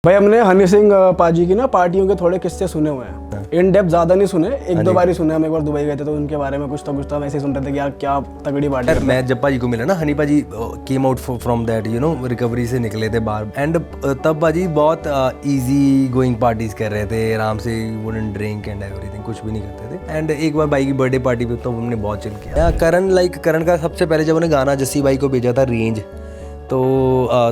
भाई हमने हनी सिंह पाजी की ना पार्टियों के थोड़े किस्से सुने हुए हैं। इन डेप्थ ज्यादा नहीं सुने, एक दो बार ही सुने। हम एक बार दुबई गए थे तो उनके बारे में कुछ तो ऐसे ही सुन रहे थे कि यार क्या तगड़ी पार्टी है। मैं जब पाजी को मिला ना, हनी पाजी came out from that recovery से निकले थे बाहर, एंड तब पाजी बहुत इजी गोइंग पार्टीज कर रहे थे, आराम से वुडंट ड्रिंक एंड एवरीथिंग, कुछ भी नहीं करते थे। एंड एक बार भाई की बर्थडे पार्टी पे तो हमने बहुत चिल किया। करण का सबसे पहले जब उन्हें गाना जस्सी भाई को भेजा था रेंज, तो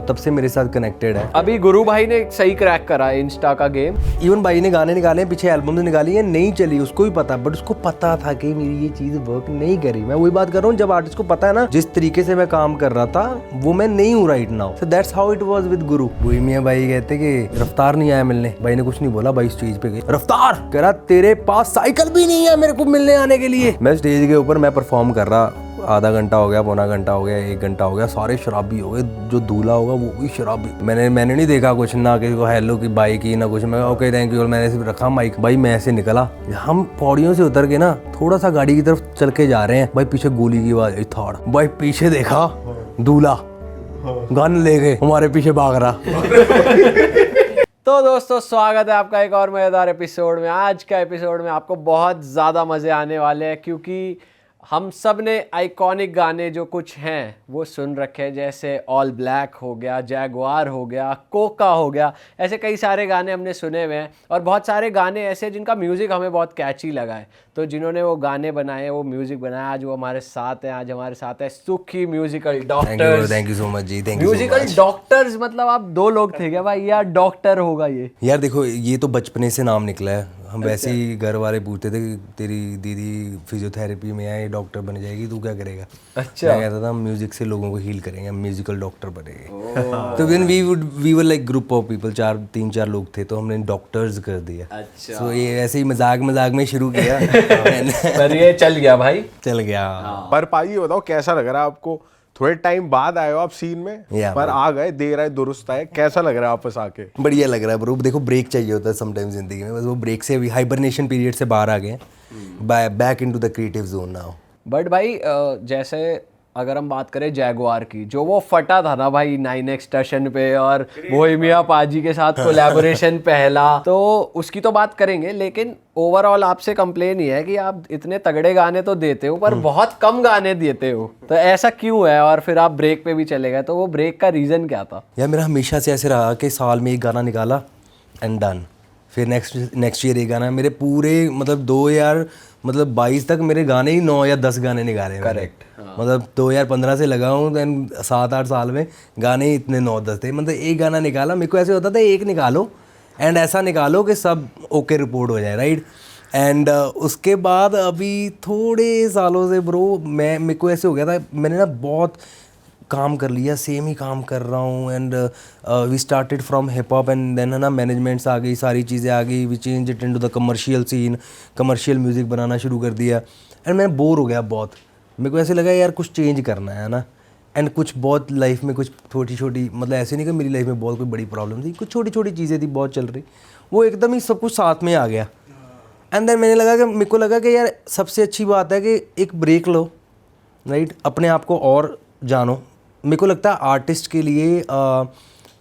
तब से मेरे साथ कनेक्टेड है। अभी गुरु भाई ने सही क्रैक करा इंस्टा का गेम। इवन भाई ने गाने निकाले, पीछे एल्बम निकाली है, नहीं चली, उसको भी पता, बट उसको पता था कि मेरी ये चीज़ वर्क नहीं करी। मैं वही बात कर रहा हूँ, जब आर्टिस्ट को पता है ना जिस तरीके से मैं काम कर रहा था वो मैं नहीं हूँ right now. So that's how it was with गुरु। वही मियां भाई कहते कि रफ्तार नहीं आया मिलने। भाई ने कुछ नहीं बोला, भाई स्टेज पे गए, रफ्तार कह रहा तेरे पास साइकिल भी नहीं है मेरे को मिलने आने के लिए। मैं स्टेज के ऊपर मैं परफॉर्म कर रहा, आधा घंटा हो गया, पौना घंटा हो गया, 1 घंटा हो गया, सारे शराबी हो गए, जो दूल्हा होगा वो भी शराबी। मैंने नहीं देखा कुछ, ना किसी को हेलो की बाई की ना कुछ। मैं ओके थैंक यू, मैंने सिर्फ रखा माइक। भाई मैं ऐसे निकला, हम पौड़ियों से उतर के ना थोड़ा सा गाड़ी की तरफ चल के जा रहे हैं, भाई पीछे गोली की आवाज, थाड़। भाई पीछे देखा, दूल्हा गन ले गए, हमारे पीछे भाग रहा। तो दोस्तों स्वागत है आपका एक और मज़ेदार एपिसोड में। आज का एपिसोड में आपको बहुत ज़्यादा मज़े आने वाले हैं, क्योंकि हम सब ने आइकॉनिक गाने जो कुछ हैं वो सुन रखे हैं। जैसे ऑल ब्लैक हो गया, जैगवार हो गया, कोका हो गया, ऐसे कई सारे गाने हमने सुने हुए हैं। और बहुत सारे गाने ऐसे जिनका म्यूज़िक हमें बहुत कैची लगा है। तो जिन्होंने वो गाने बनाए, वो म्यूज़िक बनाया, आज वो हमारे साथ हैं। आज हमारे साथ है Sukhi musical doctors. Thank you so much ji, thank you. Musical doctors मतलब आप 2 लोग थे क्या भाई, यार डॉक्टर होगा ये? यार देखो, ये तो बचपने से नाम निकला है। हम वैसे ही घर वाले पूछते थे कि तेरी दीदी फिजियोथेरेपी में है, डॉक्टर बन जाएगी, तू क्या करेगा? अच्छा। मैं कहता था हम म्यूजिक से लोगों को हील करेंगे, हम म्यूजिकल डॉक्टर बनेंगे। तो then we were like group of people, 3-4 लोग थे, तो हमने डॉक्टर्स कर दिया। अच्छा। तो ये ऐसे ही मजाक में शुरू किया। पर ये चल गया भाई, चल गया। पर पाई ये बताओ कैसा लग रहा है आपको? थोड़े टाइम बाद आए हो आप सीन में, पर आ गए, देर आए दुरुस्त आए, कैसा लग रहा है वापस आके? बढ़िया लग रहा है ब्रो। देखो ब्रेक चाहिए होता है समटाइम जिंदगी में, बस वो ब्रेक से भी हाइबरनेशन पीरियड से बाहर आ गए, back into the creative zone now. But भाई जैसे अगर हम बात करें जैगवार की, जो वो फटा था ना भाई 9X स्टेशन पे, और बोहेमिया पाजी के साथ कोलैबोरेशन पहला, तो उसकी तो बात करेंगे। लेकिन ओवरऑल आपसे कंप्लेन ही है कि आप इतने तगड़े गाने तो देते हो पर बहुत कम गाने देते हो, तो ऐसा क्यों है? और फिर आप ब्रेक पे भी चले गए, तो वो ब्रेक का रीज़न क्या था? यार मेरा हमेशा से ऐसे रहा कि साल में एक गाना निकाला एंड डन, फिर नेक्स्ट ईयर एक गाना। मेरे पूरे 2022 तक मेरे गाने ही 9 या 10 गाने निकाले। करेक्ट। 2015 से लगा हूँ, दैन 7-8 साल में गाने ही इतने 9-10 थे। एक गाना निकाला, मेरे को ऐसे होता था एक निकालो एंड ऐसा निकालो कि सब ओके रिपोर्ट हो जाए, राइट। एंड उसके बाद अभी थोड़े सालों से ब्रो मेरे को ऐसे हो गया था, मैंने ना बहुत काम कर लिया, सेम ही काम कर रहा हूँ। And we started from hip hop and then है ना मैनेजमेंट्स आ गई, सारी चीज़ें आ गई, we change it into the commercial scene, commercial music बनाना शुरू कर दिया। एंड मैं बोर हो गया बहुत, मेरे को ऐसे लगा यार कुछ चेंज करना है ना। एंड कुछ बहुत लाइफ में कुछ छोटी ऐसे नहीं कि मेरी लाइफ में बहुत कोई बड़ी प्रॉब्लम थी, कुछ छोटी चीज़ें थी बहुत चल रही, वो एकदम ही सब कुछ साथ में आ गया। एंड देन मेरे को लगा कि यार सबसे अच्छी बात है कि एक ब्रेक लो, राइट, अपने आप को और जानो। मेरे को लगता है आर्टिस्ट के लिए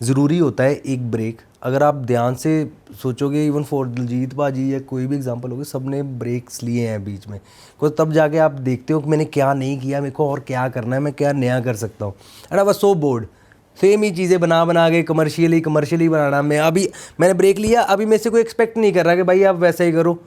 ज़रूरी होता है एक ब्रेक। अगर आप ध्यान से सोचोगे, इवन फॉर दिलजीत बाजी या कोई भी एग्जांपल होगी, सब ने ब्रेक्स लिए हैं बीच में, तो तब जाके आप देखते हो कि मैंने क्या नहीं किया, मेरे को और क्या करना है, मैं क्या नया कर सकता हूँ। And I was so bored, same ही चीज़ें बना के कमर्शियली बनाना। मैंने ब्रेक लिया, अभी मेरे से कोई एक्सपेक्ट नहीं कर रहा कि भाई आप वैसा ही करो,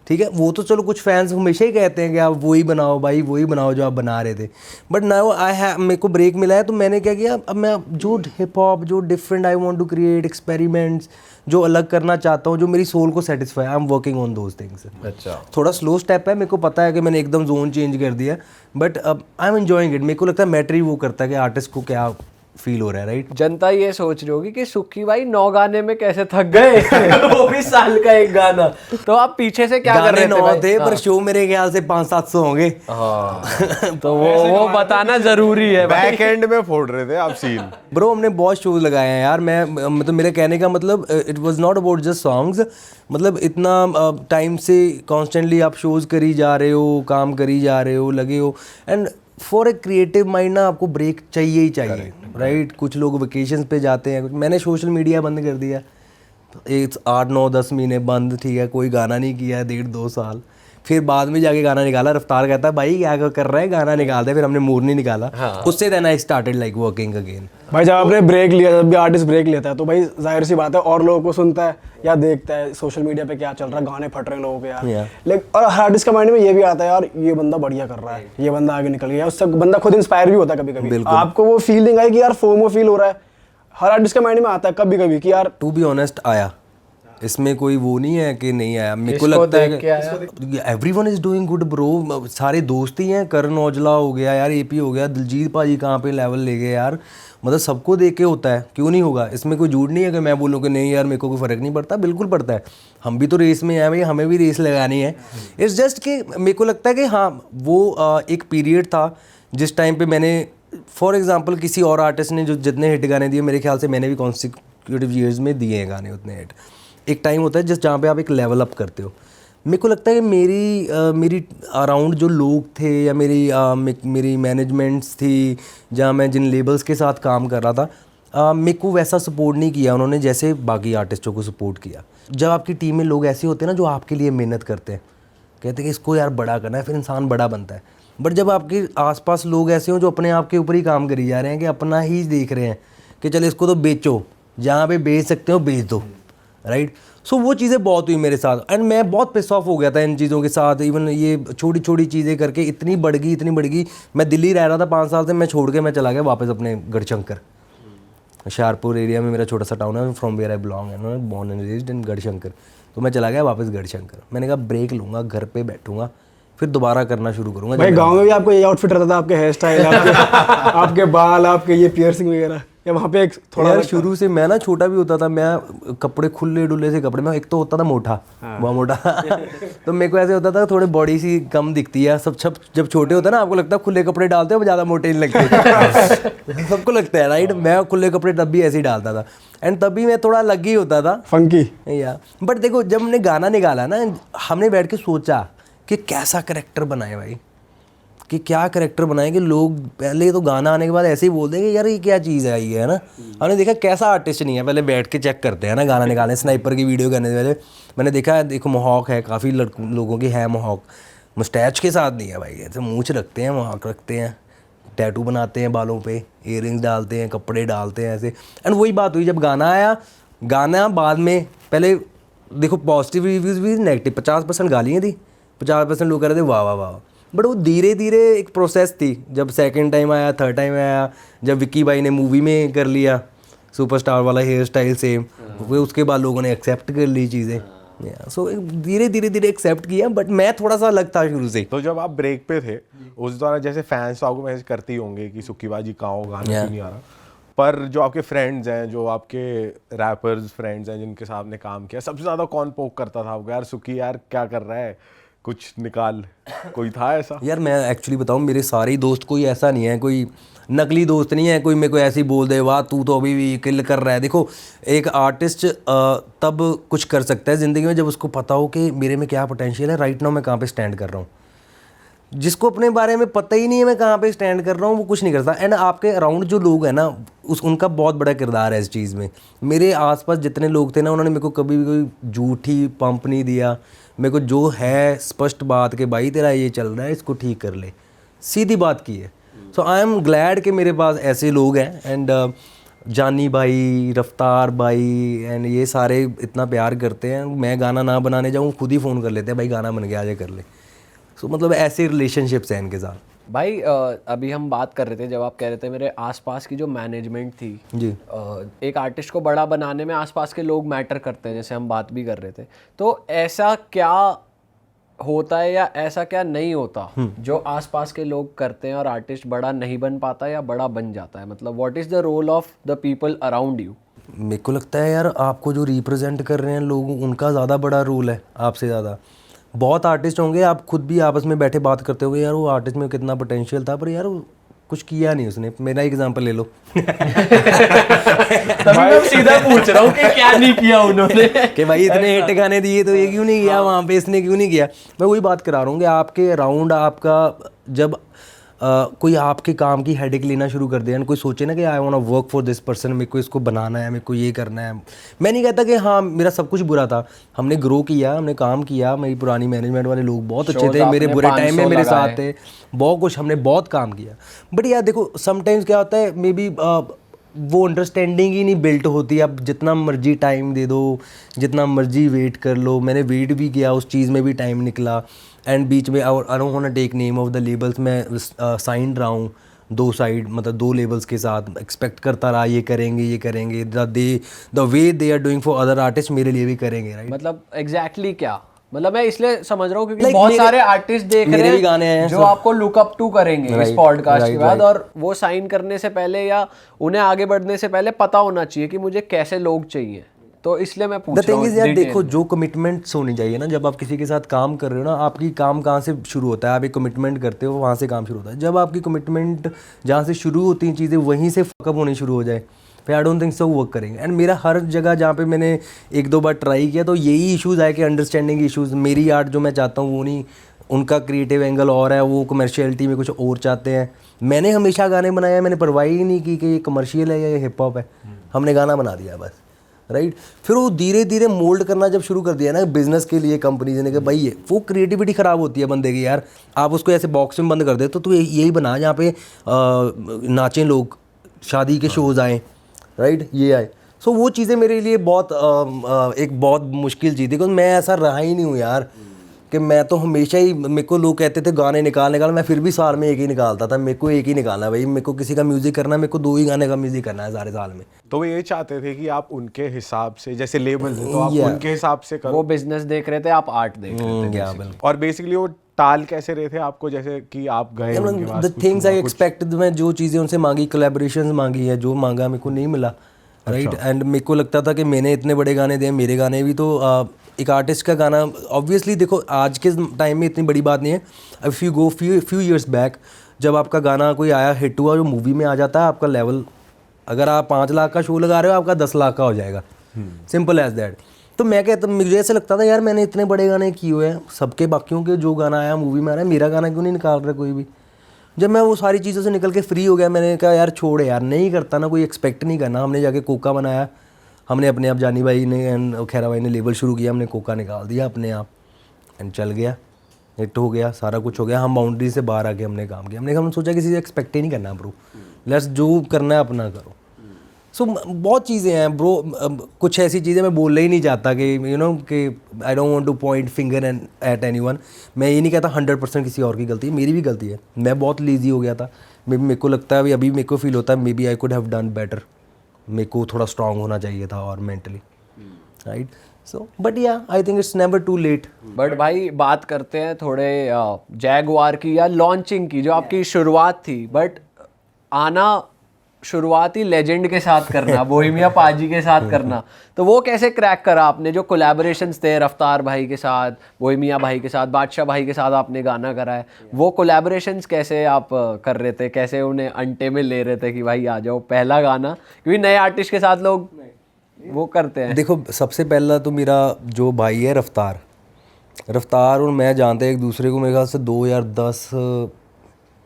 ठीक है। वो तो चलो कुछ फैंस हमेशा ही कहते हैं कि आप वही बनाओ भाई, वही बनाओ जो आप बना रहे थे। बट नाउ मेरे को ब्रेक मिला है, तो मैंने क्या किया, अब मैं जो हिप हॉप, जो different I want to create experiments, जो अलग करना चाहता हूँ, जो मेरी सोल को satisfy, I am working on those things. अच्छा। थोड़ा स्लो स्टेप है, मेरे को पता है कि मैंने एकदम जोन चेंज कर दिया, बट अब आई एम एंजॉइंग इट। मेरे को लगता है मैटर ही वो करता है कि आर्टिस्ट को क्या फील हो रहा है, राइट। जनता ये सोच रही होगी कि सुखी भाई 9 गाने में कैसे थक गए वो भी साल का एक गाना। तो आप पीछे से क्या कर रहे थे? 9 थे पर शो मेरे ख्याल से 500-700 होंगे। तो वो बताना जरूरी है। बैक एंड में फोड़ रहे थे आप सीन। ब्रो हमने बहुत शोज लगाए हैं यार। मैं तो मेरे कहने का मतलब it was not about just songs, मतलब इतना टाइम से कॉन्स्टेंटली आप शोज करी जा रहे हो, काम करी जा रहे हो, लगे हो। And for a creative mind ना आपको ब्रेक चाहिए ही चाहिए, राइट। कुछ लोग वेकेशंस पे जाते हैं, मैंने सोशल मीडिया बंद कर दिया, एक 8-9-10 महीने बंद, ठीक है, कोई गाना नहीं किया है 1.5-2 साल। फिर बाद में जाके गाना निकाला। रफ्तार कहता है भाई क्या कर रहा है, गाना निकालते हैं। फिर हमने मूड नहीं निकाला। उससे then I started like working again. भाई जब आपने ब्रेक लिया, जब भी आर्टिस्ट ब्रेक लेता है तो भाई जाहिर सी बात है और लोगों को सुनता है या देखता है सोशल मीडिया पे क्या चल रहा है, गाने फट रहे हैं लोगों के यार। लेकिन और हर आर्टिस्ट का माइंड में ये भी आता है यार ये बंदा बढ़िया कर रहा है, ये बंदा आगे निकल गया, उससे बंदा खुद इंस्पायर भी होता है कभी कभी। आपको वो फीलिंग आई कि यार फोमो फील हो रहा है, हर आर्टिस्ट के माइंड में आता है कभी कभी कि यार टू बी ऑनेस्ट आया, इसमें कोई वो नहीं है कि नहीं आया। मेरे को लगता है कि everyone is doing good bro, सारे दोस्त ही हैं। करण औजला हो गया यार, एपी हो गया, दिलजीत भाजी कहाँ पे लेवल ले गए यार, मतलब सबको देख के होता है, क्यों नहीं होगा। इसमें कोई झूठ नहीं है कि मैं बोलूँ कि नहीं यार मेरे को कोई फ़र्क नहीं पड़ता, बिल्कुल पड़ता है। हम भी तो रेस में हैं भाई, हमें भी रेस लगानी है। इट्स जस्ट कि मेरे को लगता है कि हाँ वो एक पीरियड था जिस टाइम पे मैंने फॉर एग्जांपल किसी और आर्टिस्ट ने जो जितने हिट गाने दिए, मेरे ख्याल से मैंने भी कॉन्सिक्यूटिव ईयर्स में दिए हैं गाने उतने हिट। एक टाइम होता है जिस जहाँ पे आप एक लेवल अप करते हो। मेरे को लगता है कि मेरी अराउंड जो लोग थे या मेरी मैनेजमेंट्स थी, जहाँ मैं जिन लेबल्स के साथ काम कर रहा था, मेरे को वैसा सपोर्ट नहीं किया उन्होंने जैसे बाकी आर्टिस्टों को सपोर्ट किया। जब आपकी टीम में लोग ऐसे होते हैं ना जो आपके लिए मेहनत करते हैं, कहते हैं कि इसको यार बड़ा करना है, फिर इंसान बड़ा बनता है। बट जब आपके आसपास लोग ऐसे हों जो अपने आप के ऊपर ही काम करी जा रहे हैं, कि अपना ही देख रहे हैं कि चलो इसको तो बेचो, जहाँ पे बेच सकते हो बेच दो, राइट। सो वो चीज़ें बहुत हुई मेरे साथ एंड मैं बहुत पिस ऑफ हो गया था इन चीज़ों के साथ। इवन ये छोटी छोटी चीज़ें करके इतनी बढ़ गई। मैं दिल्ली रह रहा था 5 साल से, मैं छोड़ के मैं चला गया वापस अपने गढ़शंकर, शाहपुर एरिया में मेरा छोटा सा टाउन है, फ्रॉम वेयर आई बिलोंग है, born and raised in Garhshankar. तो मैं चला गया वापस गढ़शंकर। मैंने कहा ब्रेक लूँगा, घर पे बैठूँगा, फिर दोबारा करना शुरू करूँगा। भाई गाँव में भी आपको ये आउटफिट रहता था, आपके हेयर स्टाइल, आपके बाल, आपके ये पियर्सिंग वगैरह, या वहाँ पे एक थोड़ा शुरू से मैं ना छोटा भी होता था, मैं कपड़े खुले डुले से कपड़े, मैं एक तो होता था मोटा, बहुत मोटा तो मेरे को ऐसे होता था थोड़े बॉडी सी कम दिखती है। सब जब छोटे होते हैं ना, आपको लगता है खुले कपड़े डालते हो ज़्यादा मोटे नहीं लगते सबको लगता है राइट। मैं खुले कपड़े तब भी ऐसे ही डालता था एंड तभी मैं थोड़ा अलग ही होता था, फंकी या। बट देखो जब हमने गाना निकाला ना, हमने बैठ के सोचा कि कैसा करेक्टर बनाए भाई, कि क्या करेक्टर बनाए कि लोग पहले तो गाना आने के बाद ऐसे ही बोल देंगे यार ये क्या चीज़ है ये, है ना। हमने देखा कैसा आर्टिस्ट नहीं है, पहले बैठ के चेक करते हैं ना गाना निकालें। स्नाइपर की वीडियो करने से पहले मैंने देखा है, देखो मोहॉक है, काफ़ी लोगों की है मोहॉक, मुस्टैच के साथ नहीं है भाई, ऐसे मूंछ रखते हैं, मोहॉक रखते हैं, टैटू बनाते हैं बालों पे, ईयरिंग्स डालते हैं, कपड़े डालते हैं ऐसे। एंड वही बात हुई जब गाना आया। गाना बाद में पहले देखो पॉजिटिव रिव्यूज़ भी, नेगेटिव 50% गालियाँ थी, 50% लोग कह रहे थे वाह वाह वाह। बट वो धीरे धीरे एक प्रोसेस थी। जब सेकंड टाइम आया, थर्ड टाइम आया, जब विक्की भाई ने मूवी में कर लिया सुपरस्टार वाला हेयर स्टाइल सेम, फिर उसके बाद लोगों ने एक्सेप्ट कर ली चीज़ें। सो धीरे धीरे एक्सेप्ट किया। बट मैं थोड़ा सा अलग था शुरू से। तो जब आप ब्रेक पे थे उस दौरान, जैसे फैंस तो आपको मैसेज करते ही होंगे कि सुक्कीबाजी कहाँ हो, गाना क्यों नहीं आ रहा, पर जो आपके फ्रेंड्स हैं, जो आपके रैपर्स फ्रेंड्स हैं जिनके साथ आपने काम किया, सबसे ज़्यादा कौन पोक करता था आपको, यार सुक्की यार क्या कर रहा है, कुछ निकाल, कोई था ऐसा? यार मैं एक्चुअली बताऊँ, मेरे सारे दोस्त, कोई ऐसा नहीं है, कोई नकली दोस्त नहीं है, कोई मेरे को ऐसे ही बोल दे वाह तू तो अभी भी किल कर रहा है। देखो एक आर्टिस्ट तब कुछ कर सकता है ज़िंदगी में जब उसको पता हो कि मेरे में क्या पोटेंशियल है, राइट नाउ मैं कहाँ पे स्टैंड कर रहा हूँ। जिसको अपने बारे में पता ही नहीं है मैं कहाँ पे स्टैंड कर रहा हूँ, वो कुछ नहीं करता। एंड आपके अराउंड जो लोग हैं ना, उनका बहुत बड़ा किरदार है इस चीज़ में। मेरे आसपास जितने लोग थे ना, उन्होंने मेरे को कभी भी कोई झूठी पंप नहीं दिया। मेरे को जो है स्पष्ट बात कि भाई तेरा ये चल रहा है, इसको ठीक कर ले, सीधी बात की है। सो आई एम ग्लैड कि मेरे पास ऐसे लोग हैं। एंड जानी भाई, रफ्तार भाई एंड ये सारे इतना प्यार करते हैं। मैं गाना ना बनाने जाऊँ, खुद ही फ़ोन कर लेते हैं, भाई गाना बन गया, आजा कर ले। सो मतलब ऐसे रिलेशनशिप्स हैं इनके साथ। भाई अभी हम बात कर रहे थे, जब आप कह रहे थे मेरे आसपास की जो मैनेजमेंट थी जी, एक आर्टिस्ट को बड़ा बनाने में आसपास के लोग मैटर करते हैं, जैसे हम बात भी कर रहे थे। तो ऐसा क्या होता है या ऐसा क्या नहीं होता जो आसपास के लोग करते हैं और आर्टिस्ट बड़ा नहीं बन पाता या बड़ा बन जाता है? मतलब what is the role of the people around you? मेरे को लगता है यार आपको जो रिप्रेजेंट कर रहे हैं लोग, उनका ज़्यादा बड़ा रोल है आपसे ज़्यादा। बहुत आर्टिस्ट होंगे, आप खुद भी आपस में बैठे बात करते होगे यार वो आर्टिस्ट में कितना पोटेंशियल था, पर यार वो कुछ किया नहीं उसने। मेरा एग्जांपल ले लो तभी मैं सीधा पूछ रहा हूँ कि क्या नहीं किया उन्होंने कि भाई इतने हिट गाने दिए तो ये क्यों नहीं किया, वहाँ पे इसने क्यों नहीं किया। मैं वही बात करा रहा हूँ कि आपके अराउंड आपका जब कोई आपके काम की हेडेक लेना शुरू कर दिया, कोई सोचे ना कि I want to work for this person, मेरे को इसको बनाना है, मेरे को ये करना है। मैं नहीं कहता कि हाँ मेरा सब कुछ बुरा था, हमने ग्रो किया, हमने काम किया, मेरी पुरानी मैनेजमेंट वाले लोग बहुत अच्छे थे, मेरे बुरे टाइम में मेरे साथ थे, बहुत कुछ हमने बहुत काम किया। बट यार देखो समटाइम्स क्या होता है, मे बी वो अंडरस्टैंडिंग ही नहीं बिल्ट होती। आप जितना मर्जी टाइम दे दो, जितना मर्जी वेट कर लो, मैंने वेट भी किया, उस चीज़ में भी टाइम निकला। एंड बीच में I don't want to take name of the labels, मैं साइन रहा हूँ 2 साइड, मतलब 2 लेबल्स के साथ, एक्सपेक्ट करता रहा ये करेंगे, the way they are doing for other artist मेरे लिए भी करेंगे, राइट? मतलब एग्जैक्टली क्या, मतलब मैं इसलिए समझ रहा हूँ क्योंकि बहुत सारे आर्टिस्ट देख रहे हैं गाने हैं जो आपको लुक अप टू करेंगे इस पॉडकास्ट के बाद, और वो साइन करने से पहले या उन्हें आगे बढ़ने से पहले पता होना चाहिए कि मुझे कैसे लोग चाहिए। तो इसलिए मैं पूछ रहा हूँ। यार देखो, जो कमिटमेंट्स होनी चाहिए ना, जब आप किसी के साथ काम कर रहे हो ना, आपकी काम कहाँ से शुरू होता है, आप एक कमिटमेंट करते हो, वहाँ से काम शुरू होता है। जब आपकी कमिटमेंट जहाँ से शुरू होती हैं चीज़ें वहीं से फकअप होनी शुरू हो जाए, फिर I don't think so work करेंगे। एंड मेरा हर जगह जहाँ पे मैंने 1-2 बार ट्राई किया तो यही इश्यूज़ आए कि अंडरस्टैंडिंग इश्यूज़, मेरी आर्ट जो मैं चाहता हूँ वो नहीं, उनका क्रिएटिव एंगल और है, वो कमर्शियलिटी में कुछ और चाहते हैं। मैंने हमेशा गाने बनाए, मैंने परवाह ही नहीं की कि ये कमर्शियल है या ये हिप हॉप है, हमने गाना बना दिया बस, राइट? फिर वो धीरे धीरे मोल्ड करना जब शुरू कर दिया ना बिजनेस के लिए, कंपनीज ने, कि भाई ये वो क्रिएटिविटी ख़राब होती है बंदे की। यार आप उसको ऐसे बॉक्स में बंद कर दे तो तू यही बना जहाँ पे नाचें लोग, शादी के शोज़ आएँ, राइट, ये आए। सो वो चीज़ें मेरे लिए बहुत एक बहुत मुश्किल चीज़ थी, क्योंकि मैं ऐसा रहा ही नहीं हूँ यार, कि मैं तो हमेशा ही, मेरे को लोग कहते थे गाने निकाल, मैं फिर भी साल में एक ही निकालता था। मेरे को एक ही निकालना है भाई, मेरे को किसी का म्यूज़िक करना है, मेरे को 2 ही गाने का म्यूज़िक करना है सारे साल में। तो वो ये चाहते थे कि आप उनके हिसाब से, जैसे लेबल है तो आप उनके हिसाब से करो। वो बिजनेस देख रहे थे, आप आर्ट देख रहे थे। और बेसिकली वो टाल कैसे रहे थे आपको, जैसे कि आप गए उनके पास, द थिंग्स आई एक्सपेक्ट, मैं जो चीज़ें उनसे मांगी, कोलैबोरेशंस मांगी है, जो मांगा मेरे को नहीं मिला, राइट? एंड मेरे को लगता था कि मैंने इतने बड़े गाने दिए, मेरे गाने भी तो एक आर्टिस्ट का गाना, ऑब्वियसली देखो आज के टाइम में इतनी बड़ी बात नहीं है। If you go few years back, जब आपका गाना कोई आया, हिट हुआ, जो मूवी में आ जाता है, आपका लेवल, अगर आप 5 लाख का शो लगा रहे हो, आपका 10 लाख का हो जाएगा, सिंपल एज दैट। तो मैं कहता, मुझे ऐसे लगता था यार मैंने इतने बड़े गाने किए हुए हैं, सबके बाकियों के जो गाना आया मूवी में आ रहा है, मेरा गाना क्यों नहीं निकाल रहा कोई भी? जब मैं वो सारी चीज़ों से निकल के फ्री हो गया, मैंने कहा यार छोड़ यार, नहीं करता ना, कोई एक्सपेक्ट नहीं करना। हमने जाके कोका बनाया, हमने अपने आप, जानी भाई ने एंड खैरा भाई ने लेबल शुरू किया, हमने कोका निकाल दिया अपने आप, एंड चल गया, हिट हो गया, सारा कुछ हो गया। हम बाउंड्री से बाहर आके हमने काम किया, हमने सोचा किसी से एक्सपेक्ट ही नहीं करना ब्रो, लेट्स जो करना है अपना करो। सो बहुत चीज़ें हैं ब्रो, कुछ ऐसी चीज़ें मैं बोलना ही नहीं चाहता कि यू नो कि I don't want to point finger at anyone. मैं ये नहीं कहता 100% किसी और की गलती है, मेरी भी गलती है, मैं बहुत लेजी हो गया था। मेरे को लगता है अभी मेरे को फील होता है maybe I could have done better, मेरे को थोड़ा स्ट्रांग होना चाहिए था और mentally, right? So but yeah I think it's never too late. But भाई बात करते हैं थोड़े जैगवार की या लॉन्चिंग की, जो आपकी शुरुआत थी, बट आना शुरुआत ही लेजेंड के साथ करना, बोहेमिया पाजी के साथ करना, तो वो कैसे क्रैक करा आपने? जो कोलैबोरेशंस थे रफ्तार भाई के साथ, बोहेमिया भाई के साथ, बादशाह भाई के साथ आपने गाना करा है, वो कोलैबोरेशंस कैसे आप कर रहे थे, कैसे उन्हें अंटे में ले रहे थे कि भाई आ जाओ पहला गाना? क्योंकि नए आर्टिस्ट के साथ लोग वो करते हैं। देखो सबसे पहला तो मेरा जो भाई है रफ्तार और मैं जानते हैं एक दूसरे को, मेरे ख्याल से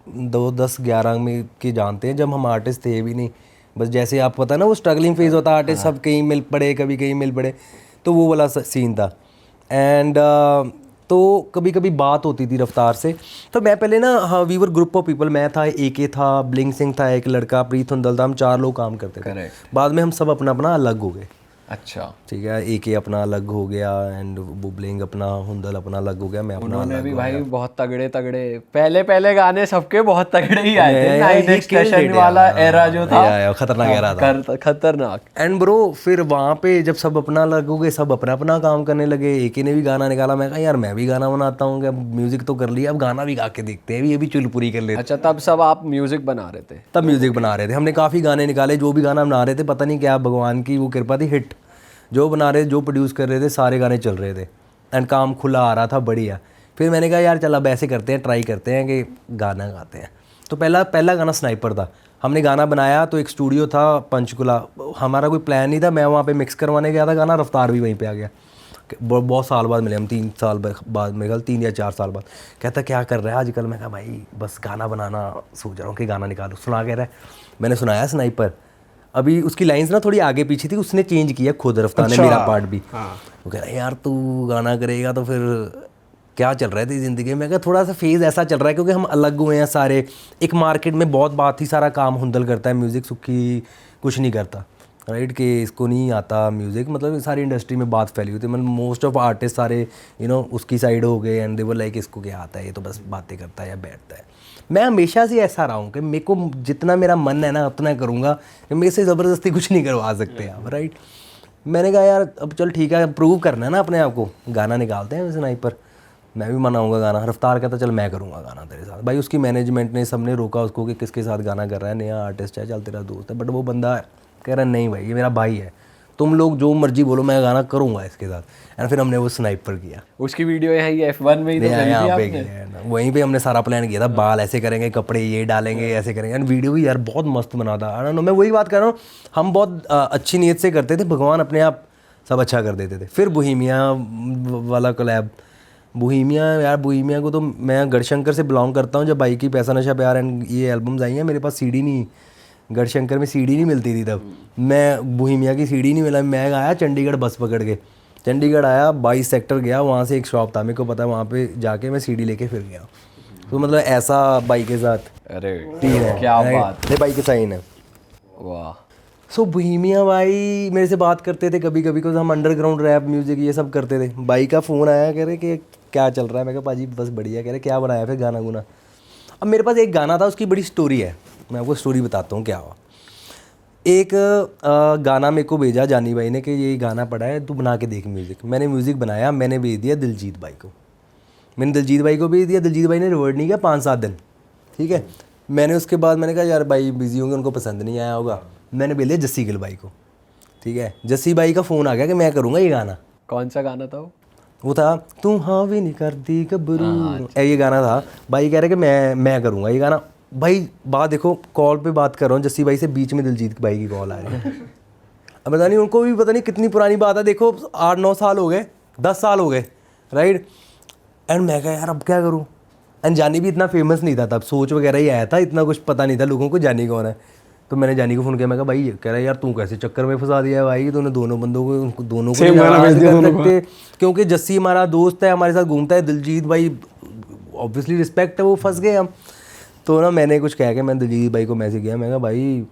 2010-11 में के जानते हैं, जब हम आर्टिस्ट थे भी नहीं, बस जैसे आप पता ना वो स्ट्रगलिंग फेज होता है आर्टिस्ट, सब कहीं मिल पड़े, कभी कहीं मिल पड़े, तो वो वाला सीन था। एंड तो कभी कभी बात होती थी रफ्तार से। तो मैं पहले ना, हाँ, we were group of people, मैं था, AK था, ब्लिंग सिंह था, एक लड़का प्रीत हुंदल था, हम 4 लोग काम करते थे। बाद में हम सब अपना अपना अलग हो गए। अच्छा, ठीक है, AK अपना अलग हो गया एंड वो ब्लिंग अपना, हुंदल अपना अलग हो गया, मैं अपना उन्होंने भी भाई बहुत तगड़े पहले गाने सबके बहुत तगड़े ही आए थे। नाइट एक्सटेंशन वाला एरा जो था, खतरनाक एरा था, खतरनाक। एंड ब्रो फिर वहाँ पे जब सब अपना अलग हो गए, सब अपना अपना काम करने लगे, AK ने भी गाना निकाला, मैं कहा यार मैं भी गाना बनाता हूँ, अब म्यूजिक तो कर लिया, अब गाना भी गा के देखते हैं, ये भी चुल पूरी कर लेते। अच्छा, तब सब आप म्यूजिक बना रहे थे? तब म्यूजिक बना रहे थे, हमने काफ़ी गाने निकाले, जो भी गाना बना रहे थे, पता नहीं क्या भगवान की वो कृपा थी, हिट जो बना रहे, जो प्रोड्यूस कर रहे थे, सारे गाने चल रहे थे एंड काम खुला आ रहा था, बढ़िया। फिर मैंने कहा यार चल अब ऐसे करते हैं, ट्राई करते हैं कि गाना गाते हैं। तो पहला गाना स्नाइपर था, हमने गाना बनाया, तो एक स्टूडियो था पंचकुला, हमारा कोई प्लान नहीं था, मैं वहाँ पे मिक्स करवाने गया था गाना, रफ्तार भी वहीं पे आ गया। बहुत साल बाद मिले हम, 3 साल बाद, मेरे ख्याल 3 या 4 साल बाद। कहता क्या कर रहा है आजकल? मैं कहा भाई बस गाना बनाना सोच रहा हूँ कि गाना निकालो। सुना कह रहा है, मैंने सुनाया स्नाइपर। अभी उसकी लाइंस ना थोड़ी आगे पीछे थी, उसने चेंज किया खुद रफ्तार ने, मेरा पार्ट भी। वो कह रहा है यार तू गाना करेगा तो फिर क्या चल रहा है तेरी ज़िंदगी में? क्या थोड़ा सा फेज़ ऐसा चल रहा है क्योंकि हम अलग हुए हैं सारे, एक मार्केट में बहुत बात ही सारा काम हुंदल करता है, म्यूज़िक सुखी कुछ नहीं करता, राइट? कि इसको नहीं आता म्यूज़िक, मतलब सारी इंडस्ट्री में बात फैली हुई थी, मतलब मोस्ट ऑफ आर्टिस्ट सारे उसकी साइड हो गए एंड दे वर लाइक इसको क्या आता है, ये तो बस बातें करता है या बैठता है। मैं हमेशा से ऐसा रहा हूँ कि मेरे को जितना मेरा मन है ना उतना करूँगा, मेरे से ज़बरदस्ती कुछ नहीं करवा सकते आप, राइट? मैंने कहा यार अब चल ठीक है, प्रूव करना है ना अपने आप को, गाना निकालते हैं स्नाइपर। मैं भी मनाऊंगा गाना। रफ्तार कहता चल मैं करूँगा गाना तेरे साथ। भाई उसकी मैनेजमेंट ने सबने रोका उसको कि किसके साथ गाना कर रहा है, नया आर्टिस्ट है, चल तेरा दोस्त है, बट वो बंदा कह रहा नहीं भाई ये मेरा भाई है, तुम लोग जो मर्जी बोलो मैं गाना करूँगा इसके साथ। एंड फिर हमने वो स्नाइपर किया। उसकी वीडियो यहाँ F1 में ही तो यहाँ पे गए, वहीं पे हमने सारा प्लान किया था, बाल ऐसे करेंगे, कपड़े ये डालेंगे, ऐसे करेंगे। एंड वीडियो भी यार बहुत मस्त बना था। आई डोंट नो, मैं वही बात कर रहा हूँ, हम बहुत अच्छी नीयत से करते थे, भगवान अपने आप सब अच्छा कर देते थे। फिर बोहेमिया वाला कोलैब, बोहेमिया यार, बोहेमिया को तो मैं गढ़शंकर से बिलोंग करता हूँ। जब बाई की पैसा नशा प्यार एंड ये एल्बम्स आई हैं, मेरे पास सीडी नहीं, गढ़शंकर में सीडी नहीं मिलती थी तब, मैं बोहेमिया की सीडी नहीं मिला। मैं आया चंडीगढ़ बस पकड़ के, चंडीगढ़ आया, 22 सेक्टर गया, वहाँ से एक शॉप था मेरे को पता है, वहाँ पे जाके मैं सीडी लेके फिर गया। तो मतलब ऐसा बाई के साथ। अरे है, क्या बात है, बाई के साइन है। वाह। सो बोहेमिया भाई मेरे से बात करते थे कभी कभी, हम अंडरग्राउंड रैप म्यूज़िक ये सब करते थे। बाई का फ़ोन आया, कह रहे कि क्या चल रहा है? मैं कहा पाजी बस बढ़िया। कह रहे क्या बनाया फिर गाना गुना? अब मेरे पास एक गाना था, उसकी बड़ी स्टोरी है, मैं आपको स्टोरी बताता हूँ क्या हुआ। एक गाना मेरे को भेजा जानी भाई ने कि ये गाना पड़ा है तू बना के देख म्यूज़िक। मैंने म्यूज़िक बनाया, मैंने भेज दिया दिलजीत भाई को, मैंने दिलजीत भाई को भेज दिया। दिलजीत भाई ने रिवर्ट नहीं किया 5-7 दिन, ठीक है। मैंने उसके बाद मैंने कहा यार भाई बिजी होंगे, उनको पसंद नहीं आया होगा, मैंने भेज दिया जस्सी गिल भाई को, ठीक है। जस्सी भाई का फ़ोन आ गया कि मैं करूँगा ये गाना। कौन सा गाना था वो था तू हाँ भी नहीं करती गबरू, ये गाना था। भाई कह रहे कि मैं करूँगा ये गाना। भाई बात देखो, कॉल पे बात कर रहा हूँ जस्सी भाई से, बीच में दिलजीत भाई की कॉल आ रही है। अब पता नहीं उनको भी पता नहीं कितनी पुरानी बात है, देखो 8-9 साल हो गए, 10 साल हो गए, राइट। एंड मैं कहा यार अब क्या करूँ। एंड जानी भी इतना फेमस नहीं था तब, सोच वगैरह ही आया था, इतना कुछ पता नहीं था लोगों को जानी कौन है। तो मैंने जानी को फ़ोन किया, मैं कहा भाई कह रहा है यार तू कैसे चक्कर में फंसा दिया है भाई, तूने दोनों बंदों को, उनको दोनों को नहीं कर सकते, क्योंकि जस्सी हमारा दोस्त है, हमारे साथ घूमता है, दिलजीत भाई ऑब्वियसली रिस्पेक्ट है, वो फंस गए हम। तो ना मैंने कुछ कह के मैंने दिलजीत भाई को मैसेज किया, मैं कहा भाई,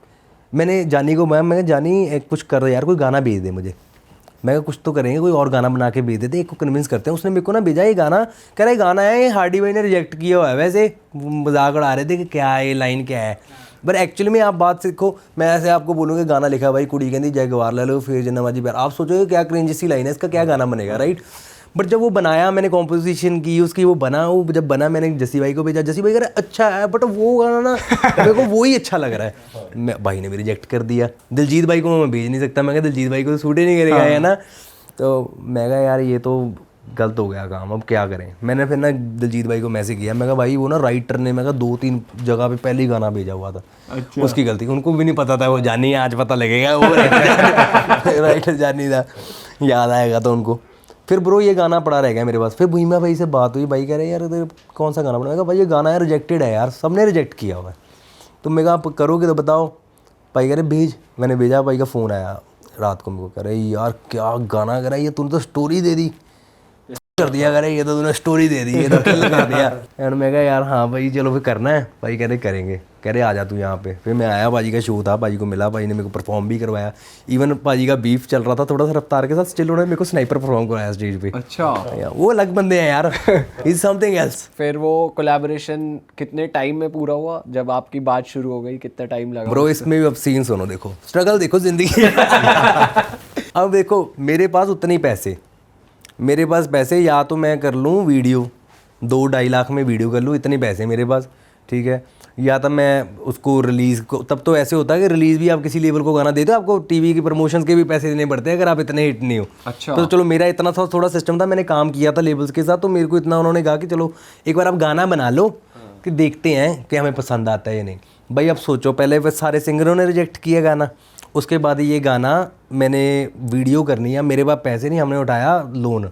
मैंने जानी को मैं जानी कुछ कर यार, कोई गाना भेज दे मुझे। मैं कुछ तो करेंगे, कोई और गाना बना के भेज देते, एक को कन्विंस करते हैं। उसने मेरे को ना भेजा ये गाना, कह रहा है गाना है ये हार्डी भाई ने रिजेक्ट किया हुआ है, वैसे मजाक उड़ा रहे थे कि क्या है ये लाइन क्या है, बट एक्चुअली में आप बात सीखो। मैं ऐसे आपको बोलूँगा गाना लिखा भाई कुड़ी कहती जय गवार ले लो फिर जन्नमाजी प्यार, आप सोचोगे क्या क्रेंज सी लाइन है, इसका क्या गाना बनेगा, राइट। बट जब वो बनाया, मैंने कॉम्पोजिशन की उसकी, वो बना, वो जब बना मैंने जस्सी भाई को भेजा, जस्सी भाई कह रहा अच्छा है, बट वो गाना ना मेरे को वो ही अच्छा लग रहा है। मैं भाई ने भी रिजेक्ट कर दिया। दिलजीत भाई को मैं भेज नहीं सकता, मैं कहा दिलजीत भाई को तो सूट ही नहीं करेगा, है ना। तो मैं कहा यार ये तो गलत हो गया काम, अब क्या करें। मैंने फिर ना दिलजीत भाई को मैसेज किया, मैं कहा भाई वो ना राइटर ने, मैं कहा 2-3 जगह पे पहले ही गाना भेजा हुआ था। अच्छा। उसकी गलती, उनको भी नहीं पता था, वो जानी है, आज पता लगेगा वो राइटर जानी था, याद आएगा तो उनको। फिर ब्रो ये गाना पड़ा रह गया मेरे पास। फिर बोहेमिया भाई से बात हुई, भाई कह रहे यार कौन सा गाना बना, मैं कहा भाई ये गाना है रिजेक्टेड है यार, सबने रिजेक्ट किया हुआ है, तो मैं कहा आप करोगे तो बताओ। भाई कह रहे भेज, मैंने भेजा, भाई का फ़ोन आया रात को, मेरे को कह रहे यार क्या गाना करा, ये तूने तो स्टोरी दे दी कर दिया, करे ये तो तूने स्टोरी दे दी, ये तो किल कर दिया। एंड मैं कहा यार हाँ भाई चलो फिर करना है। भाई कह रहे करेंगे, कह रहे आ जा तू यहाँ पे। फिर मैं आया, भाजी का शो था, भाजी को मिला, भाई ने मेरे को परफॉर्म भी करवाया। इवन भाजी का बीफ चल रहा था थोड़ा सा रफ्तार के साथ, स्टिल उन्होंने मेरे को स्नाइपर परफॉर्म करवाया स्टेज पे। अच्छा, वो अलग बंदे हैं यार, इज समथिंग एल्स। फिर वो कोलैबोरेशन कितने टाइम में पूरा हुआ, जब आपकी बात शुरू हो गई कितना टाइम लगा? ब्रो इसमें भी अब सीन सुनो, देखो स्ट्रगल देखो जिंदगी। अब देखो मेरे पास उतने ही पैसे, मेरे पास पैसे या तो मैं कर लूँ वीडियो 2-2.5 लाख में वीडियो कर लूँ, इतने पैसे मेरे पास, ठीक है। या तो मैं उसको रिलीज़ को, तब तो ऐसे होता है कि रिलीज़ भी आप किसी लेवल को गाना देते हो, आपको टीवी की प्रमोशंस के भी पैसे देने पड़ते हैं अगर आप इतने हिट नहीं हो। अच्छा। तो चलो मेरा इतना था, थोड़ा सिस्टम था, मैंने काम किया था लेबल्स के साथ, तो मेरे को इतना उन्होंने कहा कि चलो एक बार आप गाना बना लो कि देखते हैं कि हमें पसंद आता है या नहीं। भाई अब सोचो, पहले सारे सिंगरों ने रिजेक्ट किया गाना, उसके बाद ये गाना मैंने वीडियो करनी है, मेरे पास पैसे नहीं, हमने उठाया लोन,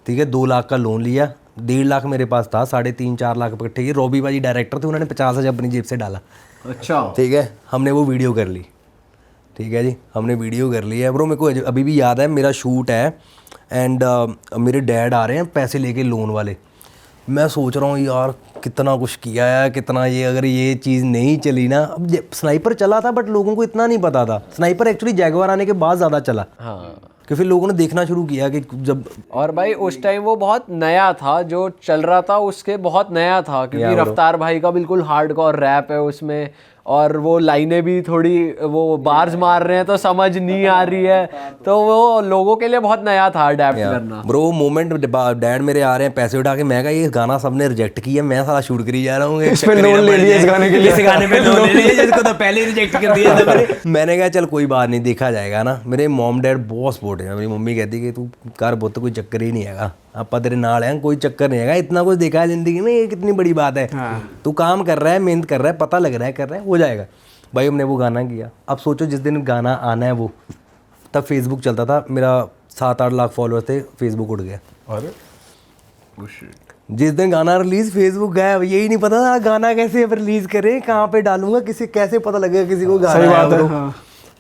ठीक है, 2 लाख का लोन लिया, 1.5 लाख मेरे पास था, 3.5-4 लाख इकट्ठे किए। रॉबी भाजी डायरेक्टर थे, उन्होंने 50,000 अपनी जेब से डाला, अच्छा ठीक है, हमने वो वीडियो कर ली, ठीक है जी, हमने वीडियो कर ली है ब्रो। मेरे को अभी भी याद है, मेरा शूट है एंड मेरे डैड आ रहे हैं पैसे लेके लोन वाले। मैं सोच रहा हूँ यार कितना कुछ किया है, कितना ये, अगर ये चीज़ नहीं चली ना, अब स्नाइपर चला था बट लोगों को इतना नहीं पता था। स्नाइपर एक्चुअली जैगवार आने के बाद ज़्यादा चला, हाँ, कि फिर लोगों ने देखना शुरू किया कि जब, और भाई उस टाइम वो बहुत नया था, जो चल रहा था उसके बहुत नया था, क्योंकि रफ्तार भाई का बिल्कुल हार्डकोर रैप है उसमें, और वो लाइनें भी थोड़ी वो बार्स मार रहे हैं तो समझ नहीं आ रही है, तो वो लोगों के लिए बहुत नया था अडेप्ट करना। ब्रो मोमेंट डैड मेरे आ रहे हैं पैसे उठा के, मैं कहा ये गाना सबने रिजेक्ट किया, मैं सारा शूट करी जा रहा हूँ, इस पे लोन ले लिया, इस गाने के लिए, इस गाने पे लोन ले लिया, जिसको तो पहले रिजेक्ट कर दिया था मैंने कहा चल कोई बात नहीं, देखा जाएगा ना। मेरे मॉम डैड बहुत सपोर्ट है, मेरी मम्मी कहती कि तू कर बहुत, कोई चक्कर ही नहीं है, आपा तेरे नाल हैं, कोई चक्कर नहीं है, इतना कुछ देखा है जिंदगी में, ये कितनी बड़ी बात है, तू काम कर रहा है, मेहनत कर रहा है, पता लग रहा है, कर रहा है, हो जाएगा। भाई हमने वो गाना किया। अब सोचो जिस दिन गाना आना है वो, तब फेसबुक चलता था, मेरा 7-8 लाख फॉलोअर्स थे, फेसबुक उड़ गया। अरे जिस दिन गाना रिलीज फेसबुक गया, यही नहीं पता था गाना कैसे रिलीज करें, कहाँ पे डालूंगा, किसी कैसे पता लगेगा किसी को गाना है bro।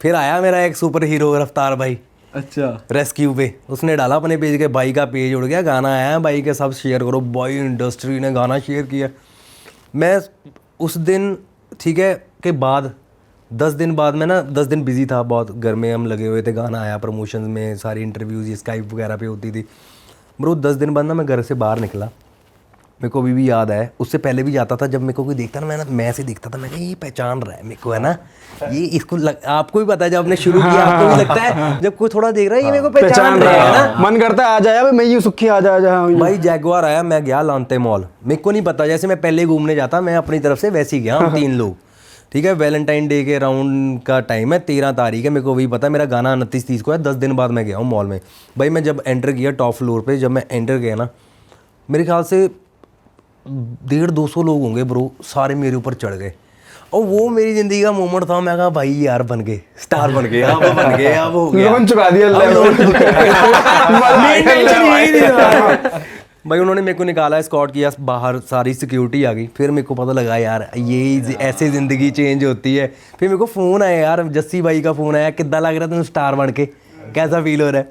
फिर आया मेरा एक सुपर हीरो रफ्तार भाई, अच्छा, रेस्क्यू पे, उसने डाला अपने पेज के, भाई का पेज उड़ गया, गाना आया, भाई के सब शेयर करो, भाई इंडस्ट्री ने गाना शेयर किया। मैं उस दिन, ठीक है, के बाद 10 दिन बाद मैं ना 10 दिन बिजी था बहुत, घर में हम लगे हुए थे, गाना आया, प्रमोशंस में सारी इंटरव्यूज़ स्काइप वगैरह पे होती थी ब्रो। 10 दिन बाद ना मैं घर से बाहर निकला, मेरे को अभी भी याद है, उससे पहले भी जाता था, जब मेरे को कोई देखता ना, मैं ऐसे देखता था, मैं ये पहचान रहा है मेरे को, है ना, ये इसको आपको भी पता है, जब आपने शुरू किया आपको भी लगता है, जब कोई थोड़ा देख रहा है ये मेरे को पहचान रहा है ना, मन करता है आ जाए मैं यूं सुखी आ जा। भाई जैगवार आया, मैं गया लांते मॉल, मेरे को नहीं पता, जैसे मैं पहले घूमने जाता, मैं अपनी तरफ से वैसे ही गया, हम 3 लोग, ठीक है, वैलेंटाइन डे के राउंड का टाइम है, 13 तारीख है, मेरे को वही पता है, मेरा गाना 29-30 को है, 10 दिन बाद मैं गया हूँ मॉल में। भाई मैं जब एंटर किया टॉप फ्लोर पे, जब मैं एंटर किया ना, मेरे ख्याल से 150-200 लोग होंगे ब्रो, सारे मेरे ऊपर चढ़ गए, और वो मेरी ज़िंदगी का मोमेंट था। मैं कहा भाई यार बन गए, स्टार बन गए, अब बन गए, अब हो गया, लोन चुका दिया भाई उन्होंने मेरे को निकाला, स्कॉट किया बाहर, सारी सिक्योरिटी आ गई, फिर मेरे को पता लगा यार ये ऐसे ज़िंदगी चेंज होती है। फिर मेरे को फ़ोन आया यार, जस्सी भाई का फ़ोन आया, कितना लग रहा है तुम स्टार बन के, कैसा फील हो रहा है,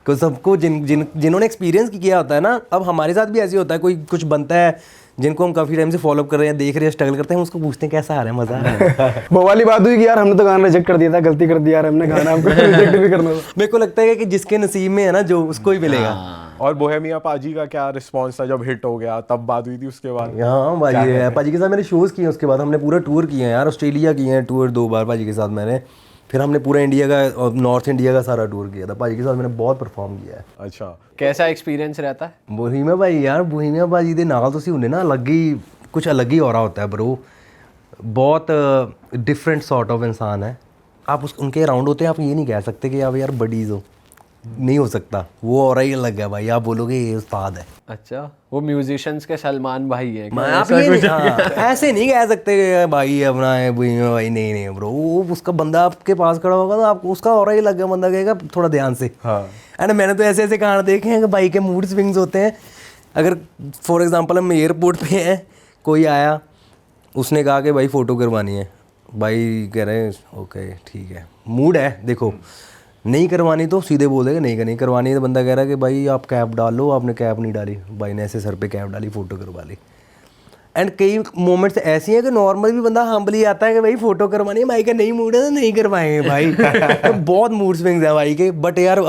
को सबको जिन्होंने एक्सपीरियंस किया होता है ना, अब हमारे साथ भी ऐसे होता है, कोई कुछ बनता है जिनको हम काफ़ी टाइम से फॉलो कर रहे हैं, देख रहे हैं, स्ट्रगल करते हैं, उसको पूछते हैं कैसा आ रहा है, मज़ा आ रहा है। वो वाली बात हुई कि यार हमने तो गाना रिजेक्ट कर दिया था, गलती कर दी यार हमने, गाना हमको रिजेक्ट भी करना था। मेरे को लगता है कि जिसके नसीब में है ना जो, उसको ही मिलेगा। और बोहेमिया पाजी का क्या रिस्पॉन्स था जब हिट हो गया, तब बात हुई थी उसके बाद? हाँ भाई, पाजी के साथ मैंने शोज़ किए, उसके बाद हमने पूरा टूर किए हैं यार, ऑस्ट्रेलिया किए हैं टूर 2 बार पाजी के साथ मैंने, फिर हमने पूरा इंडिया का और नॉर्थ इंडिया का सारा टूर किया था, पाजी के साथ मैंने बहुत परफॉर्म किया है। अच्छा, कैसा एक्सपीरियंस रहता है? बोहेमिया भाई यार, बोहेमिया भाजी दे नाल तुसीं हुंदे ना, अलग ही कुछ अलग ही हो रहा होता है ब्रो, बहुत डिफरेंट सॉर्ट ऑफ इंसान है। आप उनके अराउंड होते हैं, आप ये नहीं कह सकते कि आप यार बडीज हो, नहीं हो सकता, वो और ही अलग है भाई, आप बोलोगे ये उस्ताद है। अच्छा, वो म्यूजिशियंस के सलमान भाई है क्या? आप ये नहीं, हाँ, ऐसे नहीं कह सकते कि भाई अपना है भाई, नहीं ब्रो, वो उसका बंदा आपके पास खड़ा होगा तो आप उसका और ही अलग है, बंदा कहेगा थोड़ा ध्यान से। हाँ, एंड मैंने तो ऐसे ऐसे कहानी देखे हैं कि भाई के मूड स्विंग्स होते हैं। अगर फॉर एग्जांपल हम एयरपोर्ट पे हैं, कोई आया, उसने कहा कि भाई फ़ोटो करवानी है, भाई कह रहे हैं ओके ठीक है, मूड है, देखो नहीं करवानी तो सीधे बोल देगा नहीं करवानी है, तो बंदा कह रहा है कि भाई आप कैप डाल लो, आपने कैप नहीं डाली, भाई ने ऐसे सर पे कैप डाली, फ़ोटो करवा ली। एंड कई मोमेंट्स ऐसी हैं कि नॉर्मल भी बंदा हम्बली आता है कि भाई फ़ोटो करवानी है, भाई का नहीं मूड है तो नहीं करवाएंगे भाई। तो बहुत मूड स्विंग्स है भाई के, बट यार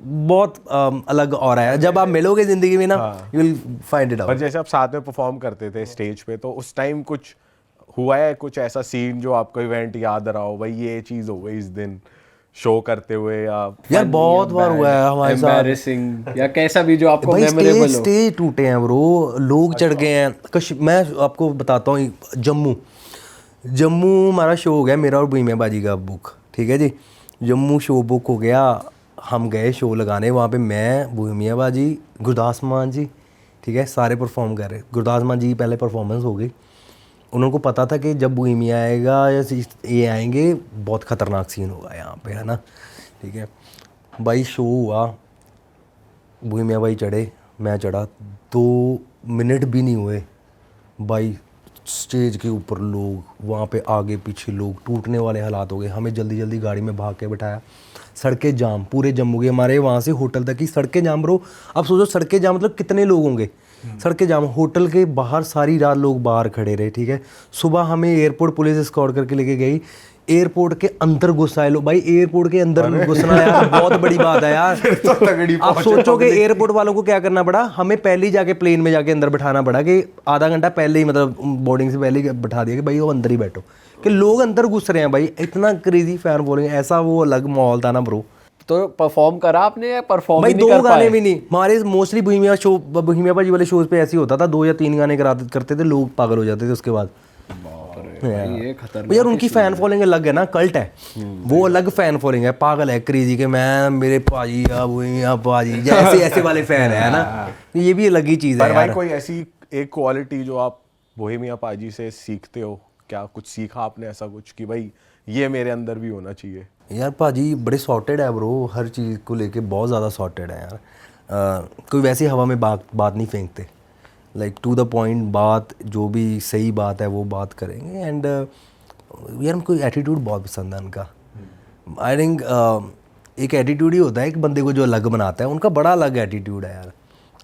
बहुत अलग और है, जब आप मिलोगे ज़िंदगी में ना, you will find it out. पर जैसे आप साथ में परफॉर्म करते थे स्टेज पे, तो उस टाइम कुछ हुआ है, कुछ ऐसा सीन जो आपको इवेंट याद रहा हो, भाई ये चीज़ हो गई इस दिन शो करते हुए, या यार बहुत बार हुआ है हमारे साथ, एम्बैरेसिंग या कैसा भी जो आपको भाई मेमोरेबल हो। स्टेज टूटे हैं ब्रो, लोग चढ़ गए हैं। मैं आपको बताता हूँ, जम्मू हमारा शो हो गया, मेरा और बोहेमिया बाजी का बुक, ठीक है जी, जम्मू शो बुक हो गया, हम गए शो लगाने, वहाँ पे मैं, बोहेमिया बाजी, गुरदास मान जी, ठीक है, सारे परफॉर्म कर रहे। गुरदास मान जी की पहले परफॉर्मेंस हो गई, उनको पता था कि जब बोहेमिया आएगा या ये आएंगे बहुत ख़तरनाक सीन होगा यहाँ पे, है ना, ठीक है भाई। शो हुआ, बोहेमिया भाई चढ़े, मैं चढ़ा, 2 मिनट भी नहीं हुए भाई स्टेज के ऊपर लोग, वहाँ पे आगे पीछे लोग, टूटने वाले हालात हो गए। हमें जल्दी जल्दी गाड़ी में भाग के बिठाया, सड़कें जाम पूरे जम्मू के, हमारे वहाँ से होटल तक की सड़कें जाम। ब्रो अब सोचो सड़कें जाम मतलब कितने लोग होंगे, सड़कें जाम, होटल के बाहर सारी रात लोग बाहर खड़े रहे, ठीक है। सुबह हमें एयरपोर्ट पुलिस एस्कॉर्ट करके लेके गई, एयरपोर्ट के अंदर घुस आए लोग भाई, एयरपोर्ट के अंदर घुसना यार बहुत बड़ी बात है यार। आप सोचो कि एयरपोर्ट वालों को क्या करना पड़ा, हमें पहले ही जाके प्लेन में जाके अंदर बिठाना पड़ा कि आधा घंटा पहले ही, मतलब बोर्डिंग से पहले ही बिठा दिया कि भाई वो अंदर ही बैठो, कि लोग अंदर घुस रहे हैं भाई। इतना क्रेजी फैन फॉलोइंग, ऐसा वो अलग माहौल था ना ब्रो। तो परफॉर्म करा आपने या परफॉर्म भाई नहीं कर 2 गाने पाए? भी नहीं हमारे, मोस्टली बोहेमिया भाजी वाले शोज पे ऐसे ही होता था, 2 या 3 गाने करते थे, लोग पागल हो जाते थे उसके बाद। ये खतरनाक यार उनकी फैन फॉलोइंग अलग है ना, कल्ट है वो, अलग फैन फॉलोइंग है, पागल है क्रेजी के मैं मेरे पाजी अब पाजी जैसे ऐसे वाले फैन है ना, ये भी अलग ही चीज़ है पर भाई यार। कोई ऐसी एक क्वालिटी जो आप बोहेमिया पाजी से सीखते हो, क्या कुछ सीखा आपने ऐसा कुछ कि भाई ये मेरे अंदर भी होना चाहिए? यार पाजी बड़े सॉर्टेड है ब्रो, हर चीज़ को लेके बहुत ज़्यादा सॉर्टेड है यार। कोई वैसी हवा में बात नहीं फेंकते, लाइक टू द पॉइंट बात, जो भी सही बात है वो बात करेंगे। एंड यार हमको एटीट्यूड बहुत पसंद है उनका। आई थिंक एक एटीट्यूड ही होता है एक बंदे को जो अलग बनाता है, उनका बड़ा अलग एटीट्यूड है यार,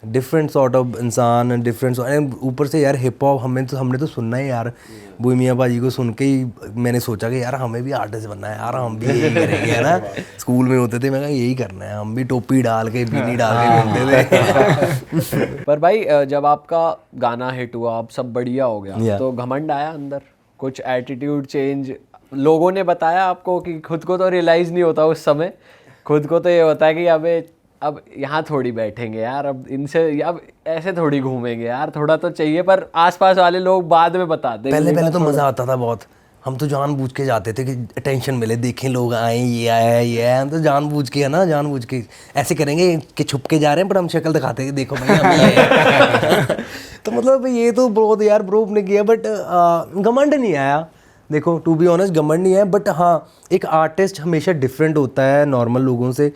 डिफरेंट सॉर्ट ऑफ इंसान, डिफरेंट ऊपर से यार हिप हॉप हमने तो सुनना है यार। बोहेमिया भाजी को सुन के ही मैंने सोचा कि यार हमें भी आर्टिस्ट बनना है यार, हम भी यही करेंगे, है ना। स्कूल में होते थे, मैं कहा यही करना है, हम भी टोपी डाल के बीनी डाल के घूमते थे। पर भाई जब आपका गाना हिट हुआ, अब सब बढ़िया हो गया, तो घमंड आया अंदर, कुछ एटीट्यूड चेंज लोगों ने बताया आपको? कि खुद को तो रियलाइज नहीं होता उस समय, खुद को तो ये होता है कि अब यहाँ थोड़ी बैठेंगे यार, अब इनसे अब ऐसे थोड़ी घूमेंगे यार, थोड़ा तो चाहिए, पर आसपास वाले लोग बाद में बताते हैं। पहले तो मज़ा आता था बहुत, हम तो जानबूझ के जाते थे कि अटेंशन मिले, देखें लोग आए, ये आया ये आया, हम तो जानबूझ के, है ना, जानबूझ के ऐसे करेंगे कि छुप के जा रहे हैं पर हम शक्ल दिखाते हैं, देखो भाई हम ये हैं। तो मतलब ये तो बहुत यार ब्रो ने किया, बट घमंड नहीं आया। देखो टू बी ऑनेस्ट घमंड नहीं है, बट हाँ एक आर्टिस्ट हमेशा डिफरेंट होता है नॉर्मल लोगों से,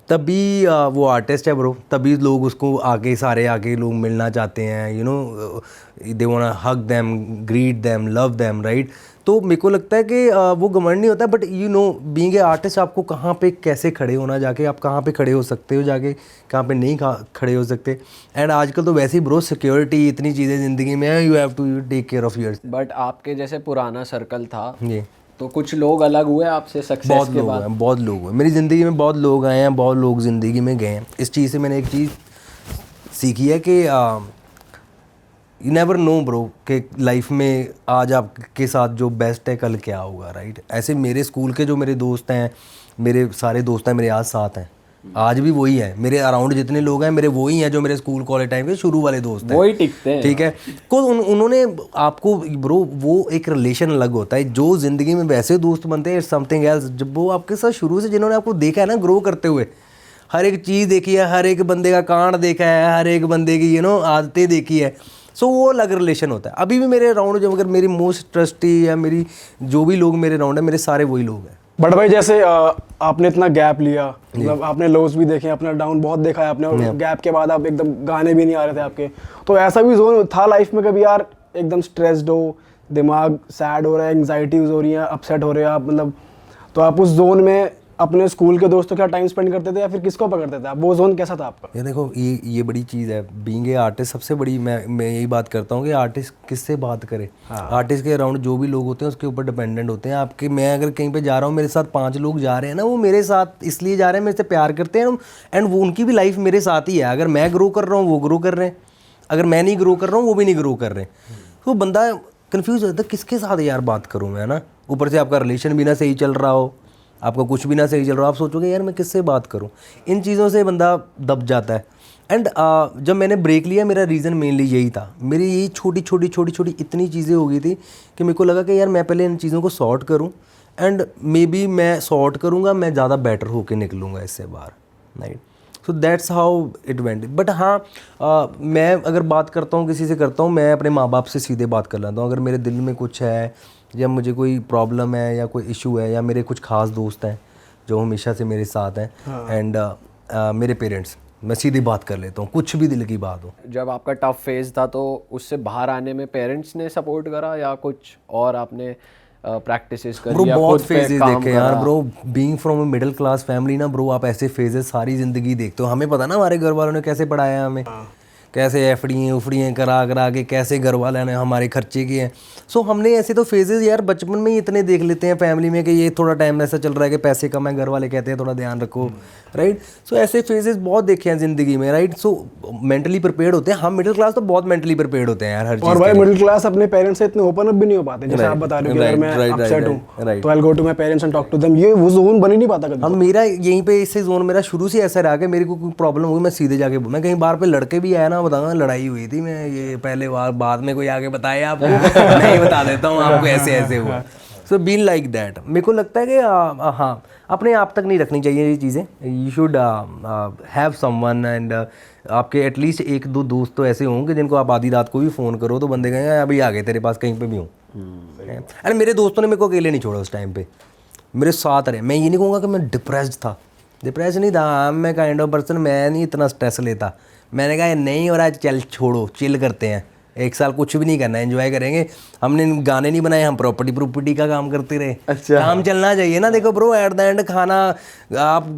तभी वो आर्टिस्ट है ब्रो, तभी लोग उसको सारे आके लोग मिलना चाहते हैं, you know, they want hug them, greet them, love them, right. तो मेरे को लगता है कि वो घमंड नहीं होता, but you know being a artist आपको कहाँ पे कैसे खड़े होना, जाके आप कहाँ पे खड़े हो सकते हो, जाके कहाँ पे नहीं खड़े हो सकते। एंड आजकल तो वैसे ही ब्रो सिक्योरिटी इतनी चीज़ें ज़िंदगी में है, you have to take care of yours. But आपके जैसे पुराना सर्कल था ये तो कुछ लोग अलग हुए आपसे सक्सेस के बाद? बहुत लोग हुए मेरी ज़िंदगी में, बहुत लोग आए हैं, बहुत लोग ज़िंदगी में गए हैं। इस चीज़ से मैंने एक चीज़ सीखी है कि यू नेवर नो ब्रो कि लाइफ में आज आपके साथ जो बेस्ट है कल क्या होगा, राइट। ऐसे मेरे स्कूल के जो मेरे दोस्त हैं, मेरे सारे दोस्त हैं मेरे आज साथ हैं, आज भी वही है, मेरे अराउंड जितने लोग हैं मेरे वही हैं जो मेरे स्कूल कॉलेज टाइम के शुरू वाले दोस्त हैं, वही टिकते हैं, ठीक है। को उन्होंने आपको ब्रो, वो एक रिलेशन अलग होता है, जो ज़िंदगी में वैसे दोस्त बनते हैं समथिंग एल्स। जब वो आपके साथ शुरू से जिन्होंने आपको देखा है ना ग्रो करते हुए, हर एक चीज़ देखी है, हर एक बंदे का कांड देखा है, हर एक बंदे की यू नो आदतें देखी है, सो वो अलग रिलेशन होता है। अभी भी मेरे अराउंड जो अगर मेरी मोस्ट ट्रस्टी या मेरी जो भी लोग मेरे अराउंड है, मेरे सारे वही लोग हैं। बट भाई जैसे आपने इतना गैप लिया, मतलब आपने लोज भी देखे, अपना डाउन बहुत देखा है आपने, और गैप के बाद आप एकदम गाने भी नहीं आ रहे थे आपके, तो ऐसा भी जोन था लाइफ में कभी यार एकदम स्ट्रेस्ड हो, दिमाग सैड हो रहा है, एंग्जाइटीज हो रही हैं, अपसेट हो रहे हैं आप, मतलब तो आप उस जोन में अपने स्कूल के दोस्तों के साथ टाइम स्पेंड करते थे या फिर किसको पकड़ते थे आप? वो जोन कैसा था आपका? ये देखो ये बड़ी चीज़ है, बीइंग ए आर्टिस्ट सबसे बड़ी मैं यही बात करता हूँ कि आर्टिस्ट किससे बात करे। आर्टिस्ट के अराउंड जो भी लोग होते हैं उसके ऊपर डिपेंडेंट होते हैं आपके। मैं अगर कहीं पे जा रहा हूँ, मेरे साथ 5 लोग जा रहे हैं ना, वो मेरे साथ इसलिए जा रहे हैं, मेरे से प्यार करते हैं, एंड वो उनकी भी लाइफ मेरे साथ ही है। अगर मैं ग्रो कर रहा हूँ वो ग्रो कर रहे हैं, अगर मैं नहीं ग्रो कर रहा हूँ वो भी नहीं ग्रो कर रहे हैं। तो बंदा कन्फ्यूज़ होता है किसके साथ यार बात करूँ मैं, ना। ऊपर से आपका रिलेशन भी ना सही चल रहा हो, आपका कुछ भी ना सही चल रहा हो, आप सोचोगे यार मैं किससे बात करूं। इन चीज़ों से बंदा दब जाता है। एंड जब मैंने ब्रेक लिया, मेरा रीज़न मेनली यही था। मेरी यही छोटी छोटी इतनी चीज़ें हो गई थी कि मेरे को लगा कि यार मैं पहले इन चीज़ों को सॉर्ट करूं, एंड मे बी मैं सॉर्ट करूंगा, मैं ज़्यादा बेटर होके निकलूँगा इससे बाहर, right. So that's how it went. But हाँ मैं अगर बात करता हूँ किसी से करता हूँ, मैं अपने माँ बाप से सीधे बात कर लेता हूँ। अगर मेरे दिल में कुछ है या मुझे कोई प्रॉब्लम है या कोई इशू है, या मेरे कुछ खास दोस्त हैं जो हमेशा से मेरे साथ हैं, एंड मेरे पेरेंट्स, मैं सीधी बात कर लेता हूँ, कुछ भी दिल की बात हो। जब आपका टफ फेज था तो उससे बाहर आने में पेरेंट्स ने सपोर्ट करा या कुछ और आपने प्रैक्टिसेस करी ब्रो या बहुत खुद पे फेजेस काम देखे यार करा? Bro, being from a middle class family ना ब्रो, आप ऐसे फेजेस सारी ज़िंदगी देखते हो। हमें पता ना हमारे घर वालों ने कैसे पढ़ाया हमें, कैसे एफडी उफड़ियाँ करा करा के कैसे घर वाले ने हमारे खर्चे किए हैं। सो हमने ऐसे तो फेजेस यार बचपन में ही इतने देख लेते हैं फैमिली में कि ये थोड़ा टाइम ऐसा चल रहा है कि पैसे कम है, घर वाले कहते हैं थोड़ा ध्यान रखो, राइट। सो ऐसे फेजेस बहुत देखे हैं ज़िंदगी में, राइट। सो मेंटली प्रिपेयर्ड होते हैं हम, मिडिल क्लास तो बहुत मेंटली प्रिपेयर्ड होते हैं यार हर चीज़। और भाई मिडिल क्लास अपने पेरेंट्स से इतने ओपन अप भी नहीं हो पाते, जैसे आप बता रहे हो कि अगर मैं अपसेट हूं तो I will go to my parents and talk to them, ये वो जोन बन ही नहीं पाता कभी। हम मेरा यहीं पे इससे जोन मेरा शुरू से ऐसा रहा कि मेरे को कोई प्रॉब्लम होगी मैं सीधे जाके मैं कहीं बार पे लड़के भी आया ना, बताऊंगा लड़ाई हुई थी, मैं ये पहले बार बाद में कोई आगे बताया आपको नहीं बता देता हूँ आपको ऐसे ऐसे हुआ। सो बीन लाइक दैट। मेरे को लगता है कि हाँ अपने आप तक नहीं रखनी चाहिए ये चीज़ें, you should have someone, and आपके एटलीस्ट एक दो दोस्त तो ऐसे होंगे जिनको आप आधी रात को भी फ़ोन करो तो बंदे कहेंगे अभी आ गए तेरे पास कहीं पे भी हूँ। अरे मेरे दोस्तों ने मेरे को अकेले नहीं छोड़ा उस टाइम पे, मेरे साथ रहे। मैं ये नहीं कहूँगा कि मैं डिप्रेस्ड था, डिप्रेस नहीं था मैं, काइंड ऑफ पर्सन, मैं नहीं इतना स्ट्रेस लेता। मैंने कहा नहीं हो रहा है चल छोड़ो चिल करते हैं, एक साल कुछ भी नहीं करना, एंजॉय करेंगे। हमने गाने नहीं बनाए, हम प्रॉपर्टी का काम करते रहे। अच्छा काम चलना चाहिए ना। देखो ब्रो एट द एंड खाना आप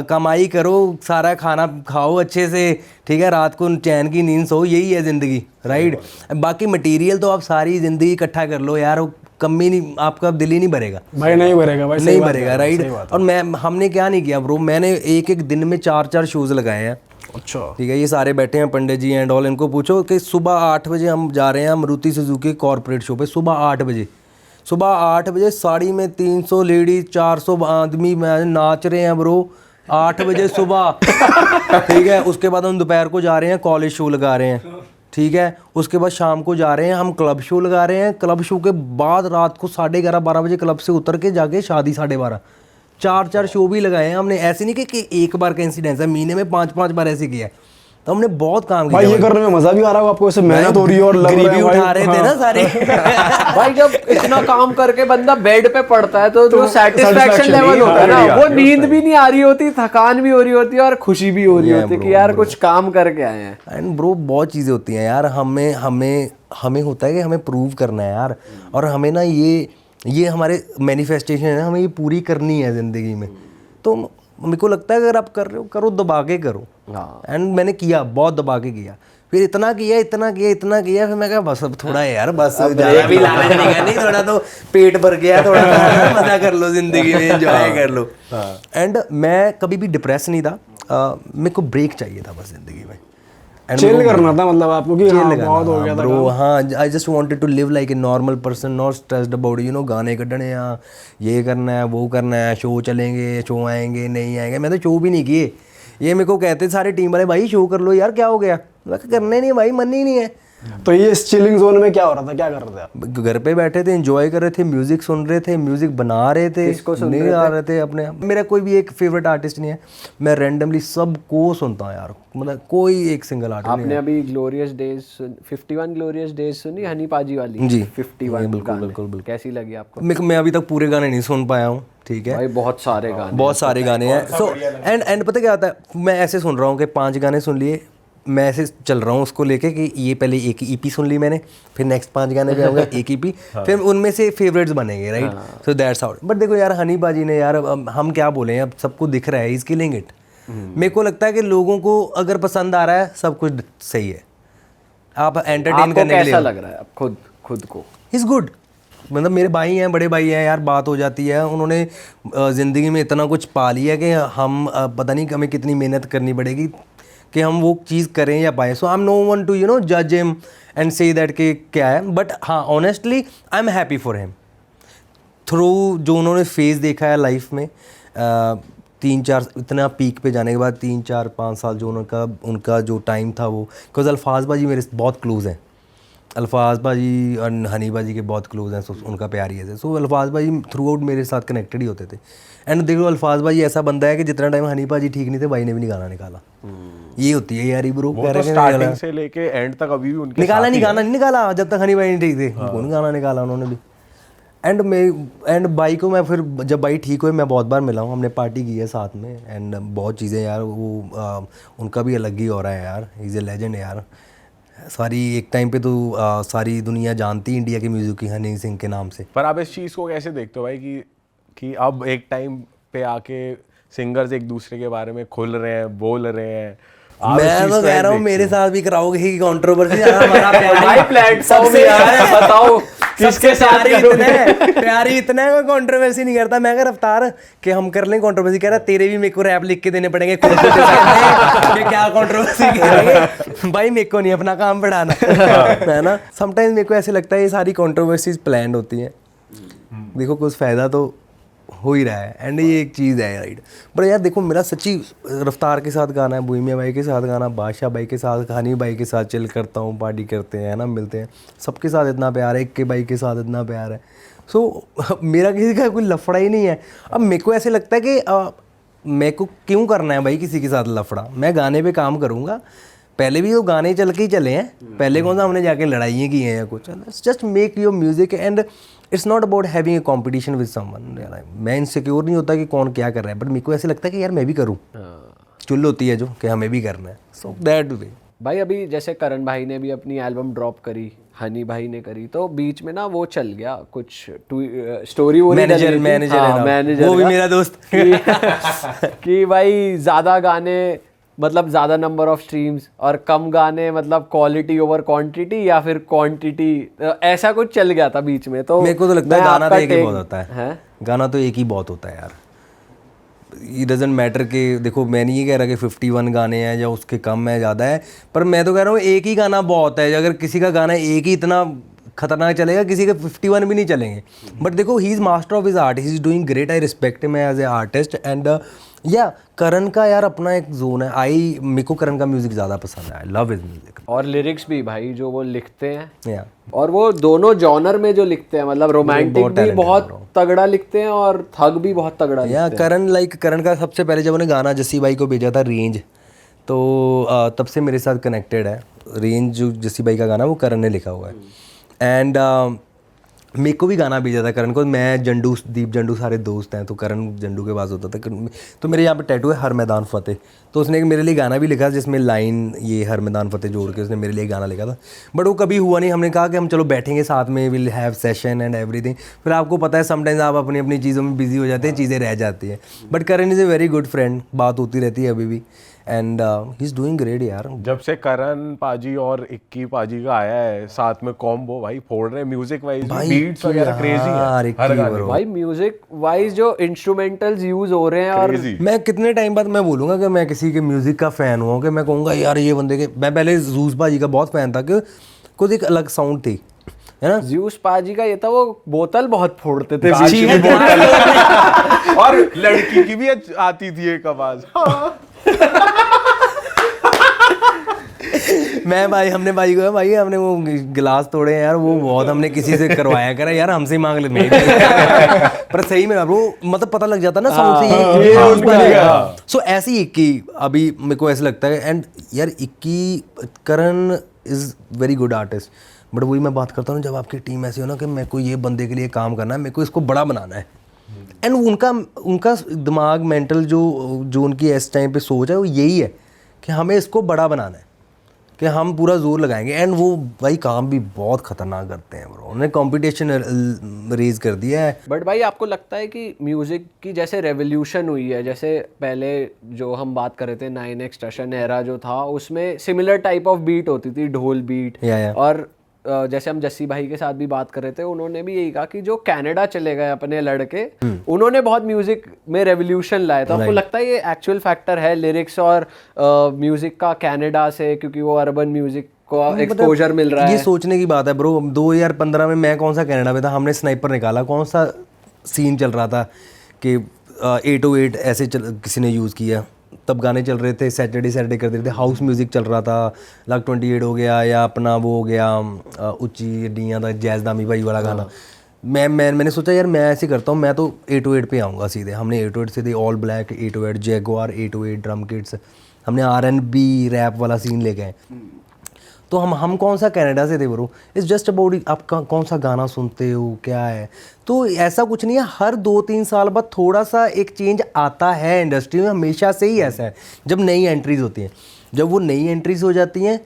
कमाई करो, सारा खाना खाओ अच्छे से, ठीक है, रात को चैन की नींद सो, यही है ज़िंदगी, राइट। बाकी मटेरियल तो आप सारी ज़िंदगी इकट्ठा कर लो यार, कमी नहीं, आपका दिल ही नहीं भरेगा भाई, नहीं भरेगा भाई, नहीं भरेगा, राइट। और हमने क्या नहीं किया ब्रो, मैंने एक एक दिन में 4-4 शोज़ लगाए हैं। अच्छा ठीक है, ये सारे बैठे हैं पंडित जी एंड ऑल, इनको पूछो कि सुबह 8 बजे हम जा रहे हैं मारुति सुजुकी कॉर्पोरेट शो पे, सुबह 8 बजे, सुबह 8 बजे साड़ी में 300 लेडीज 400 आदमी नाच रहे हैं ब्रो 8 बजे सुबह। ठीक है, उसके बाद हम दोपहर को जा रहे हैं कॉलेज शो लगा रहे हैं, ठीक है, उसके बाद शाम को जा रहे हैं हम क्लब शो लगा रहे हैं, क्लब शो के बाद रात को 11:30-12 बजे क्लब से उतर के जाके शादी 12:30, 4-4 शो भी लगाए हैं हमने। ऐसे नहीं कि एक बार का इंसिडेंस है, महीने में 5-5 बार ऐसे किया है। तो हमने बहुत काम किया भाई, ये करने में मजा भी आ रहा होगा आपको, ऐसे मेहनत हो रही है और लग रहा है उठा रहे थे ना सारे। भाई जब इतना काम करके बंदा बेड पे पड़ता है तो जो सेटिस्फेक्शन लेवल होता है ना, वो नींद भी नहीं आ रही होती, थकान भी हो रही होती है और खुशी भी हो रही होती है कि यार कुछ काम करके आए हैं। एंड ब्रो बहुत चीज़ें होती हैं यार, हमें होता है कि हमें प्रूव करना है यार, और हमें ना ये हमारे मैनिफेस्टेशन है, हमें ये पूरी करनी है ज़िंदगी में। तो मेरे को लगता है अगर आप कर रहे हो करो, दबा के करो। एंड मैंने किया, बहुत दबा के किया, फिर इतना किया, फिर मैं कहा बस अब थोड़ा है यार, बस ज़्यादा भी लालच नहीं करनी, थोड़ा तो पेट भर गया, थोड़ा मज़ा कर लो ज़िंदगी में, एंजॉय कर लो। एंड मैं कभी भी डिप्रेस नहीं था, मेरे को ब्रेक चाहिए था बस ज़िंदगी में, चिल करना था मतलब आपको कि हाँ, बहुत हो गया था ब्रो। हाँ, I just wanted to live like a normal person, not stressed about you know गाने कढ़ने हैं, ये करना है वो करना है, शो चलेंगे, शो आएंगे नहीं आएंगे। मैं तो शो भी नहीं किए, ये मेरे को कहते सारे टीम वाले भाई शो कर लो यार, क्या हो गया, मैं करने नहीं भाई, मन ही नहीं है। तो ये इस चिलिंग जोन में क्या हो रहा था, क्या कर रहे थे आप? घर पे बैठे थे, एंजॉय कर रहे थे, म्यूजिक सुन रहे थे, म्यूजिक बना रहे थे, नहीं आ रहे थे अपने। मेरा कोई भी एक फेवरेट आर्टिस्ट नहीं है, मैं रैंडमली सबको सुनता हूँ यार, मतलब कोई एक सिंगल आर्टिस्ट। आपने अभी ग्लोरियस डेज 51 ग्लोरियस डेज सुनी, हनी पाजी वाली जी 51? बिल्कुल। कैसी लगी आपको? मैं अभी तक पूरे गाने नहीं सुन पाया हूँ, ठीक है भाई बहुत सारे गाने हैं। सो एंड पता क्या होता है, मैं ऐसे सुन रहा हूँ कि 5 गाने सुन लिए, मैं ऐसे चल रहा हूँ उसको लेके कि ये पहले एक ईपी सुन ली मैंने, फिर नेक्स्ट 5 गाने पे आऊँगा एक ईपी, फिर उनमें से फेवरेट्स बनेंगे, right. So that's how. But देखो यार, हनी बाजी ने यार, हम क्या बोले हैं, अब सबको दिख रहा है, इज किलिंग इट। मेरे को लगता है कि लोगों को अगर पसंद आ रहा है सब कुछ सही है, आप एंटरटेन करने के लिए। कैसा लग रहा है आप खुद को? इज़ गुड, मतलब मेरे भाई हैं, बड़े भाई हैं यार, बात हो जाती है, उन्होंने ज़िंदगी में इतना कुछ पा लिया कि हम पता नहीं हमें कितनी मेहनत करनी पड़ेगी कि हम वो चीज़ करें या पाएँ। So I am no one to जज हिम एंड से दैट कि क्या है, बट हाँ honestly I am happy for him through जो उन्होंने फेज़ देखा है लाइफ में, 3-4 इतना पीक पे जाने के बाद 3-4-5 साल जो उनका जो टाइम था वो, बिकॉज अल्फाज बाजी मेरे बहुत क्लोज हैं, अल्फाज भाजी और हनी भाजी के बहुत क्लोज हैं, उनका प्यार ही है। सो अल्फाज भाजी थ्रू आउट मेरे साथ कनेक्टेड ही होते थे। एंड देखो अल्फाज भाजी ऐसा बंदा है कि जितना टाइम हनी भाजी ठीक नहीं थे, भाई ने भी नहीं गाना निकाला। ये होती है यारी ब्रो, वो तो स्टार्टिंग से लेके एंड तक अभी भी उनके निकाला साथ नहीं, ही गाना नहीं निकाला जब तक हनी भाई नहीं ठीक थे, कौन गाना निकाला उन्होंने भी। एंड भाई को मैं फिर जब भाई ठीक हुए मैं बहुत बार मिला हूँ, हमने पार्टी की है साथ में। एंड बहुत चीज़ें यार वो उनका भी अलग ही हो रहा है यार, इज़ ए लेजेंड यार। सारी एक टाइम पे तो सारी दुनिया जानती इंडिया के म्यूज़िक की हनी सिंह के नाम से। पर आप इस चीज़ को कैसे देखते हो भाई कि अब एक टाइम पे आके सिंगर्स एक दूसरे के बारे में खुल रहे हैं, बोल रहे हैं। मैं तो कह रहा हूँ मेरे साथ भी कराओगे ही कंट्रोवर्सी। हमारा भाई प्लेटफॉर्म यार बताओ किसके साथ प्यारी इतना है, कंट्रोवर्सी नहीं करता। मैं अगर रफ्तार कि हम कर लें कंट्रोवर्सी, कह रहा तेरे भी मेरे को रैप लिख के देने पड़ेंगे खुद के सामने कि क्या कंट्रोवर्सी करेंगे। भाई मेरे को नहीं अपना काम बढ़ाना है ना। समटाइम्स मेरे को ऐसे लगता है ये सारी कंट्रोवर्सीज प्लान्ड होती हैं। देखो कुछ फ़ायदा तो हो ही रहा है एंड ये एक चीज़ है राइट। पर यार देखो मेरा सच्ची रफ्तार के साथ गाना है, बोहेमिया भाई के साथ गाना, बादशाह भाई के साथ, हनी भाई के साथ चिल करता हूँ, पार्टी करते हैं ना, मिलते हैं, सबके साथ इतना प्यार है, के भाई के साथ इतना प्यार है। सो मेरा किसी का कोई लफड़ा ही नहीं है। अब मेरे को ऐसे लगता है कि मेरे को क्यों करना है भाई किसी के साथ लफड़ा। मैं गाने पे काम करूँगा, पहले भी वो गाने चल के ही चले हैं, पहले कौन सा हमने जाके लड़ाइयाँ की हैं या कुछ। Just make your music and it's not about having a competition with someone. मैं इनसिक्योर नहीं होता कि कौन क्या कर रहा है, बट मेरे को ऐसे लगता है कि यार मैं भी करूँ, चुल होती है जो कि हमें भी करना है। सो दैट वे भाई अभी जैसे करण भाई ने भी अपनी एल्बम ड्रॉप करी, हनी भाई ने करी, तो बीच में ना वो चल गया कुछ स्टोरी वो मैनेजर वो भी मेरा दोस्त कि भाई ज़्यादा गाने मतलब ज़्यादा नंबर ऑफ स्ट्रीम्स और कम गाने मतलब क्वालिटी ओवर क्वांटिटी या फिर क्वांटिटी, ऐसा कुछ चल गया था बीच में। तो मेरे को तो लगता है गाना तो एक ही बहुत होता है, गाना तो एक ही बहुत होता है यार। ये डजेंट मैटर कि देखो मैं नहीं ये कह रहा कि 51 गाने हैं या उसके कम है ज़्यादा है, पर मैं तो कह रहा हूँ एक ही गाना बहुत है। अगर किसी का गाना एक ही इतना खतरनाक चलेगा, किसी के 51 भी नहीं चलेंगे। बट देखो he is master of his art, he is doing great, I respect him as a artist. And yeah Karan का यार अपना एक जोन है। मेरे को करण का म्यूजिक ज़्यादा पसंद है, आई लव हिज म्यूजिक। और लिरिक्स भी भाई जो वो लिखते हैं या और वो दोनों जॉनर में जो लिखते हैं, मतलब रोमांटिक भी बहुत तगड़ा लिखते हैं और थग भी बहुत तगड़ा लिखते हैं। करण का सबसे पहले जब उन्हें गाना जस्सी भाई को भेजा था रेंज, तो तब से मेरे साथ कनेक्टेड है। रेंज जो जस्सी भाई का गाना वो करण ने लिखा हुआ है। एंड मेरे को भी गाना भेजा था करण को। मैं जंडू, दीप जंडू सारे दोस्त हैं, तो करण जंडू के पास होता था। तो मेरे यहाँ पे टैटू है हर मैदान फतेह, तो उसने मेरे लिए गाना भी लिखा जिसमें लाइन ये हर मैदान फतेह जोड़ के उसने मेरे लिए गाना लिखा था। बट वो कभी हुआ नहीं। हमने कहा कि हम चलो बैठेंगे साथ में, will have session and everything. फिर आपको पता है समटाइम्स आप अपनी अपनी चीज़ों में बिजी हो जाते हैं, चीज़ें रह जाती हैं। But Karan is a very good friend, बात होती रहती है अभी भी। And he is doing great यार। जब से करण पाजी और इक्की पाजी का आया है साथ में कॉम्बो, भाई फोड़ रहे हैं म्यूजिक वाइज, बीट्स वगैरह क्रेजी है हर गाने। भाई म्यूजिक वाइज जो इंस्ट्रूमेंटल्स यूज हो रहे हैं, और मैं कितने टाइम बाद मैं बोलूँगा कि मैं किसी के म्यूजिक का फ़ैन हुआ कि मैं कहूँगा यार ये बंदे के। मैं पहले जूस पाजी का बहुत फ़ैन था कि कुछ एक अलग साउंड थी, है ना। ज्यूस पाजी का ये था वो बोतल बहुत फोड़ते थे और लड़की की भी आती थी एक आवाज। मैं भाई हमने भाई को भाई हमने वो गिलास तोड़े हैं यार, वो बहुत हमने किसी से करवाया करा यार, हमसे ही मांग लेते पर सही में वो मतलब पता लग जाता ना साउंड से ये। सो ऐसी इक्की अभी मेरे को ऐसा लगता है। एंड यार इक्की Karan is very good artist. But वही मैं बात करता हूँ, जब आपकी टीम ऐसी हो ना कि मेरे को ये बंदे के लिए काम करना है, मेरे को इसको बड़ा बनाना है। एंड उनका दिमाग मेंटल जो उनकी इस टाइम पे सोच है वो यही है कि हमें इसको बड़ा बनाना है, कि हम पूरा जोर लगाएंगे। एंड वो भाई काम भी बहुत खतरनाक करते हैं ब्रो, उन्होंने कंपटीशन रेज कर दिया है। बट भाई आपको लगता है कि म्यूजिक की जैसे रेवोल्यूशन हुई है, जैसे पहले जो हम बात कर रहे थे 9XTSHN एरा जो था, उसमें सिमिलर टाइप ऑफ बीट होती थी, ढोल बीट। और जैसे हम जस्सी भाई के साथ भी बात कर रहे थे, उन्होंने भी यही कहा कि जो कनाडा चले गए अपने लड़के, उन्होंने बहुत म्यूजिक में रेवोल्यूशन लाया। तो आपको लगता है ये एक्चुअल फैक्टर है लिरिक्स और म्यूजिक का कनाडा से, क्योंकि वो अर्बन म्यूजिक को एक्सपोजर मिल रहा है? ये सोचने की बात है ब्रो। 2015 में मैं कौन सा कनाडा में था, हमने स्नाइपर निकाला, कौन सा सीन चल रहा था कि 808 ऐसे किसी ने यूज़ किया, तब गाने चल रहे थे, सैटरडे कर देते थे, हाउस म्यूज़िक चल रहा था, लक 28 हो गया, या अपना वो हो गया उच्ची डियाँ का जैज़ दामी भाई वाला गाना। मैंने सोचा यार मैं ऐसे करता हूँ, मैं तो 808 पे आऊँगा सीधे। हमने 808 से all black 808, jaguar 808, drum kits, हमने R&B रैप वाला सीन लेके आए। तो हम कौन सा कनाडा से थे ब्रो, इट्स जस्ट अबाउट आप कौन सा गाना सुनते हो क्या है। तो ऐसा कुछ नहीं है, हर 2-3 साल बाद थोड़ा सा एक चेंज आता है इंडस्ट्री में, हमेशा से ही ऐसा है। जब नई एंट्रीज होती हैं, जब वो नई एंट्रीज हो जाती हैं,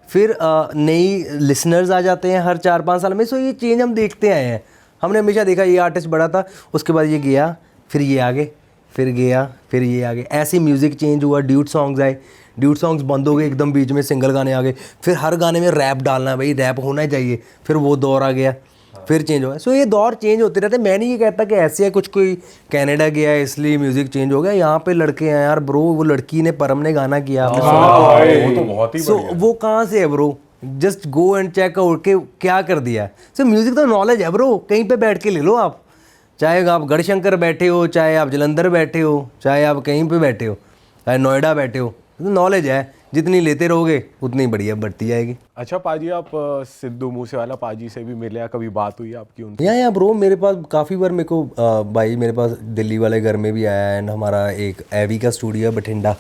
फिर नई लिसनर्स आ जाते हैं हर 4-5 साल में। सो ये चेंज हम देखते आए हैं, हमने हमेशा देखा ये आर्टिस्ट बड़ा था, उसके बाद ये गया, फिर ये आगे, फिर गया, फिर ये आगे, ऐसे म्यूज़िक चेंज हुआ। ड्यूट सॉन्ग्स आए, ड्यूट सॉन्ग्स बंद हो गए एकदम, बीच में सिंगल गाने आ गए, फिर हर गाने में रैप डालना है भाई, रैप होना ही चाहिए, फिर वो दौर आ गया, फिर चेंज हुआ। सो ये दौर चेंज होते रहते हैं। मैं नहीं ये कहता कि ऐसे है कुछ कोई कनाडा गया है इसलिए म्यूज़िक चेंज हो गया। यहाँ पे लड़के हैं यार ब्रो, वो लड़की ने परम ने गाना किया, वो तो बहुत ही सो वो कहाँ से है bro, just go and check out के क्या कर दिया है। सो म्यूज़िक तो नॉलेज है ब्रो, कहीं पे बैठ के ले लो आप, चाहे आप गढ़शंकर बैठे हो, चाहे आप जलंधर बैठे हो, चाहे आप कहीं पे बैठे हो, चाहे नोएडा बैठे हो, तो नॉलेज है, जितनी लेते रहोगे उतनी बढ़िया बढ़ती जाएगी। अच्छा पाजी, आप सिद्धू मूसेवाला पाजी से भी मिले या कभी बात हुई आपकी उनसे? या ब्रो, मेरे पास काफ़ी बार मेरे को भाई मेरे पास दिल्ली वाले घर में भी आया है। एंड हमारा एक एवी का स्टूडियो है बठिंडा,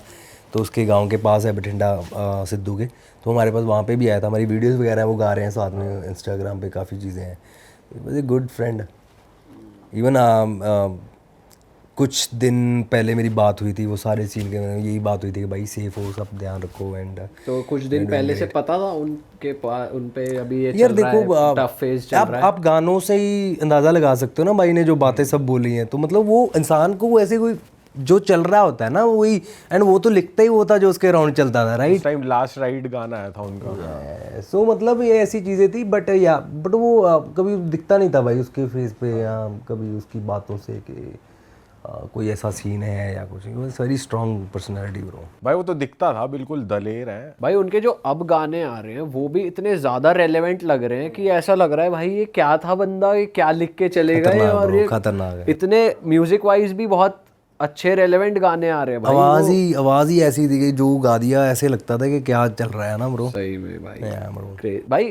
तो उसके गांव के पास है बठिंडा सिद्धू के, तो हमारे पास वहाँ पे भी आया था। हमारी वीडियोस वगैरह वो गा रहे हैं साथ में, इंस्टाग्राम पे काफ़ी चीज़ें हैं। Was a good friend. Even कुछ दिन पहले मेरी बात हुई थी, वो सारे सीन के यही बात हुई थी कि भाई सेफ हो, सब ध्यान रखो। एंड तो कुछ दिन पहले से पता था उनके उन पे अभी ये यार चल रहा देखो, है, टफ फेज चल रहा है। आप गानों से ही अंदाज़ा लगा सकते हो ना भाई ने जो बातें सब बोली हैं, तो मतलब वो इंसान को वो ऐसे कोई जो चल रहा होता है ना वही, एंड वो तो लिखता ही वो था जो उसके अराउंड चलता था, राइट। उस टाइम लास्ट राइड गाना आया था उनका। सो मतलब ये ऐसी चीज़ें थी, बट वो कभी दिखता नहीं था भाई उसके फेस पे, या कभी उसकी बातों से कि कोई ऐसा सीन है या कुछ। वेरी स्ट्रॉन्ग पर्सनैलिटी ब्रो भाई, वो तो दिखता था बिल्कुल दलेर है भाई। उनके जो अब गाने आ रहे हैं वो भी इतने ज्यादा रेलेवेंट लग रहे हैं कि ऐसा लग रहा है भाई ये क्या था बंदा, ये क्या लिख के चलेगा ये, और ये खतरनाक है। इतने म्यूजिक वाइज भी बहुत अच्छे रेलेवेंट गाने आ रहे हैं भाई। आवाज ही ऐसी थी कि जो गा दिया ऐसे लगता था कि क्या चल रहा है ना ब्रो। सही में भाई। भाई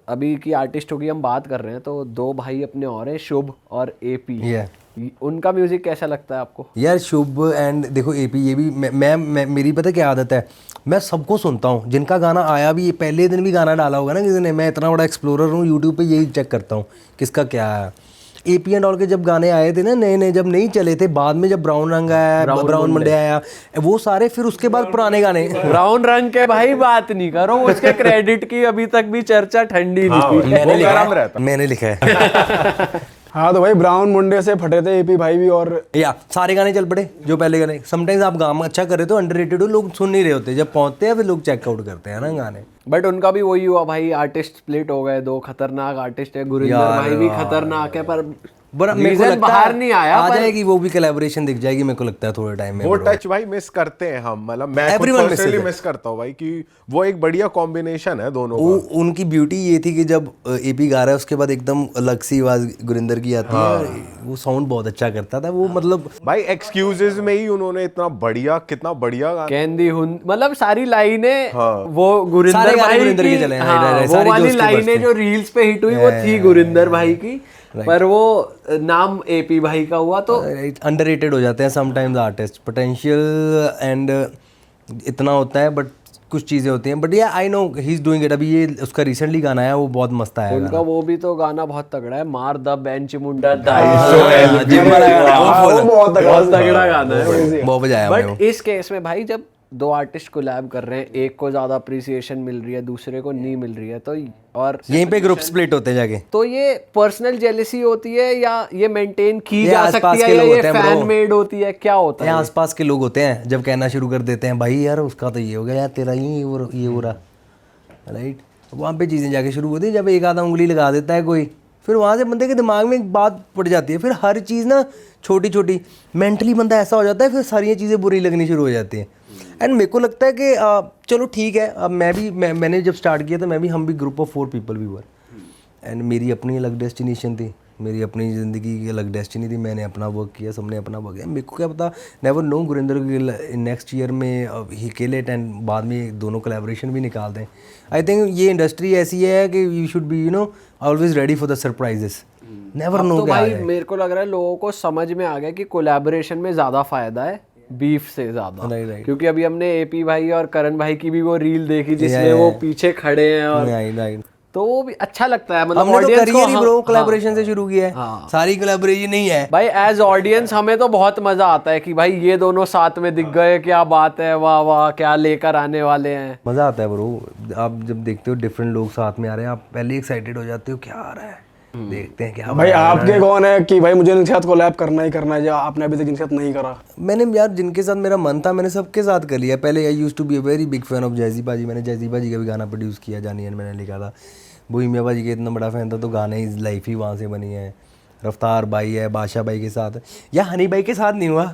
अभी की आर्टिस्टों की हम बात कर रहे हैं, तो दो भाई अपने और हैं, शुभ और एपी। उनका म्यूजिक कैसा लगता है आपको? यार शुभ एंड देखो एपी, ये भी मैं मेरी पता क्या आदत है, मैं सबको सुनता हूँ जिनका गाना आया भी, ये पहले दिन भी गाना डाला होगा ना किसी ने, मैं इतना बड़ा एक्सप्लोरर हूँ यूट्यूब पे, यही चेक करता हूँ किसका क्या है। एपी एंड ऑल के जब गाने आए थे ना नए, जब नहीं चले थे, बाद में जब ब्राउन रंग आया, ब्राउन मंडे आया, वो सारे, फिर उसके बाद पुराने गाने। ब्राउन रंग के भाई बात नहीं करो, उसके क्रेडिट की अभी तक भी चर्चा ठंडी नहीं हुई। मैंने लिखा है। हाँ तो भाई ब्राउन मुंडे से फटे थे एपी भाई भी, और या सारे गाने चल पड़े जो पहले गाने। समटाइम्स आप गाना अच्छा कर रहे तो अंडररेटेड हो, लोग सुन नहीं रहे होते, जब पहुंचते हैं फिर लोग चेकआउट करते हैं ना गाने। बट उनका भी वही हुआ भाई, आर्टिस्ट स्प्लिट हो गए, दो खतरनाक आर्टिस्ट है, गुरिंदर भाई भी खतरनाक है, पर रीजन बाहर नहीं आया। आ जाएगी वो भी, कोलैबोरेशन दिख जाएगी मेरे को लगता है थोड़े टाइम में। वो टच भाई मिस करते हैं हम, मतलब मैं पर्सनली मिस करता हूँ भाई, कि वो एक बढ़िया कॉम्बिनेशन है दोनों का। उनकी ब्यूटी ये थी कि जब एपी गा रहा है उसके बाद एकदम अलग सी आवाज गुरिंदर की आती है, वो साउंड बहुत अच्छा करता था वो। मतलब भाई एक्सक्यूजेस में ही उन्होंने इतना बढ़िया, कितना बढ़िया कैंदी हुन, मतलब सारी लाइनें वो गुरिंदर भाई की चले, वो वाली लाइनें जो रील्स पे हिट हुई वो थी गुरिंदर भाई की, पर वो नाम एपी भाई का हुआ तो अंडररेटेड हो जाते हैं समटाइम्स आर्टिस्ट। पोटेंशियल एंड इतना होता है, बट कुछ चीज़ें होती हैं, but yeah I know he is doing it. अभी ये उसका रिसेंटली गाना है, वो बहुत मस्त आया उनका, वो भी तो गाना बहुत तगड़ा है, मार द बेंच मुंडा बहुत तगड़ा गाना है, बहुत बजाया। बट इस केस में भाई जब दो आर्टिस्ट कोलैब कर रहे हैं, एक को ज्यादा अप्रिसिएशन मिल रही है, दूसरे को नहीं मिल रही है, तो और यहीं पे ग्रुप स्प्लिट होते हैं जाके, तो ये पर्सनल जेलेसी होती है या ये मेंटेन की जा सकती है, या ये फैन मेड होती है, क्या होता है? आसपास के लोग होते हैं जब कहना शुरू कर देते हैं भाई यार उसका तो ये हो गया यार, तेरा ये हो रहा, राइट। वहाँ पे चीज़ें जाके शुरू होती है, जब एक आधा उंगली लगा देता है कोई, फिर वहाँ से बंदे के दिमाग में एक बात पड़ जाती है, फिर हर चीज़ ना छोटी छोटी मेंटली बंदा ऐसा हो जाता है, फिर सारी चीज़ें बुरी लगनी शुरू हो जाती हैं। एंड मेरे को लगता है कि चलो ठीक है, अब मैंने जब स्टार्ट किया तो हम भी ग्रुप ऑफ 4 पीपल भी वर, एंड मेरी अपनी अलग डेस्टिनेशन थी, मेरी अपनी ज़िंदगी की अलग डेस्टिनी थी, मैंने अपना वर्क किया, सबने अपना वर्क किया। मेरे को क्या पता, never know, Gurinder Gill next year में ही किल इट एंड बाद में दोनों कोलैबोरेशन भी निकाल दें। आई थिंक ये इंडस्ट्री ऐसी है कि you should be always ready for the surprises, never know. तो भाई मेरे को लग रहा है लोगों को समझ में आ गया कि कोलैबोरेशन में ज़्यादा फायदा है बीफ से ज़्यादा, क्योंकि अभी हमने एपी भाई और करण भाई की भी वो रील देखी जिसमें वो पीछे खड़े हैं और तो वो भी अच्छा लगता है। मतलब हमने तो करियर ही ब्रो कोलैबोरेशन से शुरू किया है, सारी कोलैबोरेशन नहीं है भाई। एज ऑडियंस हमें तो बहुत मजा आता है कि भाई ये दोनों साथ में दिख गए, क्या बात है, वाह वाह, क्या लेकर आने वाले हैं। मजा आता है ब्रो, आप जब देखते हो डिफरेंट लोग साथ में आ रहे हैं, आप पहले एक्साइटेड हो जाते हो क्या आ रहा है, देखते हैं क्या। भाई आपके कौन है कि भाई मुझे इनके साथ कोलैब करना ही करना है, जो आपने अभी तक जिनके साथ नहीं करा? मैंने यार जिनके साथ मेरा मन था मैंने सबके साथ कर लिया। पहले I used to be a very big fan of Jazzy बाजी, मैंने जैजी बाजी का भी गाना प्रोड्यूस किया, जानियन मैंने लिखा था। बोहिमिया बाजी के इतना बड़ा फैन था, तो गाने इस लाइफ ही वहाँ से बनी है। रफ्तार भाई है, बादशाह भाई के साथ, या हनी भाई के साथ नहीं हुआ,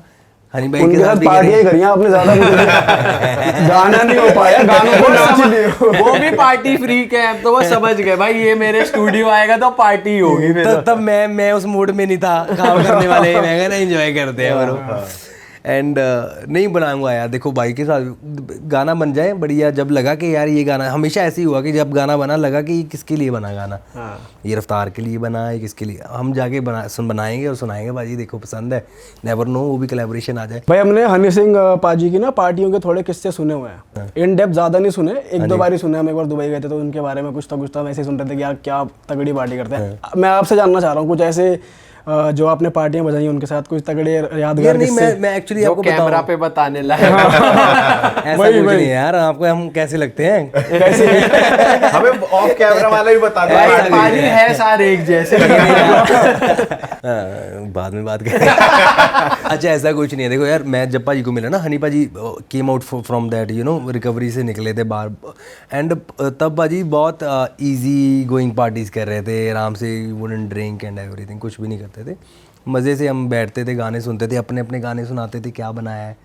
हनी भाई के साथ पार्टियां करी आपने ज्यादा गाना नहीं हो पाया, गानों को नाच लिए। वो भी पार्टी फ्री के हैं, तो वो समझ गए भाई ये मेरे स्टूडियो आएगा तो पार्टी होगी। तब मैं उस मूड में नहीं था, काम करने वाले मैं कहना एंजॉय करते हैं ब्रो। एंड नहीं बनाऊंगा यार, देखो भाई के साथ गाना बन जाए बढ़िया। जब लगा कि यार ये गाना, हमेशा ऐसे ही हुआ कि जब गाना बना लगा कि ये किसके लिए बना गाना, ये रफ्तार के लिए बना है, किसके लिए, हम जाके बनाएंगे और सुनाएंगे भाई, देखो पसंद है, नेवर नो वो भी कोलैबोरेशन आ जाए। भाई हमने हनी सिंह पाजी की ना पार्टियों के थोड़े किस्से सुने हुए हैं, इन डेप्थ ज्यादा नहीं सुने, एक दो बार ही सुने। हम एक बार दुबई गए थे तो उनके बारे में कुछ तो वैसे ही सुन रहे थे कि यार क्या तगड़ी पार्टी करते हैं। मैं आपसे जानना चाह रहा हूँ कुछ ऐसे जो आपने पार्टियां बजाई उनके साथ, कुछ तगड़े यादगार किस्से। मैं एक्चुअली आपको कैमरा पे बताने लायक ऐसा कुछ नहीं यार, आपको हम कैसे लगते हैं हमें ऑफ कैमरा वाला ही बता दो, पानी है सारे एक जैसे। बाद में बात करें। अच्छा ऐसा कुछ नहीं है, देखो यार मैं जब पाजी को मिला ना, हनी पाजी came out from that recovery से निकले थे बाहर, एंड तब पाजी बहुत इजी गोइंग पार्टीज कर रहे थे, आराम से, वुडंट ड्रिंक एंड एवरीथिंग, कुछ भी नहीं करते थे, मज़े से हम बैठते थे, गाने सुनते थे, अपने अपने गाने सुनाते थे, क्या बनाया है,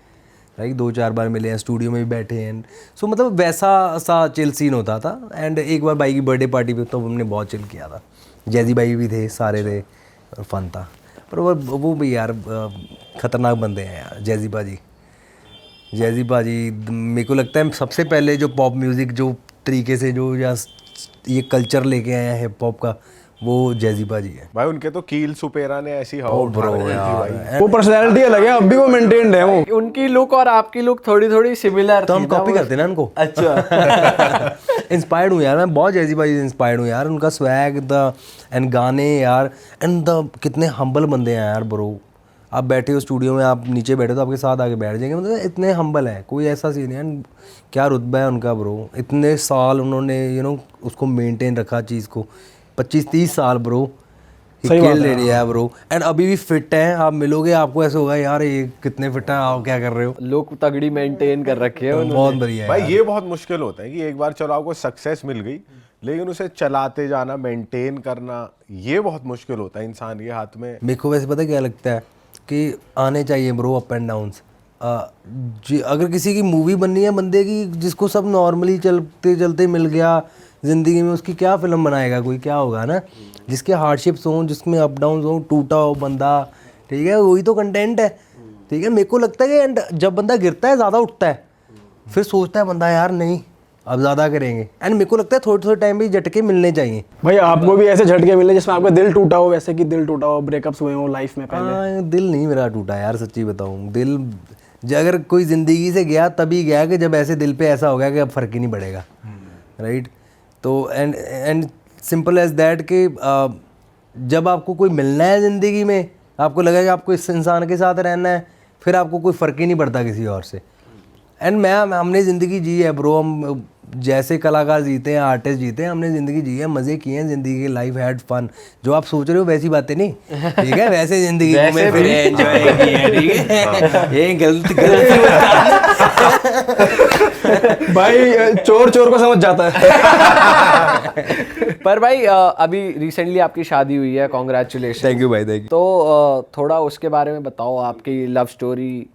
राइट। 2-4 बार मिले हैं, स्टूडियो में भी बैठे हैं, सो मतलब वैसा सा चिल सीन होता था। एंड एक बार भाई की बर्थडे पार्टी पे तो हमने बहुत चिल किया था, जैजी भाई भी थे, सारे थे, और फन था। पर वो भी यार ख़तरनाक बंदे हैं यार, जैजी भाजी मेरे को लगता है सबसे पहले जो पॉप म्यूज़िक जो तरीके से जो या ये कल्चर लेके आए हैं हिप हॉप का, वो जैजी भाजी है भाई। उनके तो कील सुपेरा ने ऐसी हवा उठा रखी थी भाई, वो पर्सनैलिटी अलग है, अब भी वो मेंटेन्ड है वो। उनकी लुक और आपकी लुक थोड़ी थोड़ी सिमिलर तो हम कॉपी करते ना उनको। अच्छा इंस्पायर्ड हूँ यार मैं, बहुत जैजी भाई से इंस्पायर्ड हूँ यार, उनका स्वैग द एंड गाने यार, एंड द कितने हम्बल बंदे हैं यार ब्रो। आप बैठे हो स्टूडियो में, आप नीचे बैठे तो आपके साथ आके बैठ जाएंगे, मतलब इतने हम्बल हैं, कोई ऐसा सीन है। एंड क्या रुतबा है उनका ब्रो, इतने साल उन्होंने उसको मेनटेन रखा चीज़ को, 25-30 साल ब्रो, खेल ले रही है ब्रो, एंड अभी भी फिट है। आप मिलोगे आपको ऐसा होगा यार ये कितने फिट है, आप क्या कर रहे हो, लुक तगड़ी मेंटेन कर रखी है उन्होंने। बहुत बढ़िया है भाई। ये बहुत मुश्किल होता है कि एक बार चलो आपको सक्सेस मिल गई, लेकिन उसे चलाते जाना, मेंटेन करना, ये बहुत मुश्किल होता है इंसान के हाथ में। मेरे को वैसे पता क्या लगता है कि आने चाहिए ब्रो अप एंड डाउन्स। अगर किसी की मूवी बननी है बंदे की, जिसको सब नॉर्मली चलते चलते मिल गया ज़िंदगी में, उसकी क्या फिल्म बनाएगा कोई, क्या होगा ना। जिसके हार्डशिप्स हों, जिसमें अप डाउन हों, टूटा हो बंदा, ठीक है, वही तो कंटेंट है, ठीक है। मेरे को लगता है कि एंड जब बंदा गिरता है ज़्यादा उठता है, फिर सोचता है बंदा यार नहीं अब ज़्यादा करेंगे, एंड मेरे को लगता है थोड़े थोड़े टाइम भी झटके मिलने चाहिए। भाई आपको भी ऐसे झटके मिले जिसमें आपका दिल टूटा हो, वैसे कि दिल टूटा हो, ब्रेकअप्स हुए हो लाइफ में पहले? दिल नहीं मेरा टूटा यार, सच्ची बताऊँ। दिल अगर कोई ज़िंदगी से गया तभी गया कि जब ऐसे दिल पे ऐसा हो गया कि अब फ़र्क ही नहीं पड़ेगा, राइट। तो एंड सिंपल एज दैट कि जब आपको कोई मिलना है ज़िंदगी में, आपको लगा कि आपको इस इंसान के साथ रहना है, फिर आपको कोई फ़र्क ही नहीं पड़ता किसी और से। एंड हमने ज़िंदगी जी है ब्रो, हम जैसे कलाकार जीते हैं, आर्टिस्ट जीते हैं, हमने ज़िंदगी जी है, मज़े किए हैं ज़िंदगी के, लाइफ हैड फन। जो आप सोच रहे हो वैसी बातें नहीं, ठीक है, वैसे ज़िंदगी को मैं फिर एंजॉय की है, ठीक है। ये गलती भाई चोर चोर को समझ जाता है। पर भाई अभी रिसेंटली आपकी शादी हुई है, कॉन्ग्रेचुलेशन। थैंक यू भाई, थैंक यू। तो थोड़ा उसके बारे में बताओ, आपकी लव स्टोरी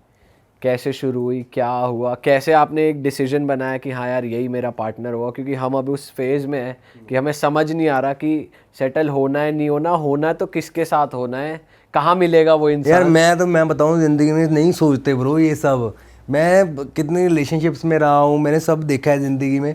कैसे शुरू हुई, क्या हुआ, कैसे आपने एक डिसीजन बनाया कि हाँ यार यही मेरा पार्टनर हुआ? क्योंकि हम अभी उस फेज़ में हैं कि हमें समझ नहीं आ रहा कि सेटल होना है नहीं होना, होना है तो किसके साथ होना है, कहाँ मिलेगा वो इंसान? यार मैं बताऊँ, ज़िंदगी में नहीं सोचते ब्रो ये सब। मैं कितने रिलेशनशिप्स में रहा हूँ, मैंने सब देखा है ज़िंदगी में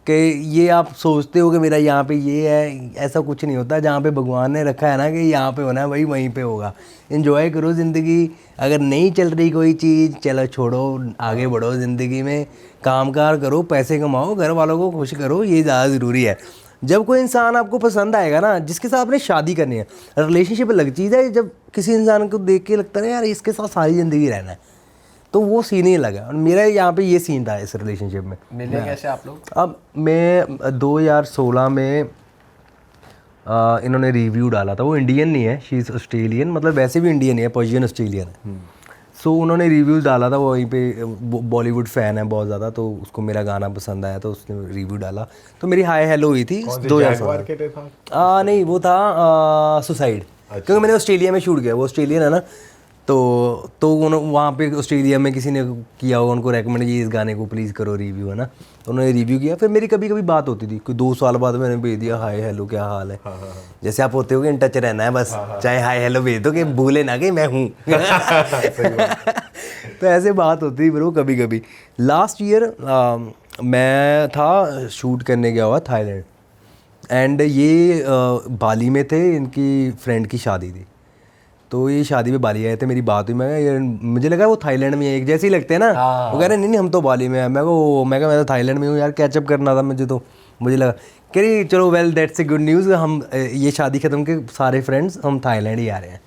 कि ये आप सोचते हो कि मेरा यहाँ पे ये है, ऐसा कुछ नहीं होता। जहाँ पे भगवान ने रखा है ना कि यहाँ पे होना है, वही वहीं पे होगा। एंजॉय करो ज़िंदगी। अगर नहीं चल रही कोई चीज़, चलो छोड़ो, आगे बढ़ो ज़िंदगी में, कामकार करो, पैसे कमाओ, घर वालों को खुश करो, ये ज़्यादा ज़रूरी है। जब कोई इंसान आपको पसंद आएगा ना, जिसके साथ आपने शादी करनी है, रिलेशनशिप अलग चीज़ है। जब किसी इंसान को देख के लगता है यार इसके साथ सारी ज़िंदगी रहना है, तो वो सीन ही लगा। और मेरा यहाँ पे ये सीन था इस रिलेशनशिप में। मिले कैसे आप लोग? अब मैं 2016 में इन्होंने रिव्यू डाला था। वो इंडियन नहीं है, शी इज़ ऑस्ट्रेलियन, मतलब वैसे भी इंडियन है, पर्शियन ऑस्ट्रेलियन है। सो उन्होंने रिव्यूज़ डाला था, वो वहीं पे बॉलीवुड फ़ैन है बहुत ज़्यादा, तो उसको मेरा गाना पसंद आया तो उसने रिव्यू डाला, तो मेरी हाय हेलो हुई थी 2016। नहीं, वो था सुसाइड, क्योंकि मैंने ऑस्ट्रेलिया में शूट किया, वो ऑस्ट्रेलियन है ना, तो वहाँ पे ऑस्ट्रेलिया में किसी ने किया होगा, उनको रेकमेंड किया इस गाने को प्लीज़ करो रिव्यू, है ना, तो उन्होंने रिव्यू किया। फिर मेरी कभी कभी बात होती थी, कोई 2 साल बाद मैंने भेज दिया हाय हेलो क्या हाल है। जैसे आप होते हो कि इन टच रहना है बस, चाहे हाय हेलो भेज दो कि भूले ना कि मैं हूँ। तो ऐसे बात होती थी ब्रो कभी कभी। लास्ट ईयर मैं था शूट करने गया हुआ थाईलैंड, एंड ये बाली में थे, इनकी फ्रेंड की शादी थी, तो ये शादी में बाली आए थे। मेरी बात हुई, मुझे लगा वो थाईलैंड में एक जैसे ही लगते हैं ना। वो कह रहे नहीं हम तो बाली में हैं। मैं तो थाईलैंड में हूँ यार, कैचअप करना था मुझे, तो मुझे लगा कह रही चलो well that's a good news, हम ये शादी ख़त्म के सारे फ्रेंड्स हम थाईलैंड ही आ रहे हैं।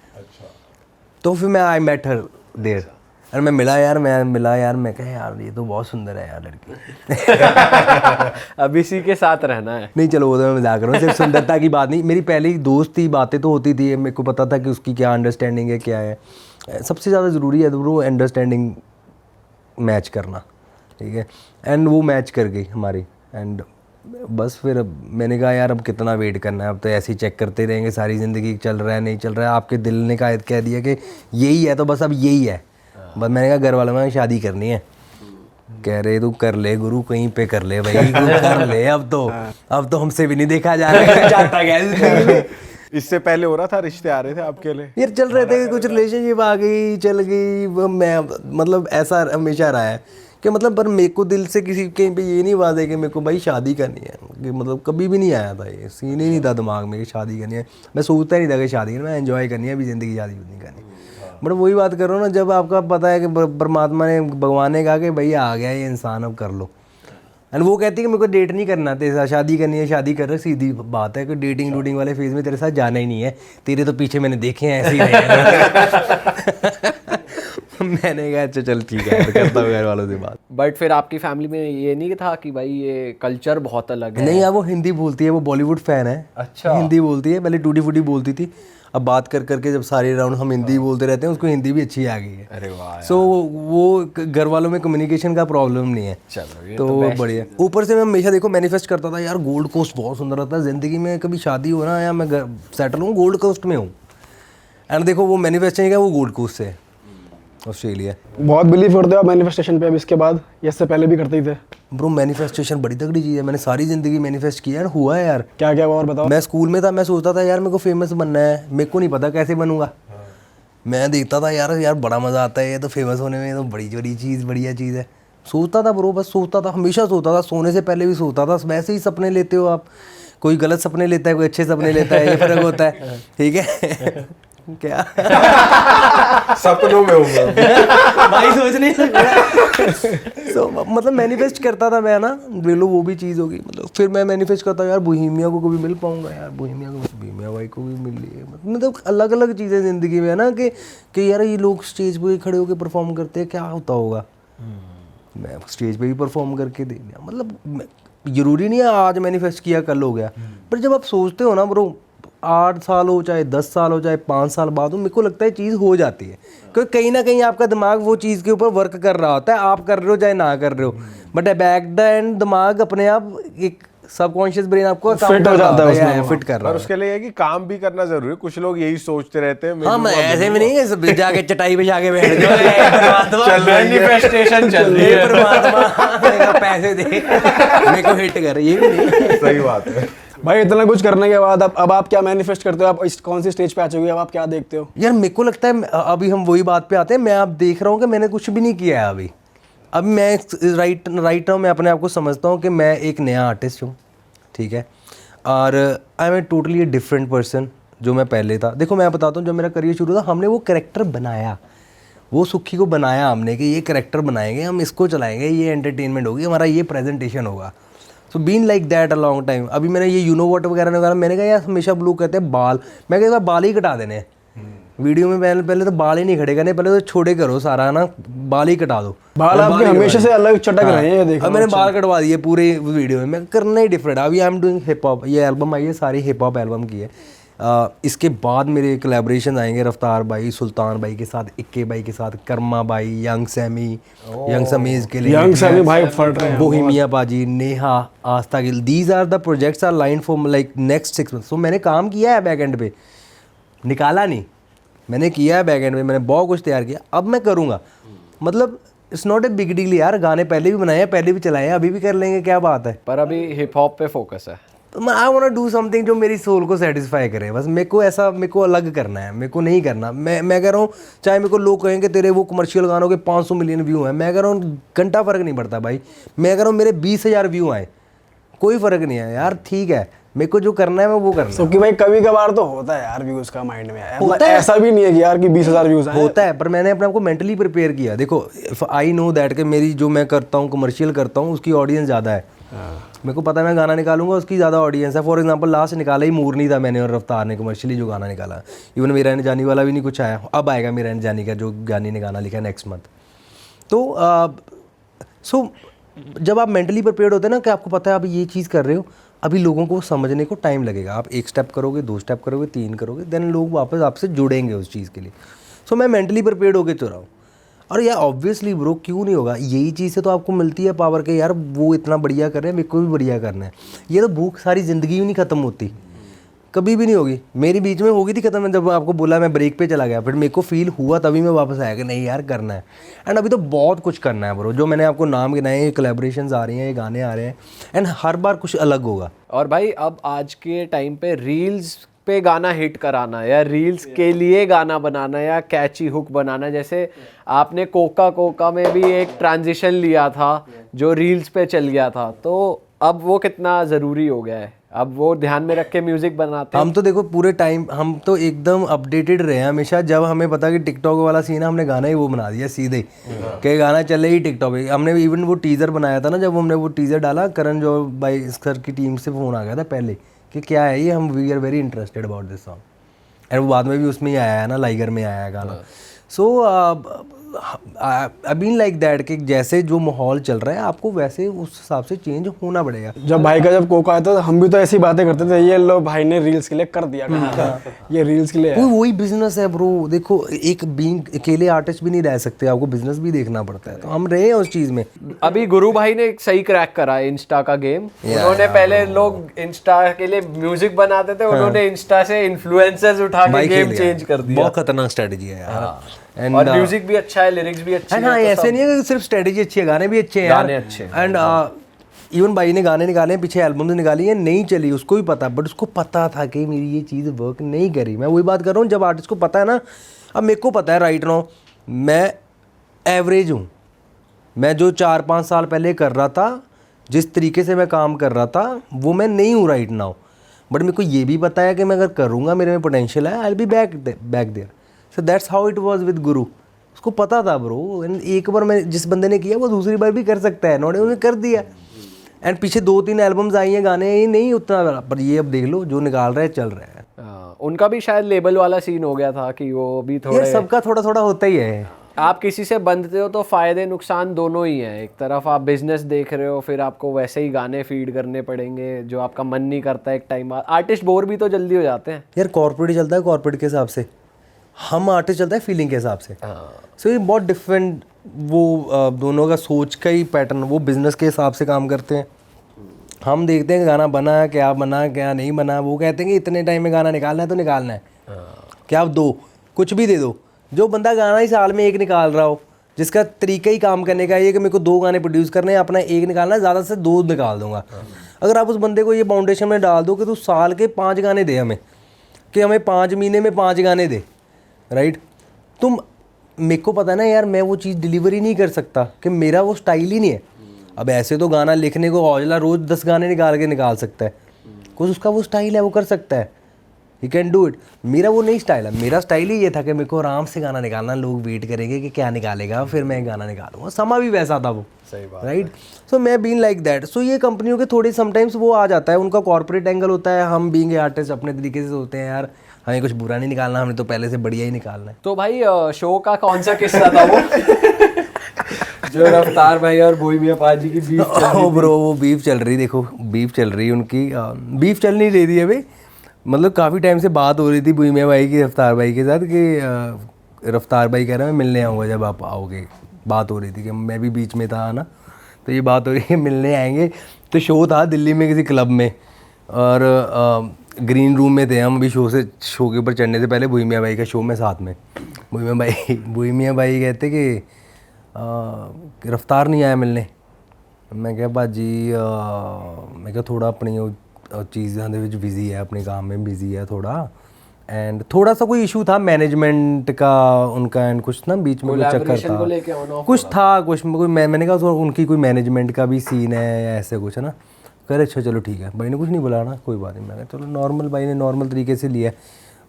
तो फिर मैं आई मेट हर देयर, और मैं मिला यार, मैं कहा यार ये तो बहुत सुंदर है यार लड़की। अब इसी के साथ रहना है? नहीं चलो वो तो मैं मजाक कर रहा हूँ, सिर्फ सुंदरता की बात नहीं, मेरी पहले ही दोस्त थी, बातें तो होती थी, मेरे को पता था कि उसकी क्या अंडरस्टैंडिंग है, क्या है। सबसे ज़्यादा ज़रूरी है वो अंडरस्टैंडिंग मैच करना, ठीक है। एंड वो मैच कर गई हमारी, एंड बस फिर मैंने कहा यार अब कितना वेट करना है, अब तो ऐसे ही चेक करते रहेंगे सारी ज़िंदगी, चल रहा है नहीं चल रहा है। आपके दिल ने कह दिया कि यही है तो बस अब यही है। बस मैंने कहा घर वालों में शादी करनी है, कह रहे तू कर ले गुरु, कहीं पे कर ले भाई, तू कर ले, अब तो हमसे भी नहीं देखा जा रहा जाता गया। इससे पहले हो रहा था, रिश्ते आ रहे थे आपके लिए? यार चल रहे थे, कुछ रिलेशनशिप आ गई चल गई, मैं मतलब ऐसा हमेशा रहा है कि मतलब, पर मेरे को दिल से किसी कहीं पे ये नहीं बात है कि मेरे को भाई शादी करनी है, कि मतलब कभी भी नहीं आया था, ये सीन ही नहीं था दिमाग में कि शादी करनी है। मैं सोचता नहीं था कि शादी करनी, मैं एंजॉय करनी है अभी ज़िंदगी, शादी नहीं करनी। बट वही बात कर रहा हूँ ना, जब आपका पता है कि परमात्मा ने, भगवान ने कहा कि भाई आ गया ये इंसान, अब कर लो। एंड वो कहती है कि मेरे को डेट नहीं करना, तेरे साथ शादी करनी है, शादी कर रहे, सीधी बात है कि डेटिंग वाले फेज में तेरे साथ जाना ही नहीं है, तेरे तो पीछे मैंने देखे हैं ऐसे ही। मैंने कहा अच्छा चल ठीक है, करता हूँ घर वालों से बात। बट फिर आपकी फैमिली में ये नहीं था कि भाई ये कल्चर बहुत अलग है? नहीं यार, वो हिंदी बोलती है, वो बॉलीवुड फ़ैन है। अच्छा, हिंदी बोलती है, पहले टूटी फूटी बोलती थी, अब बात कर करके जब सारे राउंड हम हिंदी बोलते रहते हैं, उसको हिंदी भी अच्छी आ गई है। अरे वाह। सो वो घर वालों में कम्युनिकेशन का प्रॉब्लम नहीं है। चलो ये तो बढ़िया। ऊपर से मैं हमेशा देखो मैनिफेस्ट करता था यार, गोल्ड कोस्ट बहुत सुंदर रहता है, ज़िंदगी में कभी शादी हो ना या मैं सेटल हूँ गोल्ड कोस्ट में हूँ। एंड देखो वो मैनिफेस्टेशन का वो गोल्ड कोस्ट से ऑस्ट्रेलिया। बहुत बिलीव करते हो आप मैनिफेस्टेशन पे अब इसके बाद, या इससे पहले भी करते ही थे? ब्रो मैनिफेस्टेशन बड़ी तगड़ी चीज़ है, मैंने सारी ज़िंदगी मैनिफेस्ट किया यार, हुआ है यार। क्या क्या हुआ और बताओ। मैं स्कूल में था, मैं सोचता था यार मेरे को फेमस बनना है, मेरे को नहीं पता कैसे बनूंगा। मैं देखता था यार बड़ा मज़ा आता है ये तो फेमस होने में, तो बड़ी चीज़ बढ़िया चीज़ है। सोचता था ब्रो, बस सोचता था, हमेशा सोचता था, सोने से पहले भी सोचता था। वैसे ही सपने लेते हो आप, कोई गलत सपने लेता है, कोई अच्छे सपने लेता है, ये फ़र्क होता है, ठीक है। क्या सपनों में हूँ भाई, सोच नहीं सकता। So, मतलब मैनिफेस्ट करता था मैं ना, लो वो भी चीज़ होगी। मतलब फिर मैं मैनिफेस्ट करता यार बोहेमिया को कभी मिल पाऊंगा, यार बोहेमिया भाई को भी मिल लिए। मतलब अलग अलग चीज़ें ज़िंदगी में है ना कि यार ये लोग स्टेज पे खड़े होकर परफॉर्म करते हैं, क्या होता होगा, मैं स्टेज पे भी परफॉर्म करके दे दिया। मतलब ज़रूरी नहीं है आज मैनिफेस्ट किया कल हो गया, पर जब आप सोचते हो ना ब्रो, 8 साल हो चाहे 10 साल हो चाहे 5 साल बाद हो, मेरे को लगता है चीज़ हो जाती है, क्योंकि कहीं ना कहीं आपका दिमाग वो चीज़ के ऊपर वर्क कर रहा होता है, आप कर रहे हो चाहे ना कर रहे हो, बट बैक द एंड दिमाग अपने आप एक सबकॉन्शियस ब्रेन आपको Fit हो जाता है उसमें, फिट कर रहा और है। उसके लिए है कि काम भी करना जरूरी है। कुछ लोग यही सोचते रहते हैं हाँ, मैं ऐसे में नहीं है सब जाके चटाई पे जाके बैठ जाओ, मैनिफेस्टेशन चल रही है। परमात्मा मेरे को पैसे दे, मेरे को हिट कर, ये भी नहीं। सही बात है। भाई इतना कुछ करने के बाद अब आप क्या मैनिफेस्ट करते हो? आप कौन सी स्टेज पे आ चुके हो? अब आप क्या देखते हो? यार मेरे को लगता है अभी हम वही बात पे आते हैं, मैं आप देख रहा हूँ कि मैंने कुछ भी नहीं किया है अभी। अब मैं राइट नाउ मैं अपने आप को समझता हूँ कि मैं एक नया आर्टिस्ट हूँ, ठीक है, और I am a totally different person जो मैं पहले था। देखो मैं बताता हूँ, जब मेरा करियर शुरू था हमने वो कैरेक्टर बनाया, वो सुखी को बनाया हमने कि ये कैरेक्टर बनाएंगे, हम इसको चलाएंगे, ये एंटरटेनमेंट होगी, हमारा ये प्रेजेंटेशन होगा। So been like that a long time. अभी मैंने ये यू नो व्हाट वगैरह निकाला, मैंने कहा यार हमेशा लोग कहते हैं बाल, मैं कहता बाल ही कटा देने हैं वीडियो में। पहले तो बाल ही नहीं खड़े करने, पहले तो छोड़े करो सारा ना, बाल ही कटा दो। बाल आपके हमेशा से अलग चटक रहे हैं, ये देखो। अब मैंने बाल कटवा दिए पूरे वीडियो में, मैं करना ही डिफरेंट। अभी I am doing hip hop, ये एल्बम आई है सारी हिप हॉप एल्बम की है। इसके बाद मेरे कोलैबोरेशन आएंगे रफ्तार भाई, सुल्तान भाई के साथ, इक्के भाई के साथ, कर्मा भाई, यंग सैमी, यंग समीज के लिए, यंग सैमी भाई फट रहे हैं, Bohemia paaji, Neha, Aastha Gill, these are the projects are line for like next 6 months। So मैंने काम किया है बैक एंड पे, निकाला नहीं, मैंने किया है बैक एंड पे, मैंने बहुत कुछ तैयार किया, अब मैं करूँगा। मतलब it's not a big deal यार, गाने पहले भी बनाए हैं, पहले भी चलाए हैं, अभी भी कर लेंगे, क्या बात है। पर अभी हिप हॉप पे फोकस है। आई वांट डू समथिंग जो मेरी सोल को सेटिस्फाई करे, बस मेरे को ऐसा, मेरे को अलग करना है, मेरे को नहीं करना। मैं कह रहा हूँ, चाहे मेरे को लोग कहें कि तेरे वो कमर्शियल गानों के 500 मिलियन व्यू हैं, मैं कह रहा हूँ घंटा फ़र्क नहीं पड़ता भाई। मैं कह रहा हूँ मेरे 20,000 व्यू आए, कोई फ़र्क नहीं है यार, ठीक है, मेरे को जो करना है मैं वो करना है। क्योंकि भाई कभी कभार तो होता है यार व्यूज का माइंड में, होता है। ऐसा भी नहीं है कि यार कि 20,000 व्यूज आए। होता है, पर मैंने अपने आप को मेंटली प्रिपेयर किया। देखो आई नो दैट कि मेरी जो मैं करता हूँ कमर्शियल करता हूँ उसकी ऑडियंस ज़्यादा है। मेरे को पता है मैं गाना निकालूंगा उसकी ज़्यादा ऑडियंस है। फॉर एग्जांपल लास्ट निकाला ही मूरनी था मैंने और रफ्तार ने कमर्शियली जो गाना निकाला, इवन मेरा एंड जानी वाला भी नहीं कुछ आया, अब आएगा मेरा एंड जानी का जो गानी ने गाना लिखा है नेक्स्ट मंथ। तो सो जब आप मेंटली प्रिपेयर्ड होते हैं ना कि आपको पता है आप ये चीज़ कर रहे हो, अभी लोगों को समझने को टाइम लगेगा। आप 1 स्टेप करोगे, 2 स्टेप करोगे, 3 करोगे, देन लोग वापस आपसे जुड़ेंगे उस चीज़ के लिए। सो मैं मेंटली प्रिपेयर्ड होकर चल रहा हूँ। और यार ऑब्वियसली ब्रो क्यों नहीं होगा, यही चीज़ से तो आपको मिलती है पावर के, यार वो इतना बढ़िया कर रहे हैं, मेरे को भी बढ़िया करना है। ये तो भूख सारी ज़िंदगी भी नहीं ख़त्म होती, कभी भी नहीं होगी। मेरी बीच में होगी थी ख़त्म, जब आपको बोला मैं ब्रेक पे चला गया, फिर मेरे को फील हुआ तभी मैं वापस आया कि नहीं यार करना है। एंड अभी तो बहुत कुछ करना है ब्रो, जो मैंने आपको नाम गिनाए, ये कोलैबोरेशंस आ रही हैं, ये गाने आ रहे हैं, एंड हर बार कुछ अलग होगा। और भाई अब आज के टाइम पे रील्स पे गाना हिट कराना या रील्स के लिए गाना बनाना या कैची हुक बनाना, जैसे आपने कोका में भी एक ट्रांजिशन लिया था जो रील्स पे चल गया था, तो अब वो कितना ज़रूरी हो गया है? अब वो ध्यान में रख के म्यूजिक बनाते हैं। हम तो देखो पूरे टाइम हम तो एकदम अपडेटेड रहे हैं हमेशा। जब हमें पता कि टिकटॉक वाला सीन है, हमने गाना ही वो बना दिया सीधे कि गाना चले ही टिकटॉक पे। हमने इवन वो टीज़र बनाया था ना, जब हमने वो टीज़र डाला, करण जो भाई सर की टीम से फ़ोन आ गया था पहले कि क्या है ये, हम we are very interested about this song. And वो बाद में भी उसमें ही आया है ना, लाइगर में आया है गाना। सो आई बीन लाइक दैट कि जैसे जो माहौल चल रहा है आपको वैसे उस हिसाब से चेंज होना पड़ेगा। जब भाई का जब कोका आया था हम भी तो ऐसी बातें करते थे, ये लो भाई ने रील्स के लिए कर दिया, ये रील्स के लिए है। वही बिजनेस है ब्रो। देखो एक बीइंग अकेले आर्टिस्ट भी नहीं रह सकते, आपको बिजनेस भी देखना पड़ता है, तो हम रहे हैं उस चीज़ में। अभी गुरु भाई ने एक सही क्रैक करा है इंस्टा का गेम। उन्होंने पहले लोग इंस्टा के लिए म्यूजिक बनाते थे, उन्होंने इंस्टा से इन्फ्लुएंसर्स उठा के गेम चेंज कर दिया। बहुत खतरनाक स्ट्रेटजी है यार। And और म्यूजिक भी अच्छा है, लिरिक्स भी अच्छे हैं। हाँ, ऐसे नहीं है कि सिर्फ स्ट्रेटजी अच्छी है, गाने भी अच्छे हैं, गाने अच्छे हैं। एंड इवन भाई ने गाने निकाले हैं, पीछे एल्बम्स निकाली है, नहीं चली, उसको भी पता, बट उसको पता था कि मेरी ये चीज़ वर्क नहीं करी। मैं वही बात कर रहा हूँ, जब आर्टिस्ट को पता है ना, अब मेरे को पता है राइट नाउ मैं एवरेज हूँ। मैं जो 4-5 साल पहले कर रहा था, जिस तरीके से मैं काम कर रहा था, वो मैं नहीं हूँ राइट नाउ। बट मेरे को ये भी पता है कि मैं अगर करूँगा, मेरे में पोटेंशियल है, I will be back there. So that's how it was with Guru. उसको पता था ब्रो, एक बार मैं जिस बंदे ने किया वो दूसरी बार भी कर सकता है, नोड़े उन्हें कर दिया। एंड पीछे 2-3 एल्बम्स आई हैं, गाने ये नहीं उतना, पर ये अब देख लो जो निकाल रहा है चल रहा है। उनका भी शायद लेबल वाला सीन हो गया था कि वो भी थोड़ा, ये सबका थोड़ा थोड़ा होता ही है। आप किसी से बंधते हो तो फायदे नुकसान दोनों ही हैं। एक तरफ आप बिजनेस देख रहे हो, फिर आपको वैसे ही गाने फीड करने पड़ेंगे जो आपका मन नहीं करता है एक टाइम बाद। आर्टिस्ट बोर भी तो जल्दी हो जाते हैं यार। कॉर्पोरेट चलता है कॉर्पोरेट के हिसाब से, हम आर्टिस्ट चलता है फीलिंग के हिसाब से। सो ये बहुत डिफरेंट, वो दोनों का सोच का ही पैटर्न, वो बिजनेस के हिसाब से काम करते हैं, हम देखते हैं गाना बना क्या नहीं बना, वो कहते हैं कि इतने टाइम में गाना निकालना है तो निकालना है, क्या आप दो कुछ भी दे दो। जो बंदा गाना ही साल में एक निकाल रहा हो, जिसका तरीका ही काम करने का ये कि मेरे को 2 गाने प्रोड्यूस करने हैं, अपना एक निकालना है, ज़्यादा से 2 निकाल दूंगा। अगर आप उस बंदे को ये फाउंडेशन में डाल दो कि तू साल के 5 गाने दे हमें, कि हमें 5 महीने में 5 गाने दे, राइट, तुम मेरे को पता है ना यार, मैं वो चीज़ डिलीवरी नहीं कर सकता कि मेरा वो स्टाइल ही नहीं है। अब ऐसे तो गाना लिखने को औजला रोज़ 10 गाने निकाल सकता है, कुछ उसका वो स्टाइल है, वो कर सकता है, ही कैन डू इट। मेरा वो नहीं स्टाइल है, मेरा स्टाइल ही ये था कि मेरे को आराम से गाना निकालना, लोग वेट करेंगे कि क्या निकालेगा, फिर मैं गाना निकालूंगा। समा भी वैसा था वो, सही बात, राइट। सो मैं बीन लाइक दैट। सो ये कंपनियों के थोड़े समटाइम्स वो आ जाता है, उनका कॉर्पोरेट एंगल होता है, हम बीइंग आर्टिस्ट अपने तरीके से होते हैं यार, हमें कुछ बुरा नहीं निकालना, हमने तो पहले से बढ़िया ही निकालना है। तो भाई शो का कौन सा किस्सा था वो जो रफ्तार भाई और बोहेमिया पाजी की बीफ चल रही? ब्रो वो बीफ चल रही, देखो बीफ चल रही उनकी, बीफ चल नहीं रही थी अभी, मतलब काफ़ी टाइम से बात हो रही थी बोहेमिया भाई की रफ्तार भाई के साथ कि रफ्तार भाई कह रहा है मैं मिलने आऊँगा जब आप आओगे, बात हो रही थी कि मैं भी बीच में था ना, तो ये बात हो रही है मिलने आएंगे। तो शो था दिल्ली में किसी क्लब में, और ग्रीन रूम में थे हम अभी शो के ऊपर चढ़ने से पहले, बोहेमिया भाई का शो में साथ में। बोहेमिया भाई कहते कि रफ्तार नहीं आया मिलने। मैं क्या भाजी, मैं क्या थोड़ा अपनी चीज़ों ਦੇ बिजी है, अपने काम में बिजी है थोड़ा, एंड थोड़ा सा कोई इशू था मैनेजमेंट का उनका, एंड कुछ ना बीच में कोई चक्कर था, कुछ था कुछ मैंने कहा उनकी कोई मैनेजमेंट का भी सीन है या ऐसे कुछ है ना। कह रहे अच्छा चलो ठीक है, भाई ने कुछ नहीं बोला ना, कोई बात नहीं। मैंने चलो नॉर्मल, भाई ने नॉर्मल तरीके से लिया।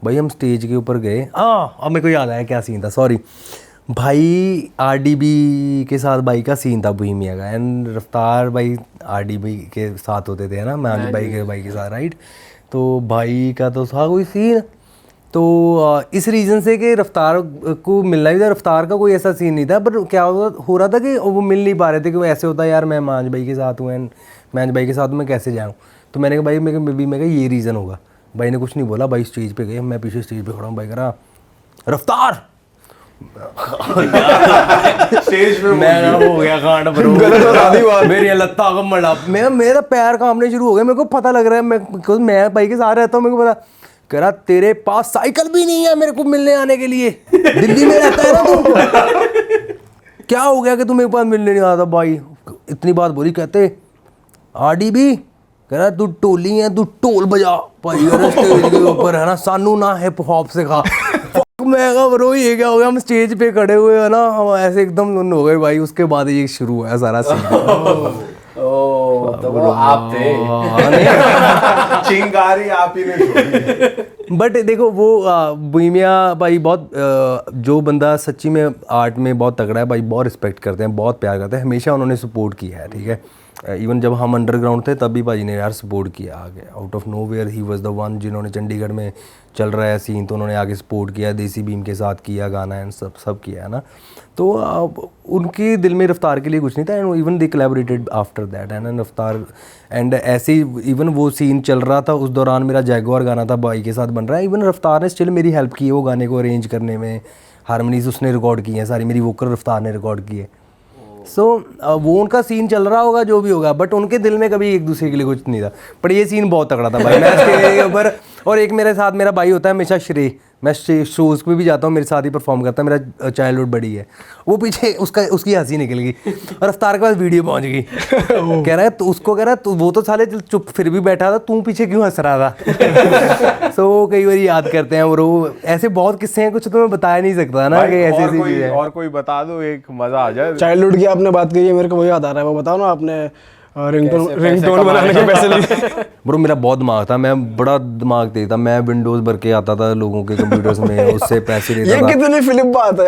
भाई हम स्टेज के ऊपर गए, अब मेरे को याद आया क्या सीन था, सॉरी भाई, आरडीबी के साथ भाई का सीन था बोहेमिया का, एंड रफ्तार भाई आरडीबी के साथ होते थे ना, मैं भाई के साथ, राइट। तो भाई का तो था कोई सीन, तो इस रीज़न से कि रफ्तार को मिलना भी था, रफ्तार का कोई ऐसा सीन नहीं था, पर क्या हो रहा था कि वो मिल नहीं पा रहे थे, कि वो ऐसे होता है यार मैं मांझ भाई के साथ हूँ, एंड मांझ भाई के साथ मैं कैसे जाऊँ। तो मैंने कहा भाई मैं कहा ये रीज़न होगा। भाई ने कुछ नहीं बोला, भाई स्टेज पे गए, मैं पीछे स्टेज पे खड़ा हूँ, भाई कह रहा रफ्तार स्टेज पे मैं हो गया कांड ब्रो, मेरी लत्ता को मड़ा, मेरा पैर कांपने शुरू हो गया। मेरे को पता लग रहा है मैं भाई के साथ रहता हूँ, मेरे को पता, कह रहा तेरे पास साइकिल भी नहीं है मेरे को मिलने आने के लिए, दिल्ली में रहता है ना तू, क्या हो गया कि तू मेरे पास मिलने नहीं आता। भाई इतनी बात बोली, कहते आरडीबी कह रहा तू टोली है, तू ढोल बजा भाई स्टेज के ऊपर है ना, सानू ना हिप हॉप सिखा। मैं कहा ब्रो ये क्या हो गया, हम स्टेज पे खड़े हुए है ना, हम ऐसे एकदम नुन हो गए भाई। उसके बाद ये शुरू हुआ सारा सीन। तो वो आप थे, चिंगारी आप ही ने छोड़ी। बट देखो वो बोहेमिया भाई बहुत जो बंदा सच्ची में आर्ट में बहुत तगड़ा है भाई, बहुत रिस्पेक्ट करते हैं, बहुत प्यार करते हैं, हमेशा उन्होंने सपोर्ट किया है, ठीक है। इवन जब हम अंडरग्राउंड थे तब भी भाजी ने यार सपोर्ट किया आगे, out of nowhere he was the one, जिन्होंने चंडीगढ़ में चल रहा है सीन तो उन्होंने आगे सपोर्ट किया, देसी बीम के साथ किया गाना एंड सब किया है ना। तो उनके दिल में रफ्तार के लिए कुछ नहीं था, and even they collaborated after that and रफ्तार, एंड ऐसे ही इवन वो सीन चल रहा था उस दौरान मेरा जैगुआर गाना था भाई के साथ बन रहा है, इवन रफ्तार ने स्टिल मेरी हेल्प की है वो गाने को अरेंज करने में, हारमोनीज उसने रिकॉर्ड की हैं सारी, मेरी वोकल रफ्तार ने रिकॉर्ड की है। सो वो उनका सीन चल रहा होगा जो भी होगा, बट उनके दिल में कभी एक दूसरे के लिए कुछ नहीं था। पर ये सीन बहुत तगड़ा था भाई, मैं स्टेज के ऊपर, और एक मेरे साथ मेरा भाई होता है हमेशा श्रेय, मैं शोज़ पे भी जाता हूँ, मेरे साथ ही परफॉर्म करता है, मेरा चाइल्डहुड बड़ी है, वो पीछे उसकी हंसी निकल गई और रफ्तार के पास वीडियो पहुँच गई। कह रहा है तो उसको कह रहा है तो वो तो साले चुप फिर भी बैठा था, तू पीछे क्यों हंस रहा था। सो कई बार याद करते हैं वो, ऐसे बहुत किस्से हैं, कुछ तो मैं बता नहीं सकता ना कि ऐसे ऐसी और कोई बता दो, एक मजा आ जाए। चाइल्डहुड की आपने बात की है, मेरे को वही याद आ रहा है, वो बताओ ना आपने रिंगटोन बनाने के पैसे लिए। ब्रो मेरा बहुत दिमाग था, मैं बड़ा दिमाग तेज था, मैं विंडोज भर के आता था लोगों के कंप्यूटर्स में, उससे पैसे लेता था। ये कितनी फिल्म बात है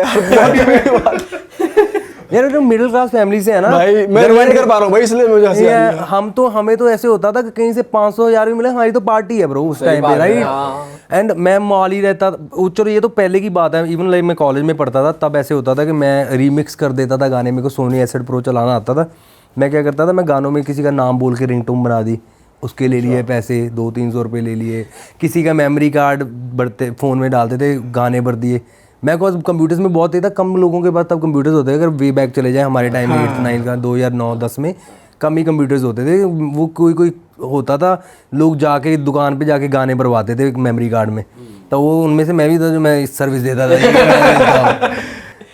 यार जो मिडिल क्लास फैमिली से है ना भाई, मैं रिवाइंड कर पा रहा हूँ भाई, इसलिए मुझे हंसी आ रही है। हमें तो ऐसे होता था कि कहीं से 500,000 भी मिले, हमारी तो पार्टी है ब्रो उस टाइम पे, राइट। एंड मैं मॉल ही रहता, चलो ये तो पहले की बात है, इवन लाइक मैं कॉलेज में पढ़ता था तब ऐसे होता था कि मैं रीमिक्स कर देता था गाने, मेरे को सोनी एसिड प्रो चलाना आता था। मैं क्या करता था, मैं गानों में किसी का नाम बोल के रिंगटोन बना दी, उसके ले लिए पैसे 200-300 रुपये ले लिए, किसी का मेमोरी कार्ड बढ़ते फ़ोन में डालते थे, गाने भर दिए। मैं को कंप्यूटर्स में बहुत था, कम लोगों के पास तब कंप्यूटर्स होते हैं, अगर वे बैक चले जाए हमारे टाइम में 8-9 का 2009-10 में कम ही कंप्यूटर्स होते थे, वो कोई होता था, लोग जाके दुकान पे जाके गाने भरवाते थे मेमोरी कार्ड में, तो वो उनमें से मैं भी था जो मैं सर्विस देता था।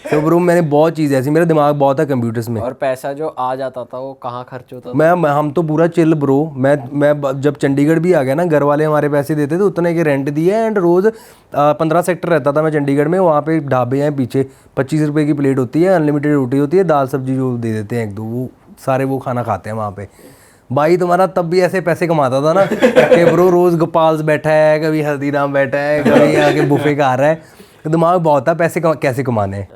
तो ब्रो मैंने बहुत चीज़ ऐसी, मेरा दिमाग बहुत है कंप्यूटर्स में। और पैसा जो आ जाता था वो कहाँ खर्च होता था? हम तो पूरा चिल ब्रो। मैं जब चंडीगढ़ भी आ गया ना, घर वाले हमारे पैसे देते थे, उतने के रेंट दिए, एंड रोज़ 15 सेक्टर रहता था मैं चंडीगढ़ में, वहाँ पे ढाबे हैं पीछे, 25 रुपये की प्लेट होती है, अनलिमिटेड रोटी होती है, दाल सब्जी जो दे देते हैं 1-2, वो सारे वो खाना खाते हैं वहाँ पे। भाई तुम्हारा तब भी ऐसे पैसे कमाता था ना कि ब्रो रोज़ गोपाल्स बैठा है, कभी हल्दीराम बैठा है, कभी आके बुफे खा रहा है, दिमाग बहुत था पैसे कैसे कमाने हैं।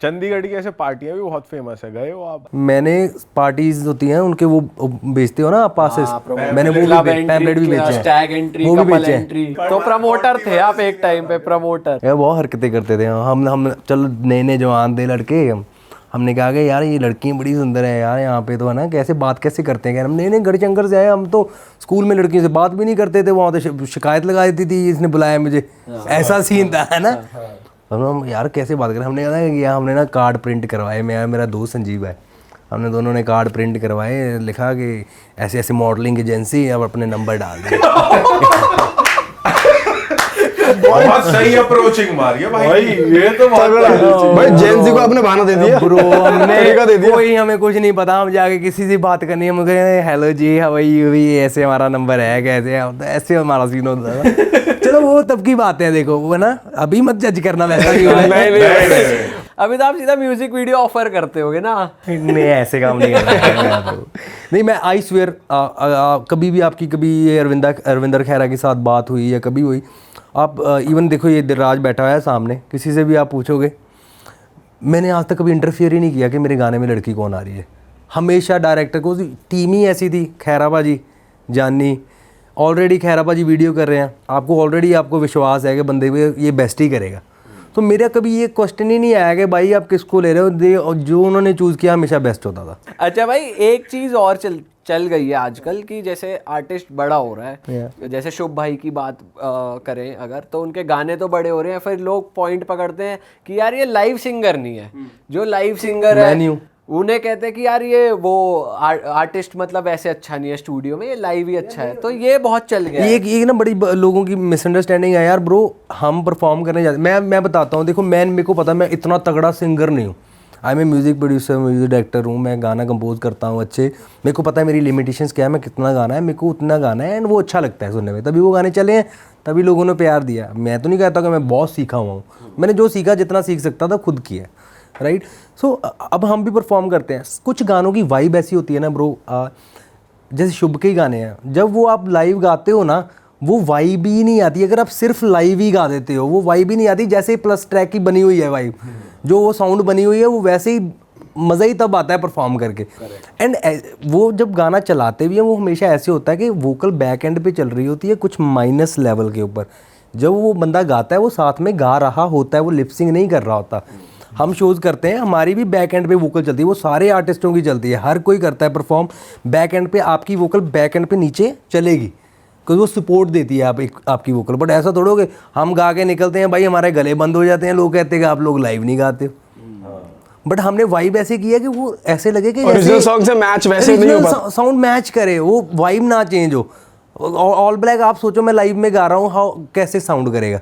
चंडीगढ़ की ऐसे पार्टियां भी बहुत फेमस है, गए हो आप? मैंने पार्टीज होती हैं उनके, वो बेचते हो ना आप पासेस, मैंने वो भी पैम्पलेट भी बेचे स्टैग एंट्री, वो भी कपल बेचे हैं। एंट्री। तो प्रमोटर थे आप एक टाइम पे, प्रमोटर। यार बहुत हरकतें करते थे हम चलो नए नए जवान थे लड़के, हमने कहा कि यार ये लड़कियाँ बड़ी सुंदर है यार, यहाँ पे तो है ना, कैसे बात कैसे करते हैं यार, हम नए नए गढ़चंगर से आए, हम तो स्कूल में लड़कियों से बात भी नहीं करते थे, वहाँ तो शिकायत लगा देती थी इसने बुलाया मुझे, ऐसा सीन था है ना। हम यार कैसे बात करें, हमने कहा कि हमने ना कार्ड प्रिंट करवाए, मेरा दोस्त संजीव है, हमने दोनों ने कार्ड प्रिंट करवाए, लिखा कि ऐसे ऐसे मॉडलिंग एजेंसी, अब अपने नंबर डाल दें। बहुत सही अप्रोचिंग मारी है भाई, ये तो भाई जेंजी को आपने बहाना दे दिया ब्रो, हमने कोई हमें कुछ नहीं पता, हम जाके किसी से बात करनी है, हम कहें hello ji how are you, भी ऐसे हमारा नंबर है, कैसे है, ऐसे हमारा सीन होता था। चलो वो तब की बात है, देखो वो ना, अभी मत जज करना वैसा नहीं होना। अभी तो आप सीधा म्यूजिक वीडियो ऑफर करते होगे ना? नहीं ऐसे काम नहीं करना नहीं, मैं आई स्वेयर कभी भी आपकी कभी ये अरविंदर खैरा के साथ बात हुई या कभी हुई, आप इवन देखो ये दिलराज बैठा है सामने, किसी से भी आप पूछोगे, मैंने आज तक कभी इंटरफियर ही नहीं किया कि मेरे गाने में लड़की कौन आ रही है। हमेशा डायरेक्टर को, टीम ही ऐसी थी, खैरा बाजी, जानी, ऑलरेडी खैरा बाजी वीडियो कर रहे हैं, आपको ऑलरेडी आपको विश्वास है कि बंदे पे ये बेस्ट ही करेगा, तो मेरा कभी ये क्वेश्चन ही नहीं आया कि भाई आप किसको ले रहे हो, जो उन्होंने चूज़ किया हमेशा बेस्ट होता था। अच्छा भाई, एक चीज़ और चल गई है आजकल की, जैसे आर्टिस्ट बड़ा हो रहा है, जैसे शुभ भाई की बात करें अगर, तो उनके गाने तो बड़े हो रहे हैं, फिर लोग पॉइंट पकड़ते हैं कि यार ये लाइव सिंगर नहीं है, जो लाइव सिंगर है उन्हें कहते हैं कि यार ये वो आर्टिस्ट मतलब ऐसे अच्छा नहीं है स्टूडियो में, ये लाइव ही अच्छा है, तो ये बहुत चल गया। एक ना बड़ी लोगों की मिसअंडरस्टैंडिंग है यार ब्रो, हम परफॉर्म करने जाते, मैं बताता हूँ, देखो मेरे को पता मैं इतना तगड़ा सिंगर नहीं हूँ, आई मैं म्यूज़िक प्रोड्यूसर, म्यूज़िक डायरेक्टर हूँ, मैं गाना कंपोज करता हूँ अच्छे, मेरे को पता है मेरी लिमिटेशंस क्या है, मैं कितना गाना है, मेरे को उतना गाना है, एंड वो अच्छा लगता है सुनने में, तभी वो गाने चले हैं, तभी लोगों ने प्यार दिया। मैं तो नहीं कहता कि मैं बहुत सीखा हुआ हूँ, मैंने जो सीखा जितना सीख सकता था खुद किया, राइट। सो अब हम भी परफॉर्म करते हैं, कुछ गानों की वाइब ऐसी होती है ना ब्रो, जैसे शुभ के ही गाने हैं, जब वो आप लाइव गाते हो ना, वो वाइब ही नहीं आती, अगर आप सिर्फ लाइव ही गा देते हो वो वाइब ही नहीं आती, जैसे प्लस ट्रैक की बनी हुई है वाइब, जो वो साउंड बनी हुई है, वो वैसे ही मज़ा ही तब आता है परफॉर्म करके। एंड वो जब गाना चलाते भी हैं, वो हमेशा ऐसे होता है कि वोकल बैक एंड पे चल रही होती है कुछ माइनस लेवल के ऊपर, जब वो बंदा गाता है वो साथ में गा रहा होता है, वो लिपसिंग नहीं कर रहा होता। हम शोज़ करते हैं, हमारी भी बैक एंड पे वोकल चलती है, वो सारे आर्टिस्टों की चलती है, हर कोई करता है परफॉर्म बैक एंड पे, आपकी वोकल बैक एंड पे नीचे चलेगी क्योंकि वो सपोर्ट देती है आपकी वोकल। बट ऐसा थोड़ा कि हम गा के निकलते हैं भाई, हमारे गले बंद हो जाते हैं, लोग कहते हैं कि आप लोग लाइव नहीं गाते हो, बट हमने वाइब ऐसे किया कि वो ऐसे लगे कि ओरिजिनल सॉन्ग से मैच वैसे नहीं हो पाता, साउंड मैच करे, वो वाइब ना चेंज हो। ऑल ब्लैक आप सोचो मैं लाइव में गा रहा हूँ, हाउ कैसे साउंड करेगा,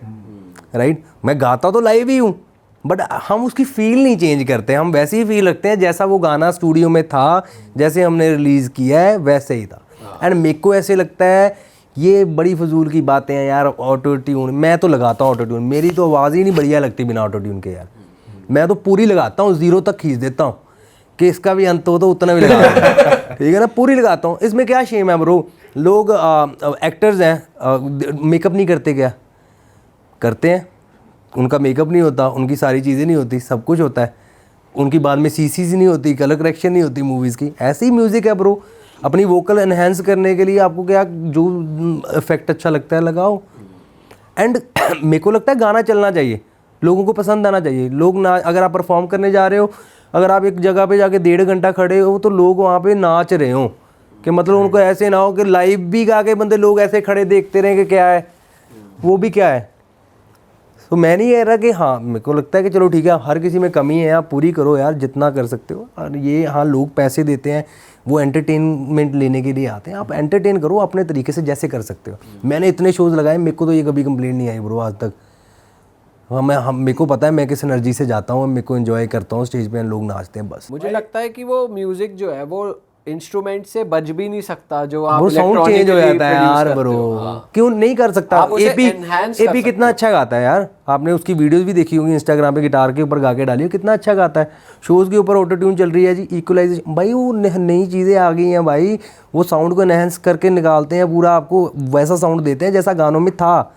राइट। मैं गाता तो लाइव ही हूँ, बट हम उसकी फील नहीं चेंज करते, हम वैसे ही फील रखते हैं जैसा वो गाना स्टूडियो में था, जैसे हमने रिलीज़ किया है वैसे ही था। एंड मेरे को ऐसे लगता है ये बड़ी फजूल की बातें हैं यार, ऑटो ट्यून, मैं तो लगाता हूँ ऑटो ट्यून, मेरी तो आवाज़ ही नहीं बढ़िया लगती बिना ऑटो ट्यून के यार, मैं तो पूरी लगाता हूँ, 0 तक खींच देता हूँ कि इसका भी अंत हो तो उतना भी लगा ठीक है ना, पूरी लगाता हूँ। इसमें क्या शेम है ब्रो, लोग एक्टर्स हैं मेकअप नहीं करते, क्या करते हैं, उनका मेकअप नहीं होता, उनकी सारी चीज़ें नहीं होती, सब कुछ होता है, उनकी बाद में सीसीज नहीं होती, कलर करेक्शन नहीं होती मूवीज़ की। ऐसे ही म्यूज़िक है ब्रो, अपनी वोकल एनहेंस करने के लिए आपको क्या जो इफेक्ट अच्छा लगता है लगाओ। एंड मेरे को लगता है गाना चलना चाहिए, लोगों को पसंद आना चाहिए। लोग ना, अगर आप परफॉर्म करने जा रहे हो, अगर आप एक जगह पे जाके 1.5 घंटा खड़े हो तो लोग वहाँ पे नाच रहे हो, कि मतलब उनको ऐसे ना हो कि लाइव भी गा के बंदे लोग ऐसे खड़े देखते रहें कि क्या है, वो भी क्या है। तो मैं नहीं कह रहा कि हाँ, मेरे को लगता है कि चलो ठीक है, हर किसी में कमी है, आप पूरी करो यार जितना कर सकते हो। और ये हाँ, लोग पैसे देते हैं, वो एंटरटेनमेंट लेने के लिए आते हैं, आप एंटरटेन करो अपने तरीके से जैसे कर सकते हो। मैंने इतने शोज़ लगाए, मेरे को तो ये कभी कंप्लेंट नहीं आई ब्रो आज तक। मेरे को पता है मैं किस एनर्जी से जाता हूँ, मेरे को एंजॉय करता हूँ, स्टेज पे लोग नाचते हैं बस। मुझे लगता है कि वो म्यूजिक जो है वो इंस्ट्रूमेंट से बज भी नहीं सकता, जो आप वो साउंड चेंज हो जाता है यार ब्रो, क्यों नहीं कर सकता? आप उसे एपी enhance कर एपी कितना अच्छा गाता है यार, आपने उसकी वीडियोस भी देखी होंगी इंस्टाग्राम पे, गिटार के ऊपर गा के डाली हो, कितना अच्छा गाता है। शोज़ के ऊपर ऑटो ट्यून चल रही है जी, इक्वलाइजेशन, भाई वो नई चीज़ें आ गई हैं भाई, वो साउंड को एनहेंस करके निकालते हैं, पूरा आपको वैसा साउंड देते हैं जैसा गानों में था,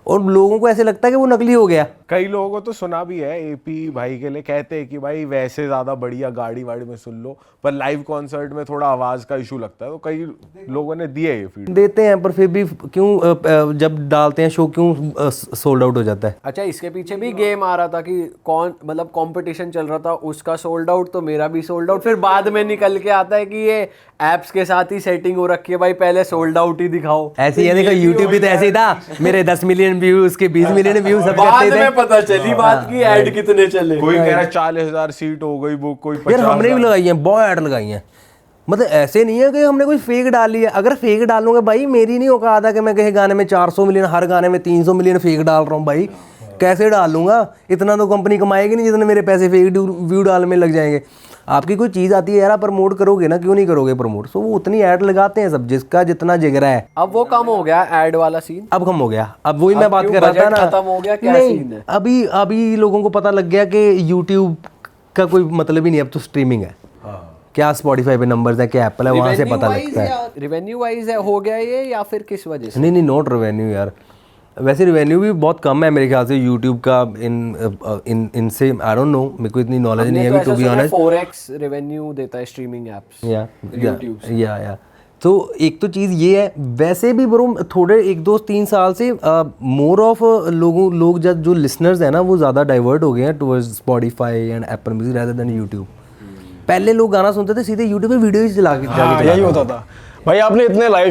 और लोगों को ऐसे लगता है कि वो नकली हो गया। कई लोगों को तो सुना भी है, एपी भाई के लिए कहते हैं कि भाई वैसे ज़्यादा बढ़िया गाड़ी वाड़ी में सुन लो, पर लाइव कॉन्सर्ट में थोड़ा आवाज़ का इशू लगता है, तो कई लोगों ने दिए ये फीडबैक। देते हैं, पर फिर भी क्यों जब डालते हैं शो क्यों सोल्ड आउट हो जाता है? अच्छा, इसके पीछे भी गेम आ रहा था कि कौन, मतलब कंपटीशन चल रहा था, उसका सोल्ड आउट तो मेरा भी सोल्ड आउट, फिर बाद में निकल के आता है कि ये एप्स के साथ ही सेटिंग हो रखी है, भाई पहले सोल्ड आउट ही दिखाओ। ऐसे ही देखो, यूट्यूब भी तो ऐसे ही था, मेरे 10 मिलियन व्यूज के 20 मिलियन व्यूज सब बाद करते थे। में पता चली बात की ऐड कितने चले। कोई कह रहा है 40,000 सीट हो गई बुक, कोई यार हमने भी लगाई हैं, बहुत ऐड लगाई हैं, मतलब ऐसे नहीं है कि हमने कोई फेक डाली है। अगर फेक डालूंगा भाई, मेरी नहीं औकात है कि मैं कहीं गाने में 400 मिलियन, हर गाने में 300 मिलियन फेक डाल रहा हूँ भाई, कैसे डालूंगा? इतना तो कंपनी कमाएगी नहीं जितने मेरे पैसे फेक व्यू डालने में लग जाएंगे। आपकी कोई चीज़ आती है यार, आप प्रमोट करोगे ना, क्यों नहीं करोगे प्रमोट? सो वो उतनी ऐड लगाते हैं सब, जिसका जितना जिगरा है। अब वो कम हो गया ऐड वाला सीन, अब कम हो गया, अब वही मैं बात क्यों कर रहा था बजट ना, खत्म हो गया, क्या नहीं, सीन है? अभी लोगों को पता लग गया कि यूट्यूब का कोई मतलब ही नहीं, अब तो स्ट्रीमिंग है। क्या स्पॉटिफाई पे नंबर्स है, क्या एप्पल है, वहां से पता लगता है। रेवेन्यू वाइज है हो गया ये, या फिर किस वजह से? नहीं, नॉट रेवेन्यू यार, वैसे रेवेन्यू भी बहुत कम है मेरे ख्याल से यूट्यूब का, इनसे आई डोंट नो, मेरे को इतनी नॉलेज नहीं है to be honest. 4x revenue देता है स्ट्रीमिंग एप्स या तो एक तो चीज़ ये है, वैसे भी ब्रो थोड़े 1-2-3 साल से मोर ऑफ लोग जो लिसनर्स हैं ना, वो ज़्यादा डाइवर्ट हो गए हैं towards Spotify and Apple music rather than YouTube. पहले लोग गाना सुनते थे सीधे यूट्यूब पे वीडियो ही चला के यही होता था भाई। आपने इतने लाइव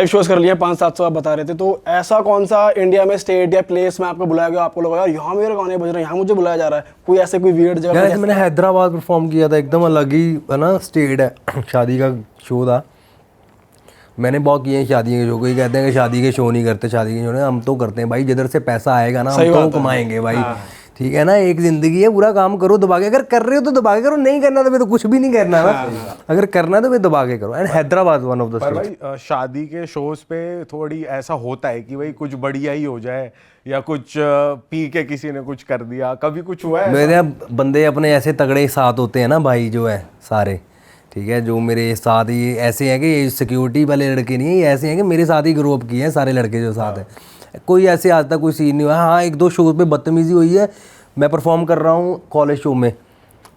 शोज कर लिए 500-700 आप बता रहे थे, तो ऐसा कौन सा इंडिया में स्टेट या प्लेस में आपको बुलाया गया, आपको लगा यार यहाँ मेरे गाने बज रहे हैं, यहाँ मुझे बुलाया जा रहा है? कोई ऐसे कोई वियर्ड जगह? यार मैंने हैदराबाद परफॉर्म किया था, एकदम अलग ही है ना स्टेट है, शादी का शो था। मैंने बहुत किए हैं शादी के शो, कोई कहते हैं कि शादी के शो नहीं करते, शादी के शो नहीं, हम तो करते हैं भाई, जिधर से पैसा आएगा ना हम तो कमाएंगे भाई, ठीक है ना, एक जिंदगी है, पूरा काम करो दबा के, अगर कर रहे हो तो दबा के करो, नहीं करना तो फिर तो कुछ भी नहीं करना ना, अगर करना तो फिर दबा के करो। And Hyderabad one of the पर भाई शादी के शोज पे थोड़ी ऐसा होता है कि भाई कुछ बढ़िया ही हो जाए, या कुछ पी के किसी ने कुछ कर दिया, कभी कुछ हुआ है? मेरे बंदे अपने ऐसे तगड़े साथ होते हैं ना भाई, जो है सारे, ठीक है, जो मेरे साथ ही ऐसे हैं कि ये सिक्योरिटी वाले लड़के नहीं है, ये ऐसे हैं कि मेरे साथ ही ग्रो अप किए हैं सारे लड़के जो साथ हैं। कोई ऐसे आज तक कोई सीन नहीं हुआ। हाँ, 1-2 शो पे बदतमीजी हुई है। मैं परफॉर्म कर रहा हूँ कॉलेज शो में,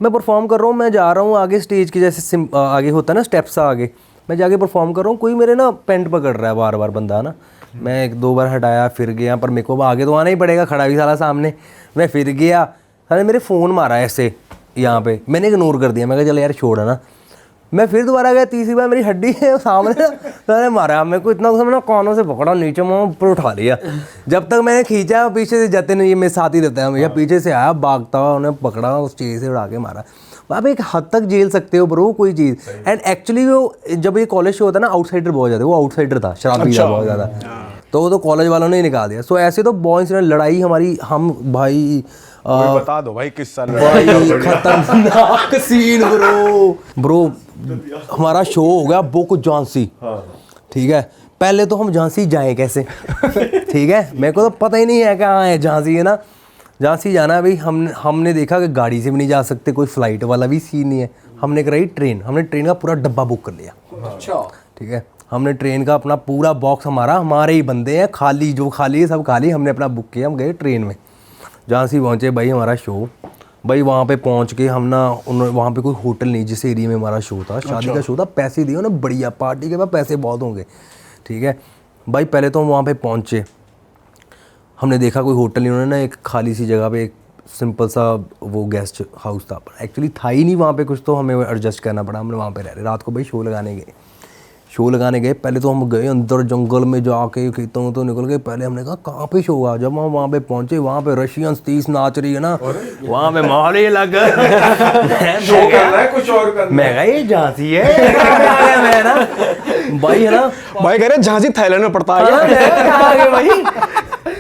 मैं परफॉर्म कर रहा हूँ, मैं जा रहा हूँ आगे स्टेज के जैसे आगे होता है ना स्टेप्स आगे, मैं जाके परफॉर्म कर रहा हूँ, कोई मेरे ना पेंट पकड़ रहा है बार बार बंदा ना, मैं 1-2 बार हटाया, फिर गया, पर मेरे को आगे तो आना ही पड़ेगा, खड़ा भी साला सामने, मैं फिर गया, साले मेरे फ़ोन मारा ऐसे यहाँ पे, मैंने इग्नोर कर दिया, मैं कहा चल यार छोड़ ना, मैं फिर दोबारा गया, तीसरी बार मेरी हड्डी है सामने ना मारा, मेरे को इतना मैंने कानों से पकड़ा, नीचे मैं ऊपर उठा लिया, जब तक मैंने खींचा पीछे से जाते नहीं, ये मेरे साथ ही रहता है भैया, पीछे से आया भागता हुआ, उन्हें पकड़ा, उस चीज़ से उड़ा के मारा। आप एक हद तक झेल सकते हो ब्रो कोई चीज़। एंड एक्चुअली वो जब ये कॉलेज शो होता है ना, आउटसाइडर बहुत ज़्यादा, वो आउटसाइडर था, शराब पीता बहुत ज़्यादा, तो वो तो कॉलेज वालों ने ही निकाल दिया। सो ऐसे तो बॉयज़ ने लड़ाई हमारी, हम भाई बता दो भाई किस साल भाई खतरनाक सीन ब्रो हमारा शो हो गया बुक झांसी, ठीक है, पहले तो हम झांसी जाएं कैसे ठीक है, मेरे को तो पता ही नहीं है कहाँ है झांसी, है ना, झांसी जाना है भाई, हमने देखा कि गाड़ी से भी नहीं जा सकते, कोई फ्लाइट वाला भी सीन नहीं है, हमने कराई ट्रेन, हमने ट्रेन का पूरा डब्बा बुक कर लिया, अच्छा ठीक है, हमने ट्रेन का अपना पूरा बॉक्स, हमारे ही बंदे हैं, खाली जो खाली है सब खाली, हमने अपना बुक किया, हम गए ट्रेन में, झांसी पहुँचे भाई, हमारा शो भाई, वहाँ पे पहुँच के हम ना, वहाँ पे कोई होटल नहीं, जिस एरिया में हमारा शो था, शादी का शो था, पैसे दिए उन्हें बढ़िया, पार्टी के बाद पैसे बहुत होंगे, ठीक है भाई, पहले तो हम वहाँ पे पहुँचे, हमने देखा कोई होटल नहीं, उन्होंने ना एक खाली सी जगह पे एक सिंपल सा वो गेस्ट हाउस था, एक्चुअली था ही नहीं वहाँ पे कुछ, तो हमें एडजस्ट करना पड़ा, हमने वहाँ पे रह रहे, रात को भाई शो लगाने गए, शो लगाने गए, पहले तो हम गए अंदर जंगल में जाके, खेतों तो निकल गए। पहले हमने कहा कहाँ पे शो हुआ, जब हम वहाँ पे पहुँचे वहाँ पे रशियंस 30 नाच रही है ना, वहाँ पे माहौल ही अलग मैं कहा ये झांसी है मैं ना भाई है ना भाई कह रहे झांसी थाईलैंड में पड़ता है भाई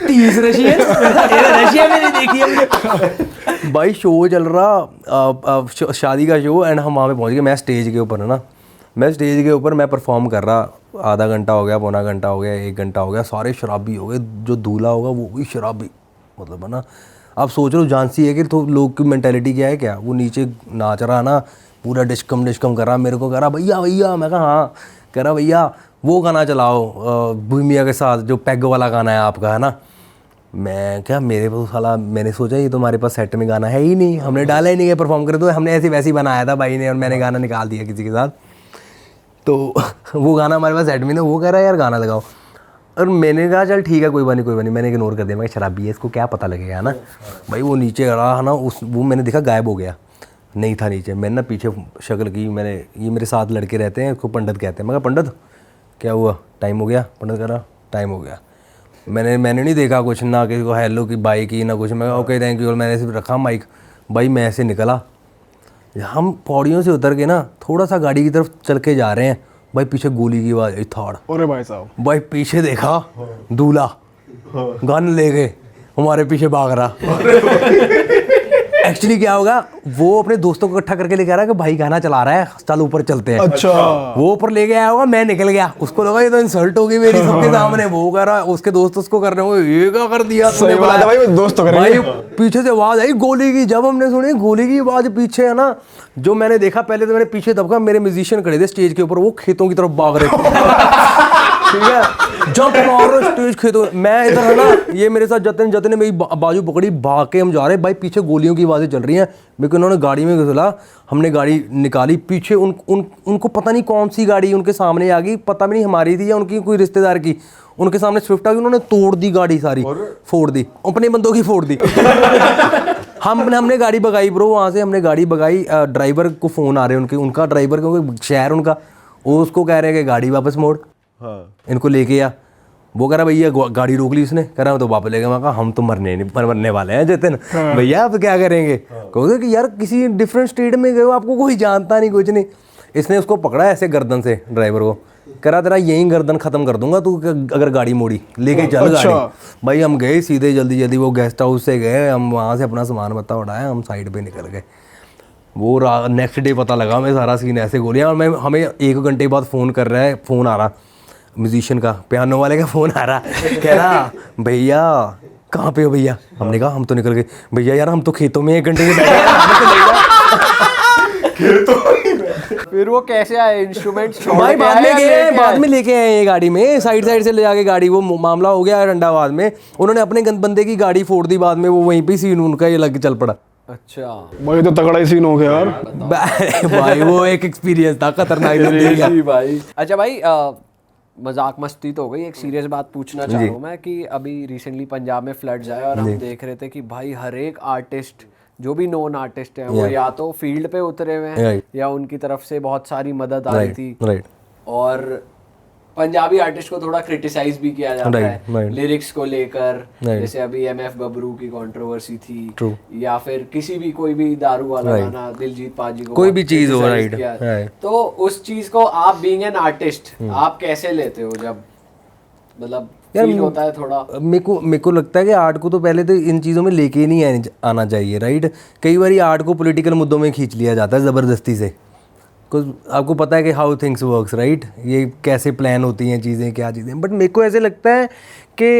30 रशियन रशिया में नहीं देखी हमने भाई। शो चल रहा शादी का शो एंड हम वहाँ पे पहुँच गए। मैं स्टेज के ऊपर है ना, मैं स्टेज के ऊपर मैं परफॉर्म कर रहा, आधा घंटा हो गया, पौना घंटा हो गया, 1 घंटा हो गया, सारे शराबी हो गए, जो दूल्हा होगा वो भी शराबी, मतलब है ना। आप सोच रहे हो झांसी है कि तो लोग की मेंटालिटी क्या है, क्या वो नीचे नाच रहा ना, पूरा डिस्कम कर रहा, मेरे को कह रहा भैया भैया, मैं कहा हाँ, कह रहा भैया वो गाना चलाओ भूमिया के साथ जो पैग वाला गाना है आपका, है ना। मैं क्या मेरे पास साला, मैंने सोचा ये तो हमारे पास सेट में गाना है ही नहीं, हमने डाला ही नहीं है परफॉर्म करे, तो हमने ऐसे वैसे ही बनाया था भाई ने, और मैंने गाना निकाल दिया किसी के साथ। तो वो गाना हमारे पास सेट में ना, वो कह रहा है यार गाना लगाओ, और मैंने कहा चल ठीक है कोई बात नहीं, मैंने इग्नोर कर दिया। मैं शराबी है, इसको क्या पता लगेगा ना भाई। वो नीचे रहा है ना, वो मैंने देखा गायब हो गया, नहीं था नीचे। मैंने ना पीछे शक्ल की, मैंने, ये मेरे साथ लड़के रहते हैं, उसको पंडित कहते हैं। मैं कहा पंडित क्या हुआ, टाइम हो गया? पंडित कह रहा टाइम हो गया। मैंने नहीं देखा कुछ, ना किसी को हेलो की बाई की ना कुछ। मैं ओके थैंक यू, और मैंने सिर्फ रखा माइक। भाई मैं ऐसे निकला, हम पौड़ियों से उतर के ना थोड़ा सा गाड़ी की तरफ चल के जा रहे हैं, भाई पीछे गोली की आवाज़, थाड़। अरे भाई साहब, भाई पीछे देखा, दूल्हा गन ले गए हमारे पीछे भाग रहा। एक्चुअली क्या होगा, वो अपने दोस्तों को इकट्ठा करके लेके आ रहा है कि भाई गाना चला रहा है, चल ऊपर चलते हैं। अच्छा, वो ऊपर लेके आया होगा, मैं निकल गया, उसको लगा ये तो इंसल्ट होगी मेरी सबके सामने। वो कह रहा, उसके दोस्त उसको कर रहे होंगे ये क्या कर दिया सही बात है भाई, दोस्त तो करेंगे। भाई पीछे से आवाज आई गोली की। जब हमने सुनी गोली की आवाज पीछे है ना, जो मैंने देखा पहले तो मैंने पीछे दबका, मेरे म्यूजिशियन खड़े थे स्टेज के ऊपर, वो खेतों की तरफ भाग रहे थे। ठीक है, जंप मारो स्टेज खेतों, मैं इधर है ना, ये मेरे साथ जतन ने मेरी बाजू पकड़ी, भाग के हम जा रहे, भाई पीछे गोलियों की आवाज़ें चल रही हैं। मेरे को उन्होंने गाड़ी में घुसला, हमने गाड़ी निकाली, पीछे उनको पता नहीं कौन सी गाड़ी उनके सामने आ गई, पता भी नहीं हमारी थी या उनकी कोई रिश्तेदार की। उनके सामने स्विफ्ट आ गई, उन्होंने तोड़ दी गाड़ी सारी, फोड़ दी, अपने बंदों की फोड़ दी। हमने गाड़ी भगाई ब्रो, वहाँ से हमने गाड़ी भगाई। ड्राइवर को फ़ोन आ रहे हैं उनका ड्राइवर, क्योंकि शहर उनका, वो उसको कह रहे हैं कि गाड़ी वापस मोड़, इनको लेके आ। वो कह रहा भैया गाड़ी रोक ली उसने, कह रहा तो वापस ले गया। मैं कहा हम तो मरने वाले हैं जतिन, भैया आप क्या करेंगे? कहोगे कि यार किसी डिफरेंट स्टेट में गए हो, आपको कोई जानता नहीं कुछ नहीं। इसने उसको पकड़ा ऐसे गर्दन से, ड्राइवर को, कह रहा तेरा यहीं गर्दन खत्म कर दूंगा तू अगर गाड़ी मोड़ी, लेके चल गाड़ी। भाई हम गए सीधे, जल्दी वो गेस्ट हाउस से गए, हम वहाँ से अपना सामान बत्ता उठाया, हम साइड पे निकल गए। वो नेक्स्ट डे पता लगा मैं सारा सीन ऐसे गोलियाँ, और हमें 1 घंटे बाद फ़ोन कर रहा है, फ़ोन आ रहा म्यूजिशियन का, पियानो वाले का फ़ोन आ रहा, कह रहा भैया कहाँ पे हो भैया? हमने कहा हम तो निकल गए। भैया यार हम तो खेतों में 1 घंटे से फिर वो कैसे आए इंस्ट्रूमेंट्स छोड़ भाई? के बाद आए में या गए, लेके बाद आए? में लेके आए ये गाड़ी में, साइड से ले जाके गाड़ी, वो मामला हो गया डंडाबाद में। उन्होंने अपने बंदे की गाड़ी फोड़ दी बाद में, वो वहीं पे सीन उनका ये लग चल पड़ा। अच्छा भाई तो तगड़ा ही सीन हो गया यार। भाई वो एक एक्सपीरियंस था खतरनाक जिंदगी का। भाई अच्छा भाई, मजाक मस्ती तो हो गई, एक सीरियस बात पूछना चाह रहा हूँ मैं कि अभी रिसेंटली पंजाब में फ्लड्स आए और हम देख रहे थे कि भाई हर एक आर्टिस्ट, जो भी नॉन आर्टिस्ट हैं, वो या तो फील्ड पे उतरे हुए हैं या उनकी तरफ से बहुत सारी मदद आ रही थी। और पंजाबी आर्टिस्ट को थोड़ा क्रिटिसाइज भी किया जाता है लिरिक्स को लेकर, जैसे अभी MF गबरू की कंट्रोवर्सी थी, या फिर किसी भी कोई भी दारू वाला गाना दिलजीत पाजी को कोई भी चीज हो, तो उस चीज को आप बीइंग एन आर्टिस्ट आप कैसे लेते हो? जब मतलब फील होता है थोड़ा, मेरे को लगता है कि आर्ट को तो पहले तो इन चीज़ों में लेके ही नहीं आना चाहिए, राइट। कई बार आर्ट को पॉलिटिकल मुद्दों में खींच लिया जाता है ज़बरदस्ती से, कुछ आपको पता है कि हाउ थिंग्स वर्क्स, राइट, ये कैसे प्लान होती हैं चीज़ें, क्या चीज़ें। बट मेरे को ऐसे लगता है कि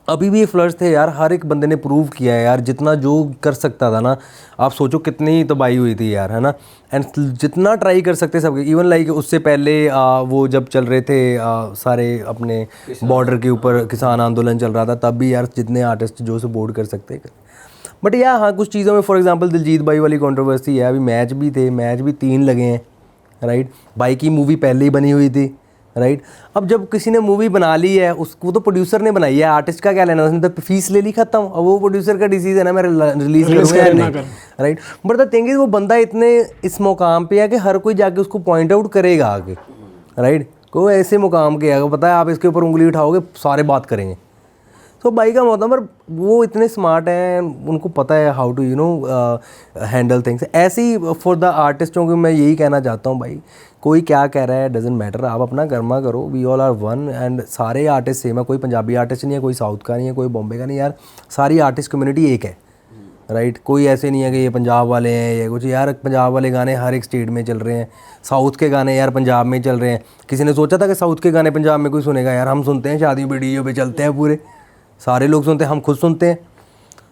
अभी भी ये फ्लड्स थे यार, हर एक बंदे ने प्रूव किया है यार, जितना जो कर सकता था ना। आप सोचो कितनी तबाही हुई थी यार, है ना। एंड जितना ट्राई कर सकते सबके, इवन लाइक उससे पहले वो जब चल रहे थे सारे अपने बॉर्डर के ऊपर किसान आंदोलन चल रहा था, तब भी यार जितने आर्टिस्ट जो सपोर्ट कर सकते। बट यार हाँ, कुछ चीज़ों में फॉर एग्जांपल दिलजीत भाई वाली कंट्रोवर्सी है, अभी मैच भी थे, मैच भी 3 लगे हैं, राइट। भाई की मूवी पहले ही बनी हुई थी, राइट। अब जब किसी ने मूवी बना ली है, उसको तो प्रोड्यूसर ने बनाई है, आर्टिस्ट का क्या लेना, उसने तो फीस ले ली, खत्म। अब वो प्रोड्यूसर का डिसीजन है मैं रिलीज करूँगा या नहीं, right. But the thing is वो बंदा इतने इस मुकाम पे है कि हर कोई जाके उसको पॉइंट आउट करेगा आगे, राइट। कोई ऐसे मुकाम के अगर पता है आप इसके ऊपर उंगली उठाओगे सारे बात करेंगे। तो भाई का मतलब पर वो इतने स्मार्ट हैं, उनको पता है हाउ टू हैंडल थिंग्स। ऐसे ही फॉर द आर्टिस्टों को मैं यही कहना चाहता हूँ भाई, कोई क्या कह रहा है डजेंट मैटर, आप अपना कर्मा करो, we all are one. And सारे आर्टिस्ट सेम है, कोई पंजाबी आर्टिस्ट नहीं है, कोई साउथ का नहीं है, कोई बॉम्बे का नहीं यार, सारी आर्टिस्ट कम्युनिटी एक है, राइट। कोई ऐसे नहीं है कि ये पंजाब वाले हैं या कुछ, यार पंजाब वाले गाने हर एक स्टेट में चल रहे हैं, साउथ के गाने यार पंजाब में चल रहे हैं। किसी ने सोचा था कि साउथ के गाने पंजाब में कोई सुनेगा? यार हम सुनते हैं, शादियों पे डीजे पे चलते हैं, पूरे सारे लोग सुनते हैं, हम खुद सुनते हैं।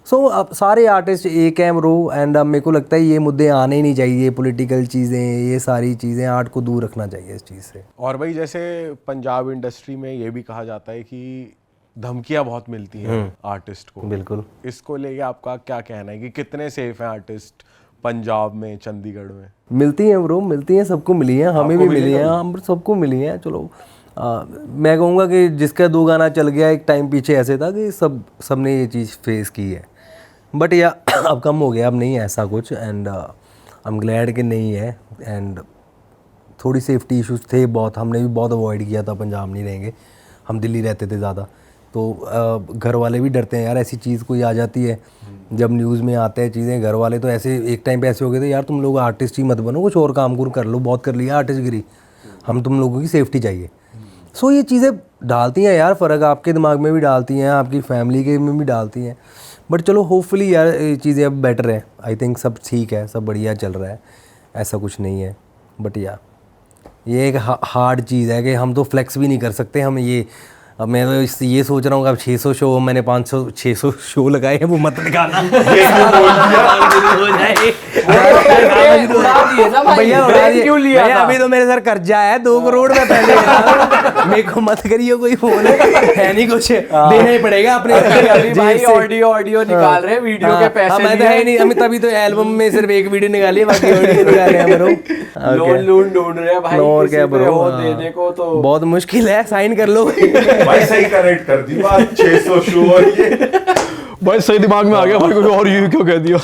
सो अब सारे आर्टिस्ट एक हैं ब्रो। एंड मेरे को लगता है ये मुद्दे आने ही नहीं चाहिए, पॉलिटिकल चीज़ें, ये सारी चीज़ें, आर्ट को दूर रखना चाहिए इस चीज़ से। और भाई जैसे पंजाब इंडस्ट्री में ये भी कहा जाता है कि धमकियां बहुत मिलती हैं आर्टिस्ट को, बिल्कुल। इसको लेके आपका क्या कहना है कि कितने सेफ हैं आर्टिस्ट पंजाब में, चंडीगढ़ में? मिलती हैं ब्रो, मिलती हैं, सबको मिली हैं, हमें भी मिली हैं, हम सबको मिली हैं। चलो मैं कहूँगा कि जिसका 2 गाना चल गया एक टाइम पीछे ऐसे था कि सब ने ये चीज़ फेस की है, बट या अब कम हो गया, अब नहीं है ऐसा कुछ। एंड आई एम ग्लैड कि नहीं है। एंड थोड़ी सेफ्टी इश्यूज थे बहुत, हमने भी बहुत अवॉइड किया था, पंजाब नहीं रहेंगे, हम दिल्ली रहते थे ज़्यादा। तो घर वाले भी डरते हैं यार, ऐसी चीज़ कोई आ जाती है जब न्यूज़ में आते हैं चीज़ें, घर वाले तो ऐसे एक टाइम पे ऐसे हो गए थे, यार तुम लोग आर्टिस्ट ही मत बनो, कुछ और काम कर लो, बहुत कर लिया आर्टिस्ट गिरी, हम तुम लोगों की सेफ्टी चाहिए। सो ये चीज़ें डालती हैं यार फ़र्क, आपके दिमाग में भी डालती हैं, आपकी फैमिली के में भी डालती हैं। बट चलो होपफुली यार ये चीज़ें अब बेटर है, आई थिंक सब ठीक है, सब बढ़िया चल रहा है, ऐसा कुछ नहीं है। बट या ये एक हार्ड चीज़ है कि हम तो फ्लेक्स भी नहीं कर सकते। हम ये अब मैं तो ये सोच रहा हूँ कि अब 600 शो मैंने 500-600 शो लगाए हैं, वो मत दिखाना भैया भैया अभी तो मेरे सर कर्जा है 2 करोड़ में पहले मेरे को मत करिए कोई फोन है नहीं, कुछ देना ही पड़ेगा अपने। अभी भाई ऑडियो निकाल रहे हैं, वीडियो के पैसे मैं तो है नहीं, हमें तभी तो एल्बम में सिर्फ एक वीडियो निकाली है, बाकी ऑडियो निकाल रहे हैं ब्रो। लोन ढूंढ रहे हैं भाई, और क्या ब्रो, देने को तो बहुत मुश्किल है, साइन कर लो भाई सही करेक्ट कर दी बात, 600 शो और ये भाई सही दिमाग में आ गया भाई, कुछ और ये क्यों कह दिया।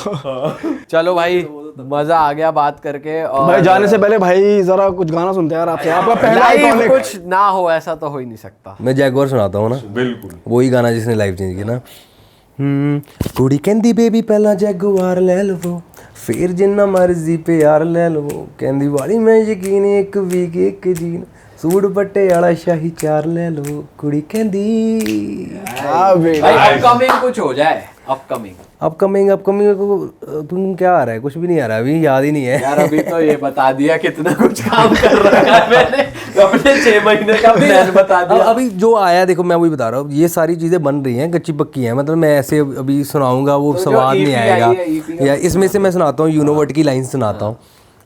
चलो भाई मजा आ गया बात करके। और भाई जाने से पहले भाई जरा कुछ गाना सुनते हैं यार आपसे, आपका पहला लाइव iconic- कुछ ना हो ऐसा तो हो ही नहीं सकता। मैं जैगवार सुनाता हूँ ना, बिल्कुल वही गाना जिसने लाइव चेंज किया ना। कुड़ी कहंदी बेबी पहला जैगवार ले लवो, फिर जिन्ना मर्जी प्यार ले लवो, कहंदी वाली मैं यकीन एक वीक एक जीन, सूट बट्टे वाला शाही 4 ले लो, कुड़ी कहंदी। हाँ बेटा। भाई अपकमिंग कुछ हो जाए, अपकमिंग अपकमिंग को तुम क्या आ रहा है? कुछ भी नहीं आ रहा, अभी याद ही नहीं है यार। अभी तो ये बता दिया कितना कुछ काम कर रहा है मैंने, अपने 6 महीने का प्लान बता दिया। अभी जो आया देखो, मैं वही बता रहा हूँ, ये सारी चीज़ें बन रही हैं, कच्ची पक्की हैं, मतलब मैं ऐसे अभी सुनाऊंगा वो तो स्वाद जो नहीं EP आएगा। आई है, EP या इसमें से मैं सुनाता हूँ, यूनोवर्ट की लाइन सुनाता हूँ,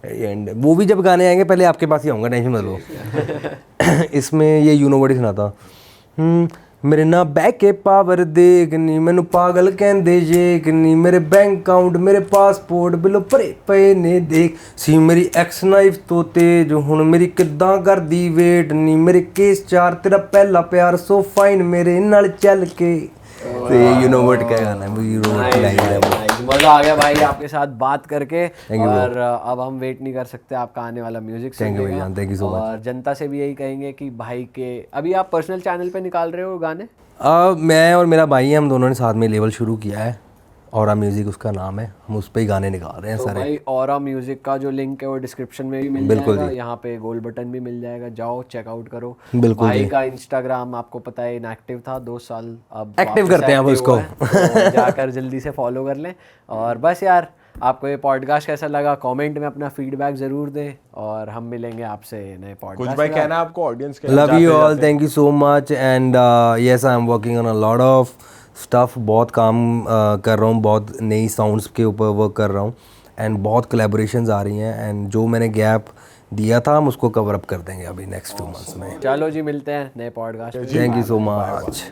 एंड वो भी जब गाने आएंगे पहले आपके पास ही आऊँगा, टेंशन मत लो। इसमें ये यूनोवर्ट ही सुनाता हूँ। मेरे ना बैक के पावर देखनी, मैनू पागल कहंदे जेकनी, मेरे बैंक अकाउंट मेरे पासपोर्ट बिलो भरे पे ने देख, सी मेरी एक्स नाइफ तो तेज हुण मेरी किद्दां करदी वेट नी, मेरे केस 4 तेरा पहला प्यार सो फाइन मेरे नाल चल के। तो ये यू नो व्हाट का गाना है, वो यू नो व्हाट की लाइन है वो। मजा आ गया भाई आपके साथ बात करके। और अब हम वेट नहीं कर सकते आपका आने वाला म्यूजिक Thank you भाईजान, thank you so much। और जनता से भी यही कहेंगे कि भाई के अभी आप पर्सनल चैनल पे निकाल रहे हो गाने? मैं और मेरा भाई हैं, हम दोनों ने साथ में लेवल शुरू किया है, ऑरा म्यूजिक उसका नाम है, हम उस पे ही गाने निकाल रहे हैं तो सारे। भाई ऑरा म्यूजिक का जो लिंक है वो डिस्क्रिप्शन में भी मिल बिल्कुल जाएगा, जी। यहाँ पे गोल बटन भी मिल जाएगा, जाओ चेकआउट करो। बिल्कुल भाई जी। का इंस्टाग्राम आपको पता है इनएक्टिव था 2 साल, अब एक्टिव वापस करते हैं अब active उसको। हुआ है, तो जाकर जल्दी से फॉलो कर लें। और बस यार आपको ये पॉडकास्ट कैसा लगा कमेंट में अपना फीडबैक जरूर दें, और हम मिलेंगे आपसे नए कुछ पॉडकास्ट भाई कहना है आपको ऑडियंस के? Love you all, thank you so much, and yes I am working on a lot of stuff, बहुत काम कर रहा हूँ, बहुत नई साउंड्स के ऊपर वर्क कर रहा हूँ, एंड बहुत कोलैबोरेशंस आ रही हैं, एंड जो मैंने गैप दिया था हम उसको कवर अप कर देंगे अभी नेक्स्ट 2 मंथ्स में। चलो जी मिलते हैं नए पॉडकास्ट में। Thank you so much.